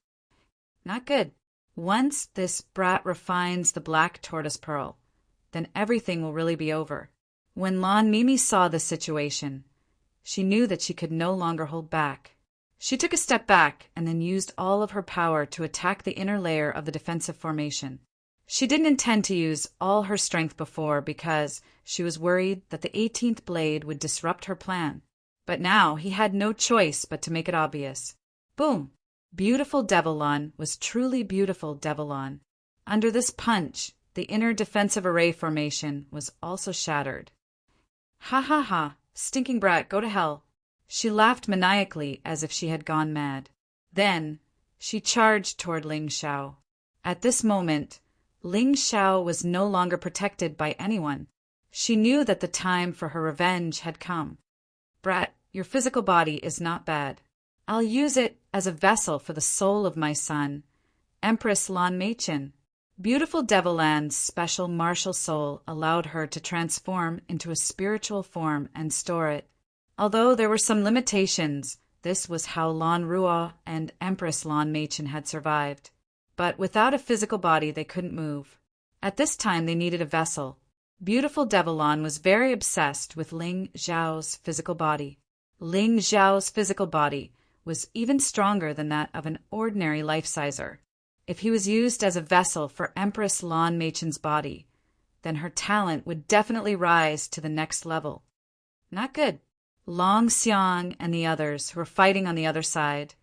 Not good. Once this brat refines the black tortoise pearl, then everything will really be over. When Lan Mimi saw this situation, she knew that she could no longer hold back. She took a step back and then used all of her power to attack the inner layer of the defensive formation. She didn't intend to use all her strength before because she was worried that the 18th blade would disrupt her plan. But now he had no choice but to make it obvious. Boom! Beautiful Devillon was truly beautiful Devillon. Under this punch, the inner defensive array formation was also shattered. Ha ha ha, stinking brat, go to hell. She laughed maniacally as if she had gone mad. Then, she charged toward Ling Xiao. At this moment, Ling Xiao was no longer protected by anyone. She knew that the time for her revenge had come. Brat, your physical body is not bad. I'll use it as a vessel for the soul of my son, Empress Lan Meichen. Beautiful Devilland's special martial soul allowed her to transform into a spiritual form and store it. Although there were some limitations, this was how Lan Ruo and Empress Lan Meichen had survived. But without a physical body, they couldn't move. At this time, they needed a vessel. Beautiful Devillon was very obsessed with Ling Xiao's physical body. Ling Xiao's physical body was even stronger than that of an ordinary life-sizer. If he was used as a vessel for Empress Lan Meichen's body, then her talent would definitely rise to the next level. Not good. Long Xiang and the others, who were fighting on the other side,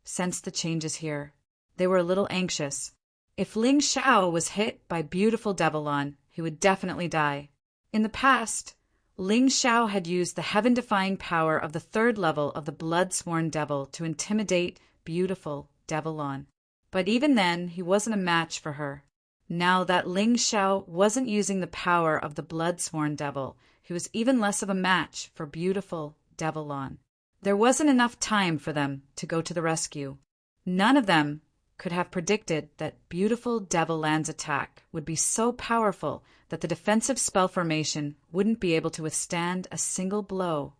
sensed the changes here. They were a little anxious. If Ling Xiao was hit by beautiful Devillon, he would definitely die. In the past, Ling Xiao had used the heaven-defying power of the 3rd level of the blood-sworn devil to intimidate beautiful Devillon. But even then, he wasn't a match for her. Now that Ling Xiao wasn't using the power of the blood-sworn devil, he was even less of a match for beautiful Devillon. There wasn't enough time for them to go to the rescue. None of them could have predicted that beautiful Devilland's attack would be so powerful that the defensive spell formation wouldn't be able to withstand a single blow.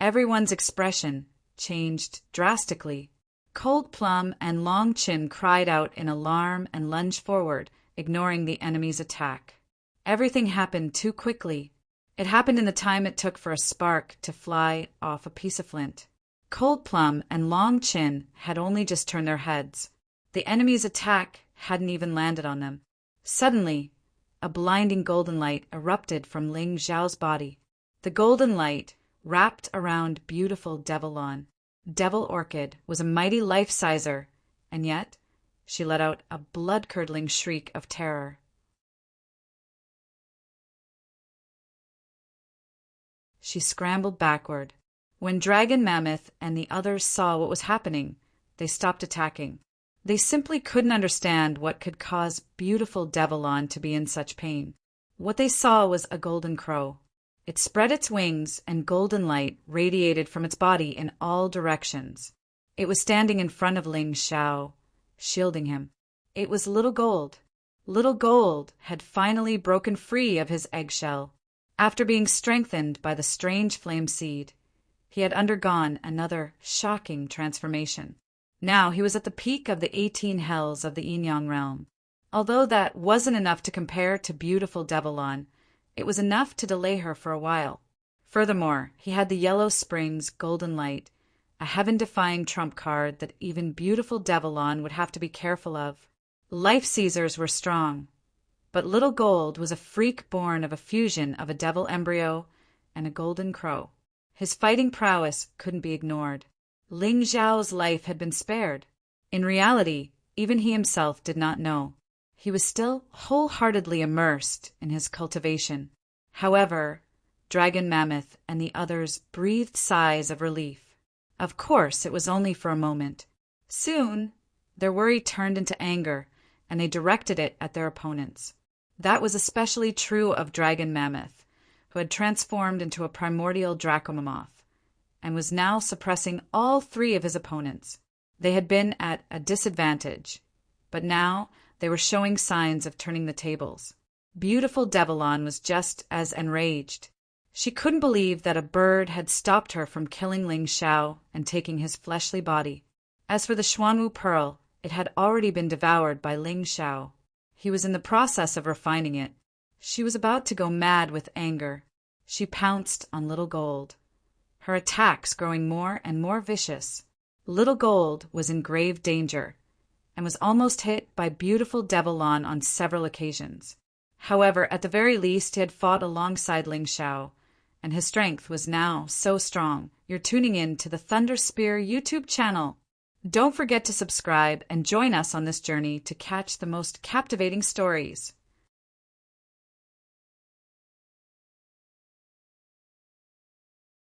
Everyone's expression changed drastically. Cold Plum and Long Chin cried out in alarm and lunged forward, ignoring the enemy's attack. Everything happened too quickly. It happened in the time it took for a spark to fly off a piece of flint. Cold Plum and Long Chin had only just turned their heads. The enemy's attack hadn't even landed on them. Suddenly, a blinding golden light erupted from Ling Xiao's body. The golden light wrapped around beautiful Devillon. Devil Orchid was a mighty life-sizer, and yet she let out a blood-curdling shriek of terror. She scrambled backward. When Dragon Mammoth and the others saw what was happening, they stopped attacking. They simply couldn't understand what could cause beautiful Devillon to be in such pain. What they saw was a golden crow. It spread its wings, and golden light radiated from its body in all directions. It was standing in front of Ling Xiao, shielding him. It was Little Gold. Little Gold had finally broken free of his eggshell. After being strengthened by the strange flame seed, he had undergone another shocking transformation. Now he was at the peak of the 18 hells of the Yin-Yang realm. Although that wasn't enough to compare to beautiful Devillon, it was enough to delay her for a while. Furthermore, he had the Yellow Springs Golden Light, a heaven-defying trump card that even beautiful Devillon would have to be careful of. Life Seizers were strong, but Little Gold was a freak born of a fusion of a devil embryo and a golden crow. His fighting prowess couldn't be ignored. Ling Xiao's life had been spared. In reality, even he himself did not know. He was still wholeheartedly immersed in his cultivation. However, Dragon Mammoth and the others breathed sighs of relief. Of course, it was only for a moment. Soon, their worry turned into anger, and they directed it at their opponents. That was especially true of Dragon Mammoth, who had transformed into a primordial Dracomamoth, and was now suppressing all 3 of his opponents. They had been at a disadvantage, but now they were showing signs of turning the tables. Beautiful Devillon was just as enraged. She couldn't believe that a bird had stopped her from killing Ling Xiao and taking his fleshly body. As for the Xuanwu pearl, it had already been devoured by Ling Xiao. He was in the process of refining it. She was about to go mad with anger. She pounced on Little Gold, her attacks growing more and more vicious. Little Gold was in grave danger and was almost hit by beautiful Devil-Lon on several occasions. However, at the very least, he had fought alongside Ling Xiao, and his strength was now so strong. You're tuning in to the Thunder Spear YouTube channel. Don't forget to subscribe and join us on this journey to catch the most captivating stories.